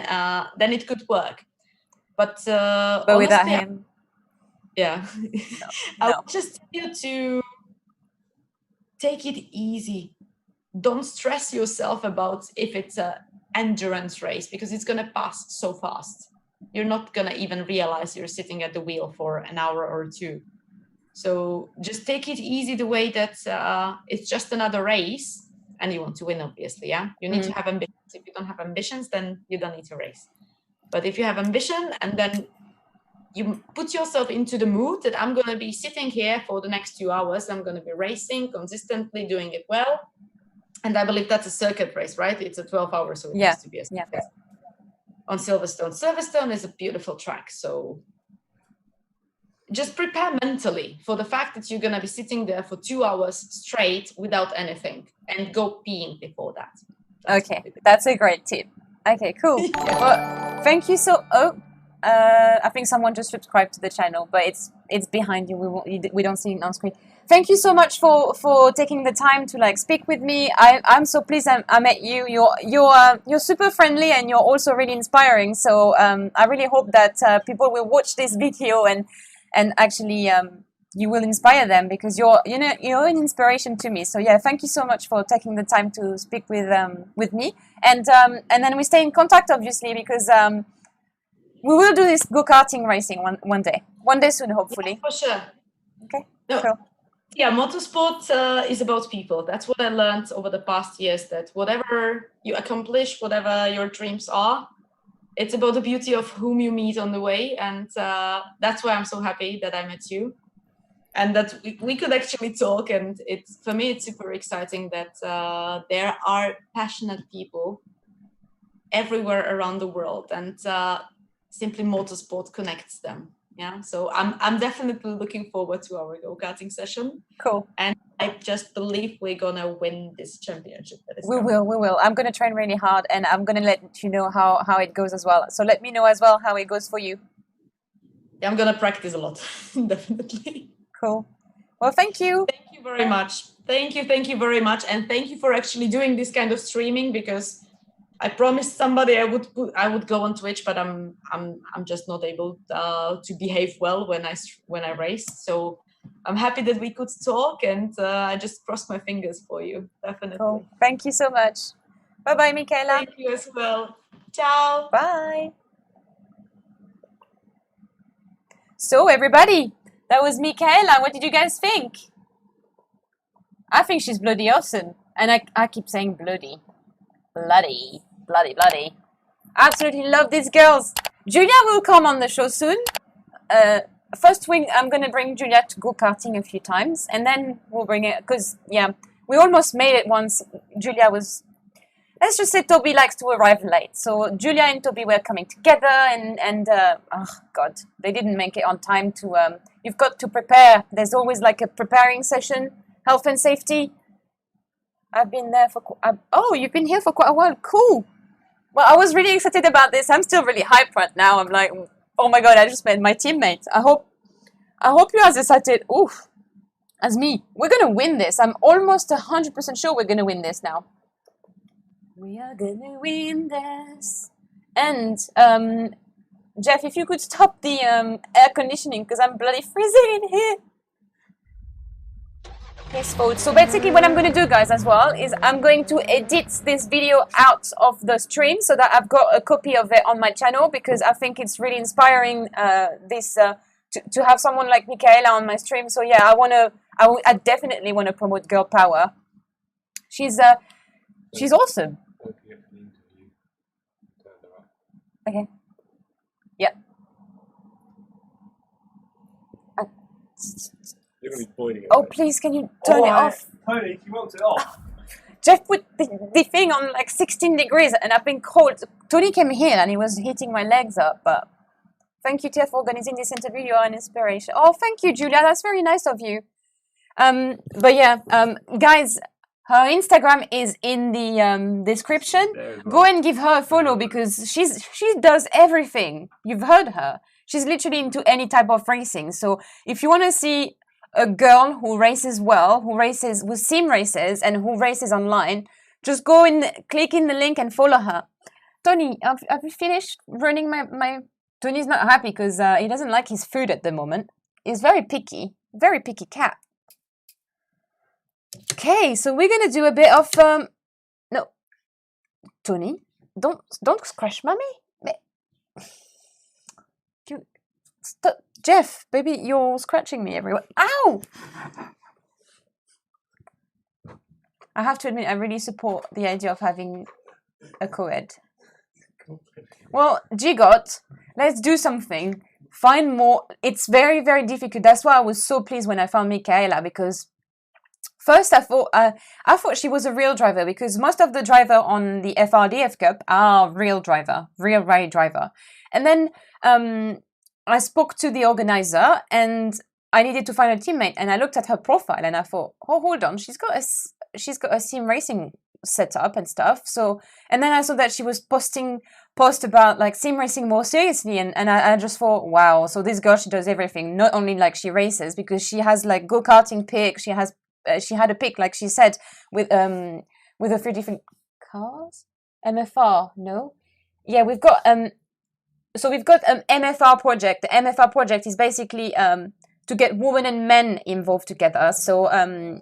it could work. But honestly, without him, yeah, no. I would just tell you to take it easy. Don't stress yourself about if it's an endurance race, because it's gonna pass so fast. You're not gonna even realize you're sitting at the wheel for an hour or 2. So just take it easy, the way that it's just another race, and you want to win, obviously. Yeah, you need to have ambitions. If you don't have ambitions, then you don't need to race. But if you have ambition, and then you put yourself into the mood that I'm going to be sitting here for the next 2 hours, I'm going to be racing consistently, doing it well. And I believe that's a circuit race, right? It's a 12 hours, so it has to be a circuit. On Silverstone. Silverstone is a beautiful track, so just prepare mentally for the fact that you're going to be sitting there for 2 hours straight without anything, and go peeing before that. That's a great tip. Okay, cool. Well, thank you so. I think someone just subscribed to the channel, but it's behind you. We don't see it on screen. Thank you so much for taking the time to like speak with me. I'm so pleased I met you. You're super friendly, and you're also really inspiring. So I really hope that people will watch this video and actually you will inspire them, because you're an inspiration to me. So yeah, thank you so much for taking the time to speak with me, and then we stay in contact, obviously, because we will do this go-karting racing one day soon, hopefully. Yeah, for sure. Okay. No, cool. Yeah, motorsport is about people. That's what I learned over the past years, that whatever you accomplish, whatever your dreams are, it's about the beauty of whom you meet on the way. And that's why I'm so happy that I met you, and that we could actually talk. And for me, it's super exciting that there are passionate people everywhere around the world, and simply motorsport connects them. Yeah, so I'm definitely looking forward to our go-karting session. Cool. And I just believe we're gonna win this championship. We will. I'm gonna train really hard, and I'm gonna let you know how it goes as well. So let me know as well how it goes for you. Yeah, I'm gonna practice a lot, definitely. Cool. Well, thank you. Thank you very much. Thank you very much, and thank you for actually doing this kind of streaming, because I promised somebody I would go on Twitch, but I'm just not able to behave well when I race. So I'm happy that we could talk, and I just crossed my fingers for you. Definitely. Cool. Thank you so much. Bye bye, Michaela. Thank you as well. Ciao. Bye. So everybody, that was Michaela. What did you guys think? I think she's bloody awesome, and I keep saying bloody. Bloody. Absolutely love these girls. Julia will come on the show soon. first week I'm gonna bring Julia to go karting a few times, and then we'll bring it because yeah, we almost made it once. Julia was. Let's just say Toby likes to arrive late. So Julia and Toby were coming together, and oh god, they didn't make it on time to. You've got to prepare. There's always like a preparing session, health and safety. I've been there for. Oh, you've been here for quite a while. Cool. Well, I was really excited about this. I'm still really hyped right now. I'm like, oh my god, I just met my teammate. I hope you are as excited. Oof, as me. We're gonna win this. I'm almost 100% sure we're gonna win this now. We are gonna win this. And Jeff, if you could stop the air conditioning because I'm bloody freezing in here. His fault. So basically what I'm going to do, guys, as well, is I'm going to edit this video out of the stream so that I've got a copy of it on my channel, because I think it's really inspiring to have someone like Michaela on my stream. So yeah, I definitely want to promote girl power. She's awesome. Okay. Yeah. You're going to be boiling it. Oh, please, can you turn it off? Tony, you want it off? Jeff put the thing on like 16 degrees and I've been cold. Tony came here and he was heating my legs up. But thank you, Jeff, for organizing this interview. You are an inspiration. Oh, thank you, Julia. That's very nice of you. But yeah, guys, her Instagram is in the description. Go and give her a follow because she does everything. You've heard her. She's literally into any type of racing. So if you want to see a girl who races well, who sim races and who races online, just go and click in the link and follow her. Tony, have you finished running my... Tony's not happy because he doesn't like his food at the moment. He's very picky cat. Okay, so we're gonna do a bit of no, Tony, don't scratch mommy. Stop. Jeff, baby, you're scratching me everywhere. Ow! I have to admit, I really support the idea of having a co-ed. Well, Gigot, let's do something. Find more. It's very, very difficult. That's why I was so pleased when I found Michaela, because first I thought she was a real driver, because most of the driver on the FRDF Cup are real rally driver. And then I spoke to the organizer and I needed to find a teammate, and I looked at her profile and I thought, oh, hold on, she's got a sim racing setup and stuff. So, and then I saw that she was posting posts about like sim racing more seriously, and I just thought, wow, so this girl, she does everything. Not only like she races, because she has like go-karting pick, she had a pick, like she said, with a few different cars. MFR, no? Yeah, we've got so we've got MFR project. The MFR project is basically to get women and men involved together. So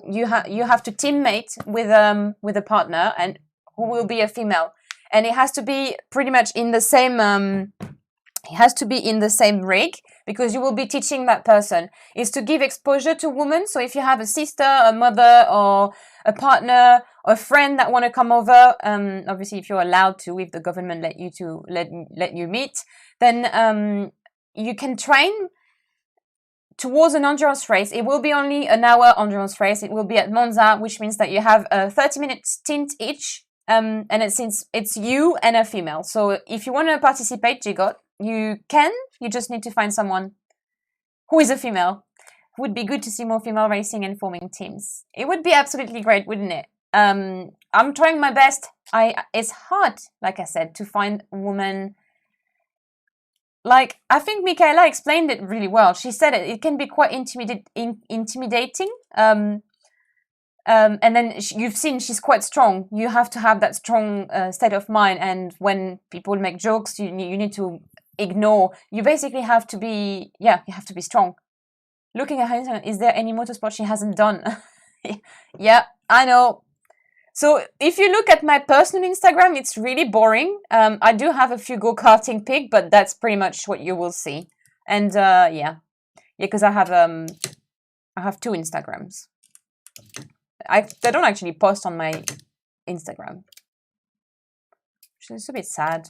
you have to teammate with a partner, and who will be a female, and it has to be pretty much in the same rig, because you will be teaching that person. Is to give exposure to women. So if you have a sister, a mother, or a partner, or a friend that want to come over, obviously if you're allowed to, if the government let you meet, then you can train towards an endurance race. It will be only an hour endurance race. It will be at Monza, which means that you have a 30-minute stint each, and it's you and a female. So if you want to participate, Gigot, you can. You just need to find someone who is a female. Would be good to see more female racing and forming teams. It would be absolutely great, wouldn't it? I'm trying my best. It's hard, like I said, to find a woman. Like, I think Michaela explained it really well. She said it can be quite intimidating. And then you've seen she's quite strong. You have to have that strong state of mind. And when people make jokes, you need to ignore. You basically have to be, you have to be strong. Looking at her, is there any motorsport she hasn't done? Yeah, I know. So if you look at my personal Instagram, it's really boring. I do have a few go-karting pics, but that's pretty much what you will see. And because I have two Instagrams. I don't actually post on my Instagram, which is a bit sad.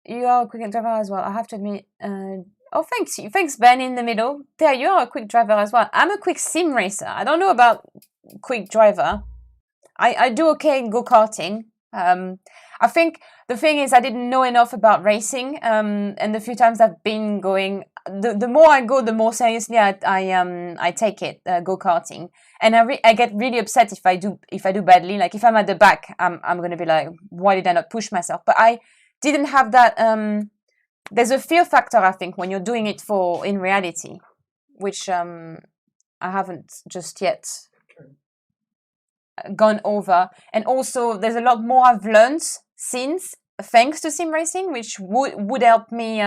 You are a quick driver as well. I have to admit. Oh, thanks, Ben, in the middle. There, you are a quick driver as well. I'm a quick sim racer. I don't know about quick driver. I do okay in go-karting. I think the thing is I didn't know enough about racing. And the few times I've been going, the more I go, the more seriously I take it, go-karting. And I get really upset if I do badly. Like if I'm at the back, I'm gonna be like, why did I not push myself? But I didn't have that. There's a fear factor, I think, when you're doing it in reality, which I haven't just yet gone over. And also, there's a lot more I've learned since, thanks to sim racing, which would help me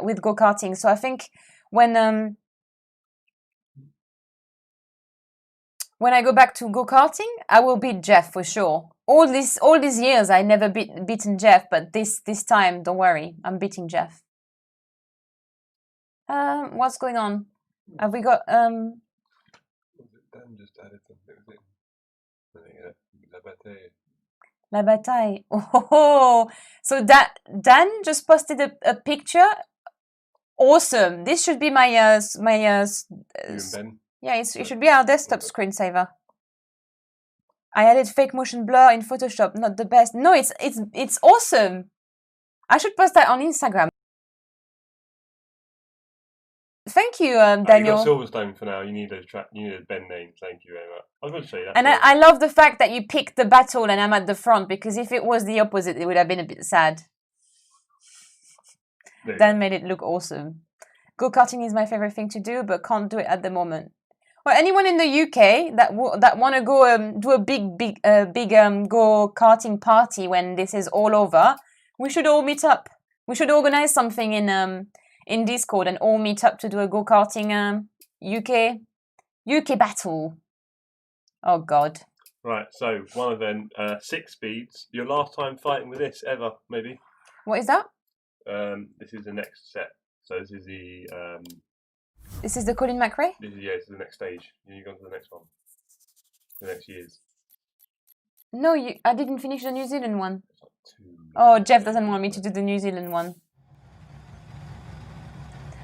with go-karting. So I think when I go back to go-karting, I will beat Jeff for sure. All these years, I never beaten Jeff, but this time, don't worry, I'm beating Jeff. What's going on? Have we got Dan just added something. La Bataille. Oh, so Dan just posted a picture. Awesome. This should be my Ben? yeah, it should be our desktop screensaver. I added fake motion blur in Photoshop. Not the best. No, it's awesome. I should post that on Instagram. Thank you, Daniel. You got Silverstone for now. You need those you need a Ben name. Thank you very much. I was going to say that. And I love the fact that you picked the battle and I'm at the front, because if it was the opposite, it would have been a bit sad. Dan made it look awesome. Go-karting is my favorite thing to do, but can't do it at the moment. Well, anyone in the UK that want to go do a big go-karting party when this is all over, we should all meet up. We should organize something in Discord and all meet up to do a go-karting UK battle. Oh God. Right, so one event, 6 speeds. Your last time fighting with this ever, maybe? What is that? This is the next set. So this is the This is the Colin Mcrae? this is the next stage. You go on to the next one. The next year's. No, I didn't finish the New Zealand one. It's like 2. Oh, Jeff doesn't want me to do the New Zealand one.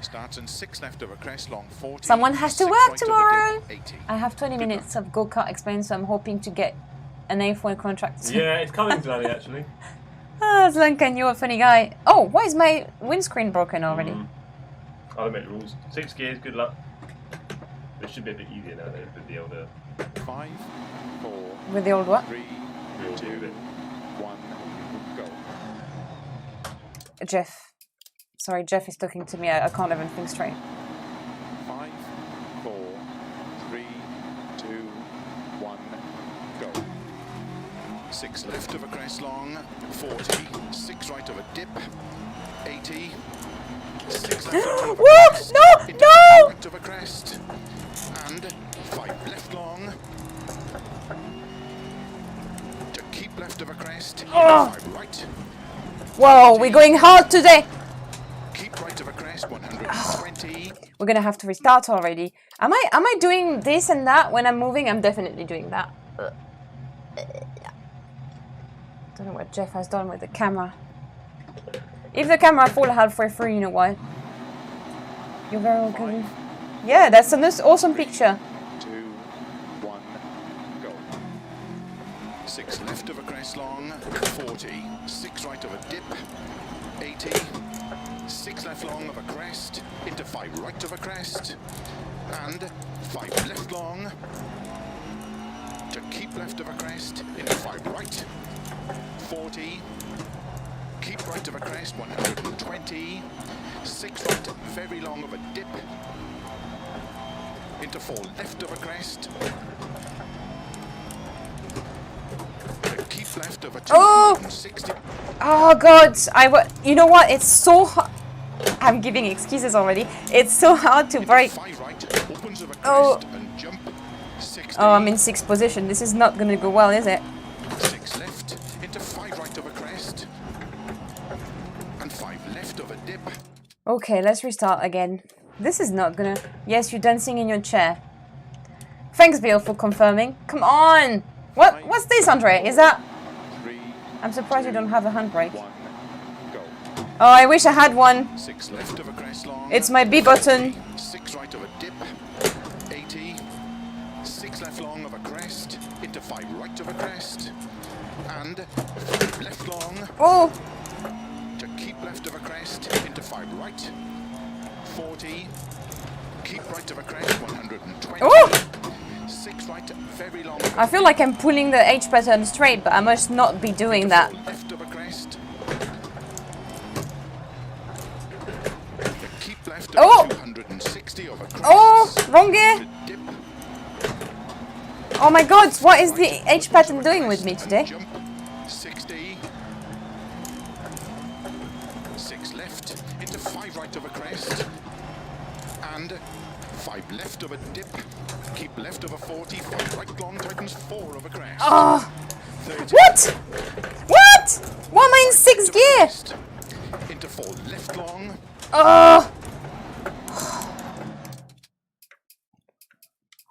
Starts in 6 left over crest, long 40. Someone has to 6 work right over tomorrow. dip, 80. I have 20 minutes of go-kart explained, so I'm hoping to get an A1 contract. Yeah, it's coming to Danny actually. Ah, Zlankan, you're a funny guy. Oh, why is my windscreen broken already? I don't make the rules. 6 gears, good luck. This should be a bit easier now though with the older. 5, 4, With the old what? 3, We'll 2, do it. 1, go. Jeff. Sorry, Jeff is talking to me. I can't even think straight. 5, 4, 3, 2, 1, go. 6 left of a crest long, 40, 6 right of a dip, 80, 6 left of a Whoa! crest, No! into No! right of a crest, and 5 left long, to keep left of a crest, 5 right, Whoa, we're going hard today. keep right of a crest, 120, We're gonna have to restart already. Am I doing this and that when I'm moving? I'm definitely doing that. Don't know what Jeff has done with the camera. If the camera falls halfway through, you know what? You're very welcome. Yeah, that's an awesome picture. 2, 1, go. 6 left of a crest long, 40, 6 right of a dip, 80, 6 left long of a crest, into 5 right of a crest, and 5 left long, to keep left of a crest, into 5 right, 40, keep right of a crest, 120, 6 right, very long of a dip, into 4 left of a crest, to keep left of a 260. Oh God! You know what? It's so hard. I'm giving excuses already. It's so hard to break. 5 right, opens of a crest Oh. and jump, 60. Oh, I'm in 6th position. This is not gonna go well, is it? 6 left, into 5 right of a crest, and 5 left of a dip. Okay, let's restart again. This is not gonna... Yes, you're dancing in your chair. Thanks, Bill, for confirming. Come on! What's this, Andre? Is that... 3, I'm surprised you don't have a handbrake. 1, go. Oh, I wish I had one. 6 left of a crest long. It's my B button. 6 right of a dip. 80. 6 left long of a crest. Into 5 right of a crest. And 5 left long. Oh, To keep left of a crest. Into 5 right. 40. Keep right of a crest. 120. oh! 6 right, very long. I feel like I'm pulling the H pattern straight, but I must not be doing that. Left of a crest. Keep left of Oh! 260 of a crest. Oh, wrong gear. Dip. Oh my god, what is the H pattern doing with me today? Jump. 60. 6 left into 5 right of a crest. And 5 left of a dip. Keep left of a 40. 5 right long tightens 4 of a crest. Oh, 30. what? What? Why am I in 6th gear? Into 4 left long. Oh.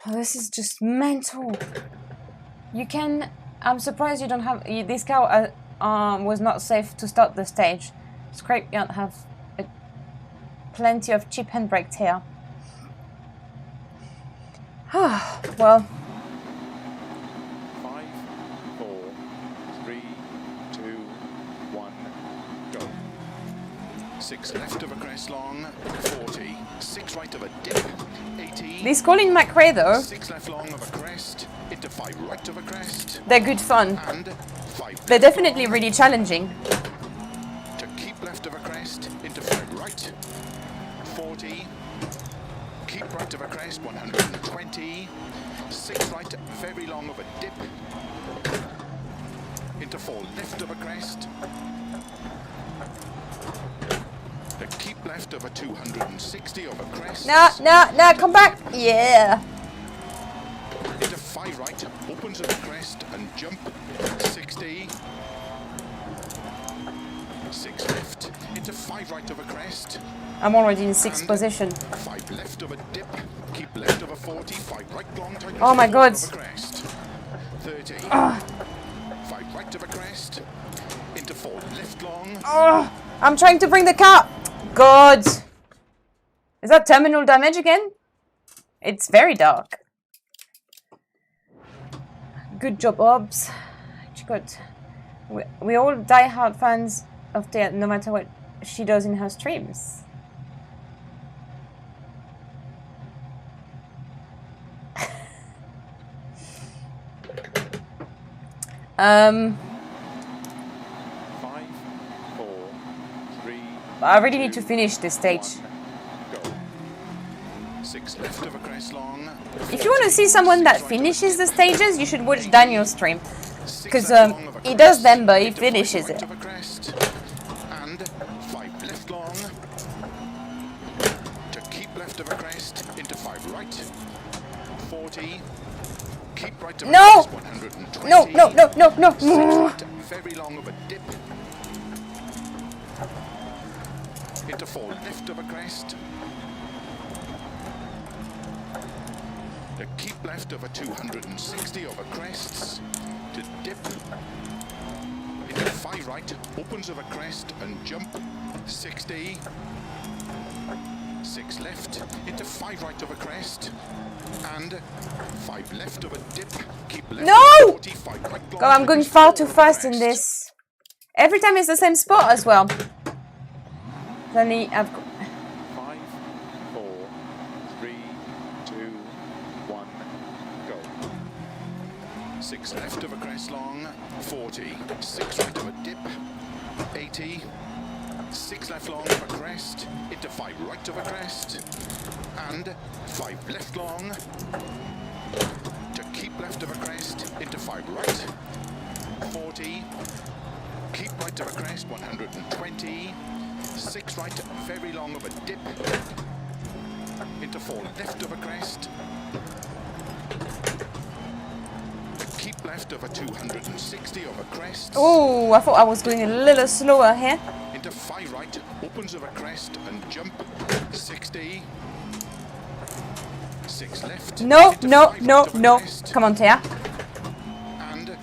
Oh, this is just mental. You can... I'm surprised you don't have... This car was not safe to start the stage. Scrapyard have plenty of cheap handbrakes here. Well... 5, 4, 3, 2, 1, go. 6 left of a crest long, 40. 6 right of a dip, 80. These Colin Mcrae though, 6 left long of a crest, into 5 right of a crest, they're good fun. and 5 They're definitely really challenging. to keep left of a crest, into 5 right, 40. Keep right of a crest, 120. 6 right, very long of a dip, into 4 left of a crest. The keep left of a 260 of a crest. No, come back! Yeah! Into 5 right, opens of a crest and jump. 60. 6 left, into 5 right of a crest. I'm already in 6th And position. 5 left of a dip, keep left of a 40, 5 right long tightens Oh my 4 God. of a crest. 30. 5 right of a crest, into 4 left long. Oh, I'm trying to bring the car! God! Is that terminal damage again? It's very dark. Good job, Obs. Good. We all die-hard fans of Thea, no matter what she does in her streams. Um... 5, 4, 3. I really need to finish this stage. Go. 6 left of a crest long. If you want to see someone that finishes the stages, you should watch Daniel's stream. 6 Because left long of a he does crest, them, but he into 5 finishes right it. of a crest, and 5 left long. To keep left of a crest, into 5 right. 40. Keep right of a No! crest, 120. No! 6 right, very long of a dip. Into 4 left of a crest. To keep left of a 260 of a crests. To dip. Into 5 right, opens of a crest and jump. 60. 6 left, into 5 right of a crest. And 5 left of a dip. Keep left. No! 45 right long, God, I'm going tightens far 4 too of a fast in crest. this. Every time it's the same spot as well. Then I've got... 5, 4, 3, 2, 1, go. 6 left of a crest long, 40. 6 right of a dip, 80. 6 left long of a crest, into 5 right of a crest, and 5 left long. To keep left of a crest, into 5 right, 40. Keep right of a crest, 120. 6 right, very long of a dip, into 4 left of a crest. Keep left of a 260 of a crest. Oh, I thought I was going a little slower here. Into 5 right, opens of a crest and jump. 60. 6 left. No, into no, 5 no, right of a no. crest, Come on, Thea. and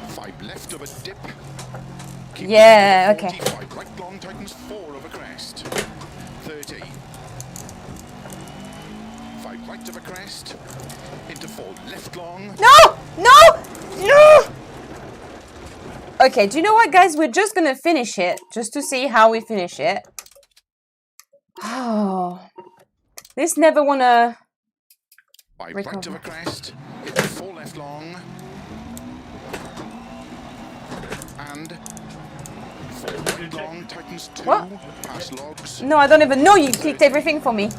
5 left of a dip. keep Yeah, okay. 45, right long, tightens 4 over crest. 30. 5 right of a crest. Into 4 left long. No! No! No! Okay, do you know what, guys? We're just gonna finish it, just to see how we finish it. Oh, this never wanna 5 recover. right of a crest. Into 4 left long. And 4 right long, tightens 2. What? Past logs. No, I don't even know. You clicked everything for me.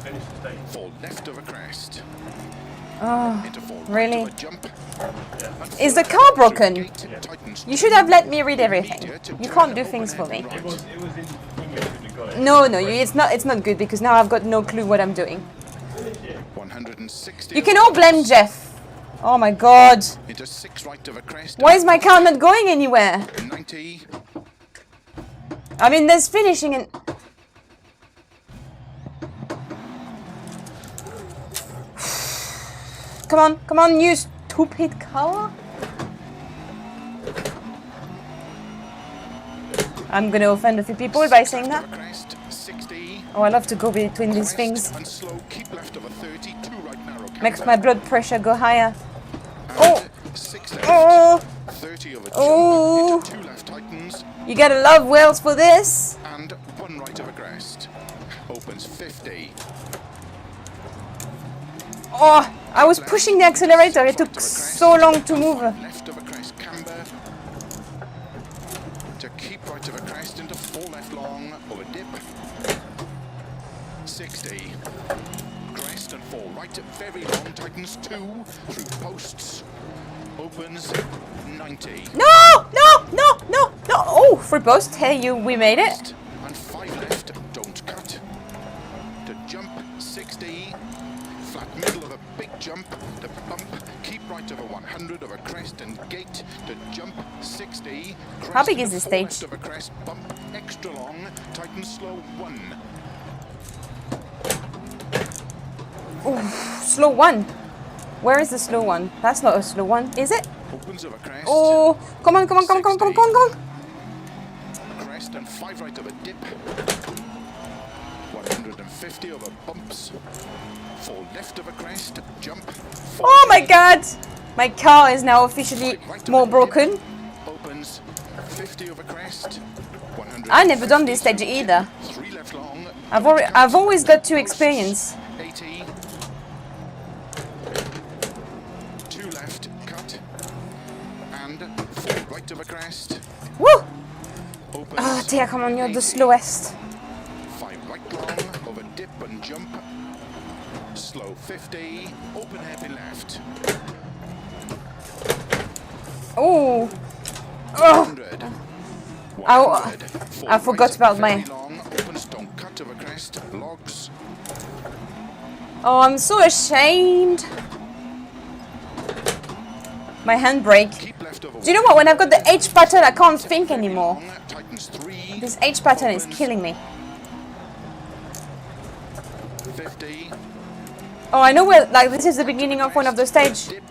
4 left of a crest. Oh, Into 4 right really? of a jump. And Is 4 the car left through broken? gate, tightens You should have let me read everything. You can't do things for me. It was in the thing you got it. No, no, it's not good because now I've got no clue what I'm doing. 160. You can all blame Jeff. Oh my god. Into 6 right of a crest. Why is my car not going anywhere? 90. I mean, there's finishing and... Come on, you stupid car. I'm gonna offend a few people by saying that. Crest, 60. Oh, I love to go between these Crest things. and slow, keep left of a 30, 2 right narrow Makes camber, my blood pressure go higher. and Oh. 6 left, Oh, 30 of a jump, Oh. into 2 left tightens, you gotta love Wales for this. and 1 right of a crest. Opens 50. Oh, I was pushing the accelerator. It took so long to move. Left of a crest camber. To keep right of a crest into 4 left long over dip. 60. Crest and 4 right very long tightens 2 through posts. Opens 90. No! Oh, free post. Hey, we made it. And 5 left, don't cut. To jump 60. Flat middle of a big jump. To bump, keep right of a 100 of a crest and gate. To jump 60. How big Crest is this to 4 stage? left of a crest, bump extra long, tighten slow 1. Slow one. Where is the slow one? That's not a slow one, is it? Opens of a crest. Oh, come on. Crest and 5 right of a dip. 150 over bumps. 4 left of a crest, jump. 40. Oh my god! My car is now officially more broken. Opens 50 over crest. I never done this stage either. 3 left long. I've always got to experience. 80. 2 left, cut. And 4 right of a crest. Woo! Opens. Oh dear, come on, you're the slowest. 5 right long, over dip and jump. Slow 50, open happy left. Oh, oh! 100. I forgot about my... Long, opens, don't cut of a crest, logs. Oh, I'm so ashamed. My handbrake. Keep left over. Do you know what? When I've got the H pattern, I can't think anymore. Long, tightens 3. This H pattern is killing me. 50. Oh, I know where, like, this is the beginning of one of the stage. Dip.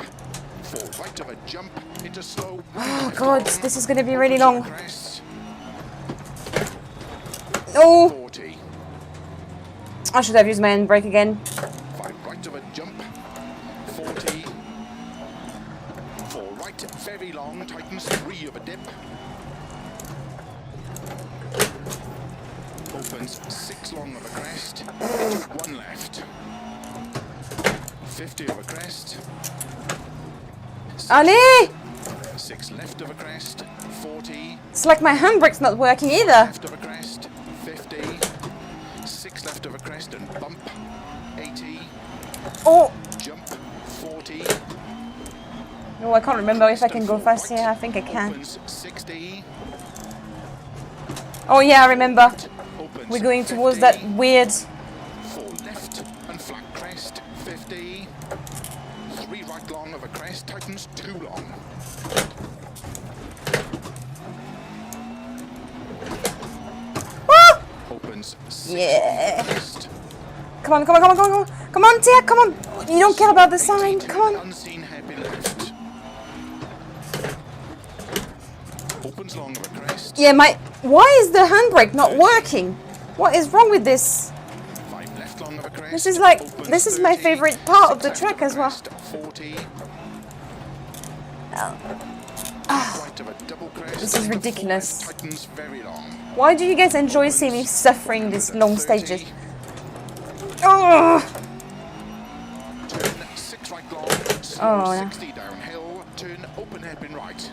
4 right of a jump into slow. Oh god, this is gonna be really long. Crest, Oh, 40. I should have used my handbrake again. 5 right of a jump. 40. 4 right, very long, tightens 3 of a dip. Opens 6 long of a crest. Into 1 left. 50 of a crest. Allez! 6 left of a crest. 40. It's like my handbrake's not working either. Left of a crest. 50. 6 left of a crest and bump. 80. Oh, Jump. 40. no, I can't remember if I can go fast here. I think I can. Opens 60. Oh yeah, I remember. Opens We're going 50. towards that weird... 4 left and flat crest. 50. 3 right long of a crest. Tightens 2 long. Ah! Opens 6 Yeah. crest. Come on. Come on, Tia, come on. You don't care about the sign. Come on. Unseen happy left. Opens long of a crest. Yeah, why is the handbrake not working? What is wrong with this? 5 left long of a crest. This is like, Opens this is my 30, favorite part of the 6 track left as well. crest, 40. Right of a double crest. This is into ridiculous. 4 left, tightens very long. Why do you guys enjoy seeing me suffering these long stages? Oh, Turn 6 right long, slow Oh, no. 60 downhill, turn open hairpin right.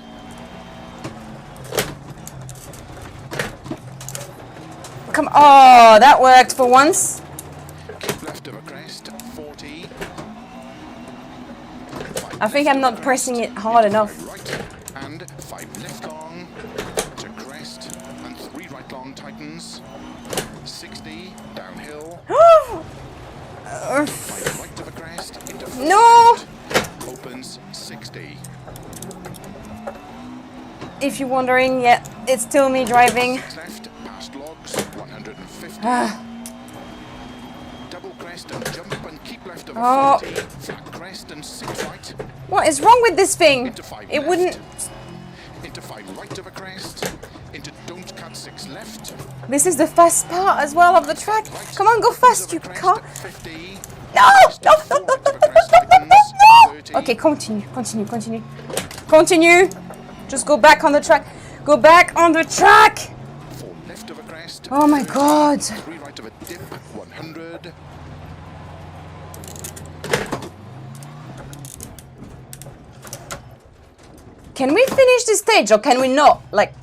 come on, that worked for once. Keep left of a crest, 40. I think I'm not pressing it hard enough. 5 right, and 5 left long, to crest, and 3 right long tightens. 60 downhill, 5 right of a crest, into 4 No! left, opens 60. If you're wondering, yeah, it's still me driving. 6 left, past logs, 150. Ah. Double crest and jump and keep left of a Oh. 40. Flat crest and 6 right. What is wrong with this thing? Into 5 It left. wouldn't. Into 5 right of a crest. Into don't cut 6 left. This is the fast part as well of the track. Right. Come on, go fast, Of a you crest, car. 50. No! No! No! Four No! right No! of a crest, tightens, No! 30. Okay, continue. Continue. Just go back on the track. Go back on the track. 4 left of a crest. Oh my 30. God. 3 right of a dip, 100. Can we finish this stage or can we not? Like.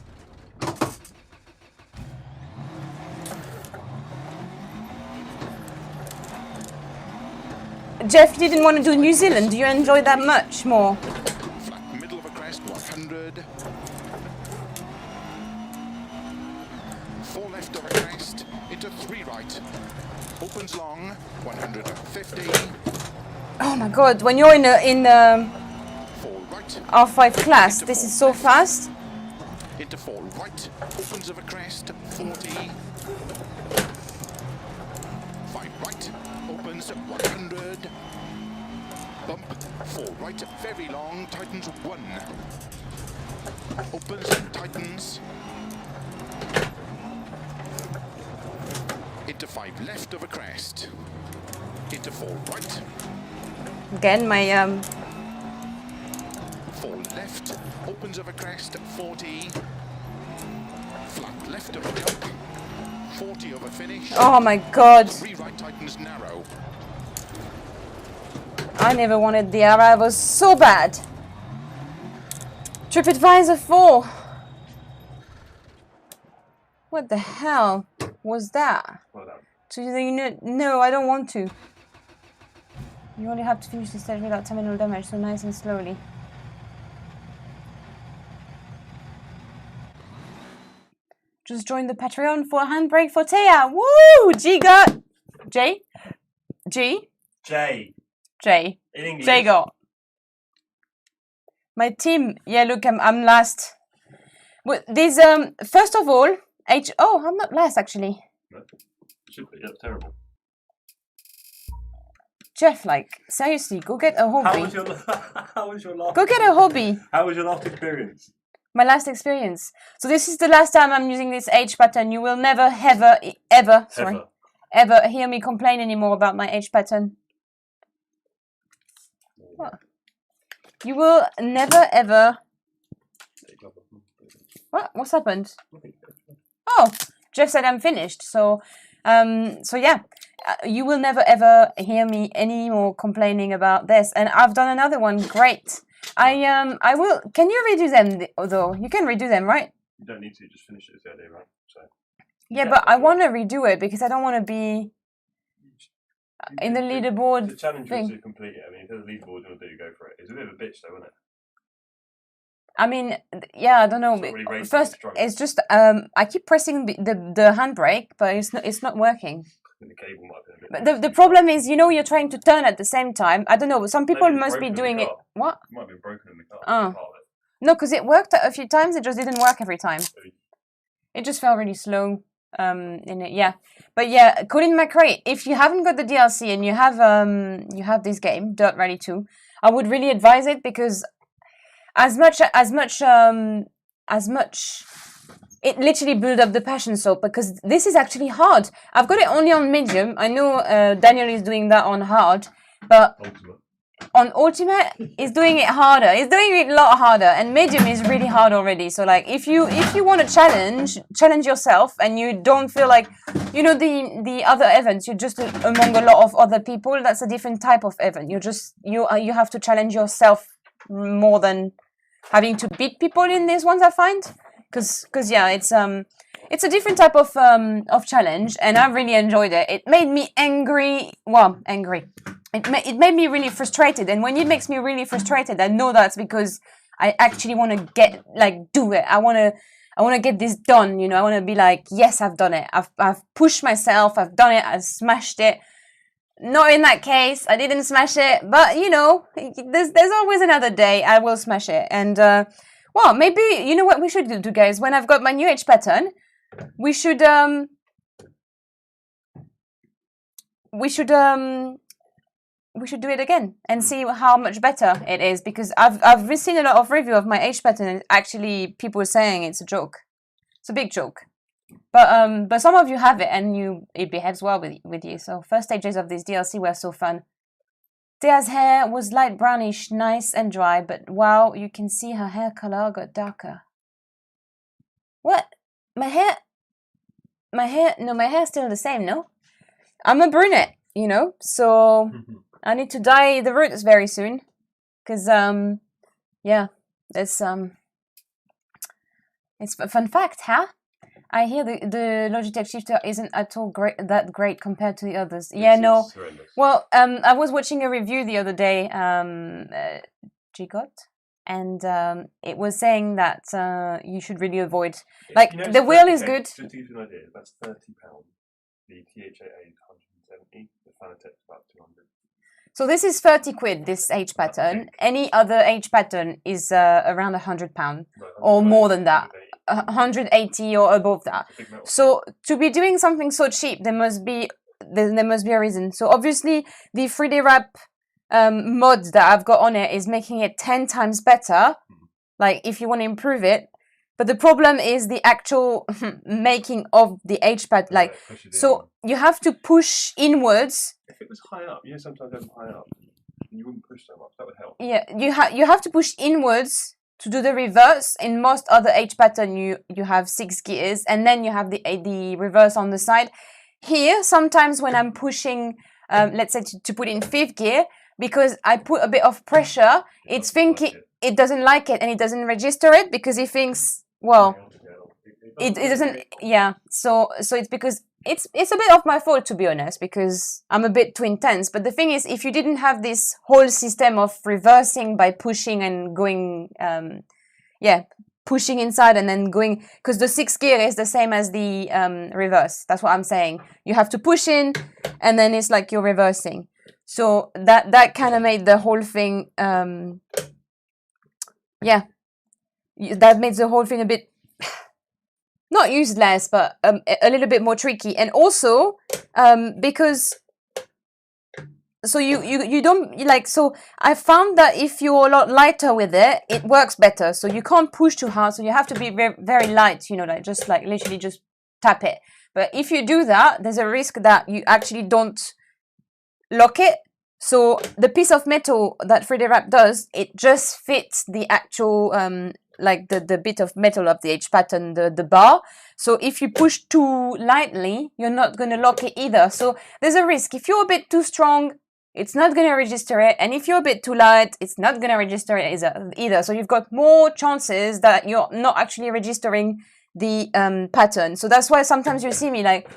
Jeff, you didn't want to do New Zealand. Do you enjoy that much more? Flat middle of a crest, 100. 4 left of a crest. Into 3 right. Opens long, 150. Oh my God! When you're in 4 right. R5 class, this is so fast. Into 4 right. Opens of a crest, 40. 5 right. Opens 100. Bump. 4 right. Very long. Tightens 1. Opens, tightens. Into 5 left of a crest. Into 4 right. Again, my 4 left. Opens of a crest, 40. Flat left of a jump. 40 of a finish. oh my God! 3 right tightens narrow. I never wanted the Ara. It was so bad. TripAdvisor 4. What the hell was that? Well done. So no, I don't want to. You only have to finish the stage without terminal damage, so nice and slowly. Just join the Patreon for a handbrake for Thea. Woo! G got J. G. J. J. In English. J got. My team. Yeah, look, I'm last. Well, these first of all, oh, I'm not last actually. No. Should be. That's terrible. Jeff, like seriously, go get a hobby. How was your last? Go get a hobby. How was your last experience? My last experience. So this is the last time I'm using this H pattern. You will never, ever hear me complain anymore about my H pattern. What? You will never, ever. What? What's happened? Oh, Jeff said I'm finished. So yeah, you will never ever hear me anymore complaining about this. And I've done another one. Great. I will. Can you redo them though? You can redo them, right? You don't need to. Just finish it as early, right? So. Yeah, but I want to redo it because I don't want to be in the leaderboard The challenge thing. was to complete it. I mean, if there's a leaderboard you want to do, go for it. It's a bit of a bitch, though, isn't it? I mean, yeah, I don't know. It's not really racing, First, it's driving. it's just I keep pressing the handbrake, but it's not working. I think the cable might have been a But bit. the problem is, you're trying to turn at the same time. I don't know. Some people Maybe it's must be broken in the doing it. car. What? It might have been broken in the car. Oh. Part of it. No, because it worked a few times. It just didn't work every time. It just felt really slow. In it, yeah. But yeah, Colin Mcrae, if you haven't got the DLC and you have this game, Dirt Rally 2, I would really advise it because as much it literally built up the passion. So because this is actually hard. I've got it only on medium. I know Daniel is doing that on hard, but Ultimate. on ultimate is doing it harder. It's doing it a lot harder, and medium is really hard already. So like if you want to challenge yourself, and you don't feel like, you know, the other events, you're just among a lot of other people. That's a different type of event. You have to challenge yourself more than having to beat people in these ones, I find, because yeah, it's a different type of challenge, and I really enjoyed it. It made me angry. Well, angry. It made me really frustrated, and when it makes me really frustrated, I know that's because I actually want to do it. I want to get this done. You know, I want to be like, yes, I've done it. I've pushed myself. I've done it. I've smashed it. Not in that case, I didn't smash it, but you know, there's always another day. I will smash it, and well, maybe you know what we should do, guys. When I've got my new H pattern, we should do it again and see how much better it is, because I've seen a lot of review of my H pattern, and actually people are saying it's a joke. It's a big joke. But some of you have it, and it behaves well with you. So first stages of this DLC were so fun. Thea's hair was light brownish, nice and dry, but wow, you can see her hair color got darker. What? My hair? No, my hair's still the same, no? I'm a brunette, you know, so I need to dye the roots very soon, because yeah, it's a fun fact, huh? I hear the Logitech shifter isn't at all that great compared to the others. Yeah, no. Well, I was watching a review the other day, Gigot, and it was saying that you should really avoid, like, you know, the wheel is good. Just to give you an idea, that's £30. The THAA is 170. The Fanatec's about 200. So this is 30 quid, this H pattern. Any other H pattern is around £100 or more than that. 180 or above that. So to be doing something so cheap, there must be a reason. So obviously the 3D wrap mod that I've got on it is making it 10 times better, like if you want to improve it. But the problem is the actual making of the H pad, like, so you have to push inwards. If it was high up, you know, sometimes it's high up, and you wouldn't push so much. That would help. Yeah, you have to push inwards to do the reverse. In most other H pattern, you have 6 gears, and then you have the reverse on the side. Here, sometimes when I'm pushing, let's say to put in 5th gear, because I put a bit of pressure, it's thinking it doesn't like it, and it doesn't register it because it thinks, well, it doesn't. Yeah, so it's because it's a bit of my fault, to be honest, because I'm a bit too intense. But the thing is, if you didn't have this whole system of reversing by pushing and going, pushing inside and then going, because the 6th gear is the same as the reverse. That's what I'm saying. You have to push in, and then it's like you're reversing. So that kind of made the whole thing, that makes the whole thing a bit, not useless, but a little bit more tricky. And also because, so you don't, like, so I found that if you're a lot lighter with it, it works better. So you can't push too hard, so you have to be very, very light, you know, like just like literally just tap it. But if you do that, there's a risk that you actually don't lock it. So the piece of metal that 3D wrap does, it just fits the actual like the bit of metal of the H pattern, the bar. So if you push too lightly, you're not going to lock it either. So there's a risk. If you're a bit too strong, it's not going to register it. And if you're a bit too light, it's not going to register it either. So you've got more chances that you're not actually registering the pattern. So that's why sometimes you see me like,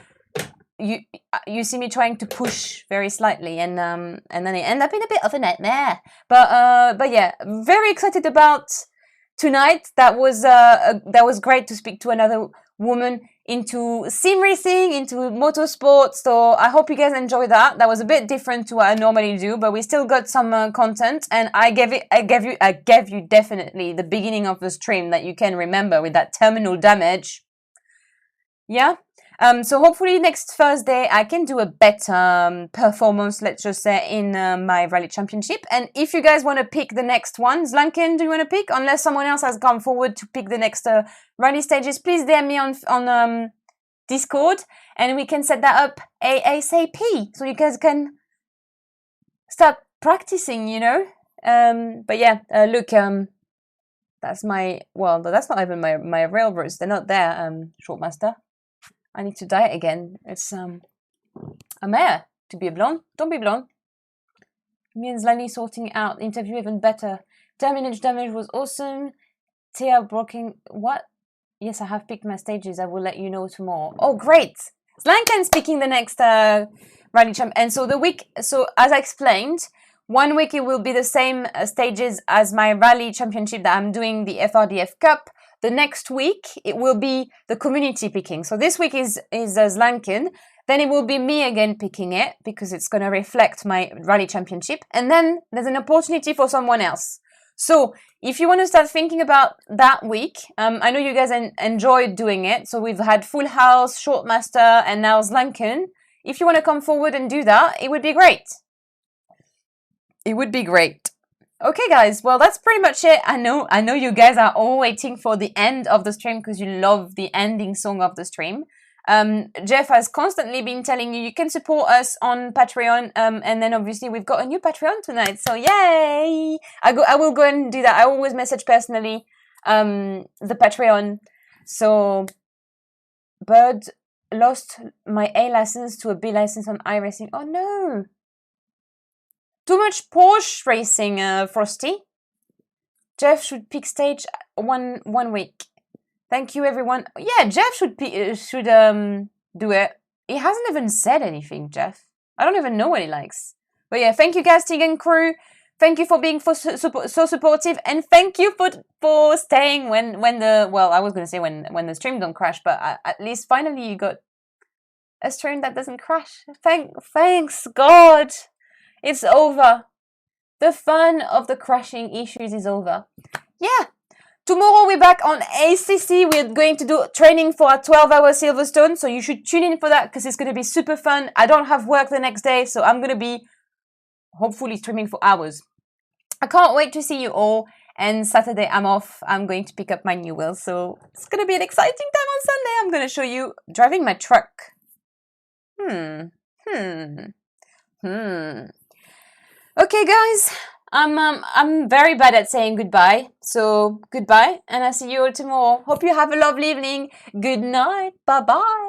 you see me trying to push very slightly, and then it ends up in a bit of a nightmare. But yeah, very excited about tonight. That was great to speak to another woman into sim racing, into motorsport. So I hope you guys enjoy that. That was a bit different to what I normally do, but we still got some content, and I gave you definitely the beginning of the stream that you can remember with that terminal damage. Yeah. So hopefully next Thursday I can do a better performance, let's just say, in my rally championship. And if you guys want to pick the next one, Zlanken, do you want to pick? Unless someone else has come forward to pick the next rally stages, please DM me on Discord, and we can set that up ASAP so you guys can start practicing, you know. But yeah, look, that's my, well, that's not even my real roots. They're not there, Shortmaster. I need to diet again. It's a mare to be a blonde. Don't be blonde. Me and Zlani sorting out interview even better. Damage was awesome. Tia broken. What? Yes, I have picked my stages. I will let you know tomorrow. Oh, great. Zlanken's picking the next rally champ. And so the week, so as I explained, 1 week it will be the same stages as my rally championship that I'm doing, the FRDF Cup. The next week it will be the community picking. So this week is Zlanken. Then it will be me again picking it because it's going to reflect my rally championship. And then there's an opportunity for someone else. So if you want to start thinking about that week, I know you guys enjoyed doing it. So we've had Full House, Shortmaster, and now Zlanken. If you want to come forward and do that, it would be great. It would be great. Okay, guys. Well, that's pretty much it. I know you guys are all waiting for the end of the stream because you love the ending song of the stream. Jeff has constantly been telling you can support us on Patreon, and then obviously we've got a new Patreon tonight, so yay! I will go and do that. I always message personally the Patreon. So Bird lost my A license to a B license on iRacing. Oh no! Too much Porsche racing, Frosty. Jeff should pick stage one week. Thank you, everyone. Yeah, Jeff should do it. He hasn't even said anything, Jeff. I don't even know what he likes. But yeah, thank you, guys, Tegan crew. Thank you for being so supportive, and thank you for staying when the, well, I was going to say when the stream don't crash, but at least finally you got a stream that doesn't crash. Thanks God, it's over. The fun of the crashing issues is over. Yeah. Tomorrow we're back on ACC. We're going to do training for a 12-hour Silverstone, so you should tune in for that because it's going to be super fun. I don't have work the next day, so I'm going to be hopefully streaming for hours. I can't wait to see you all, and Saturday I'm off. I'm going to pick up my new wheel, so it's going to be an exciting time on Sunday. I'm going to show you driving my truck. Okay, guys. I'm very bad at saying goodbye, so goodbye, and I'll see you all tomorrow. Hope you have a lovely evening. Good night. Bye-bye.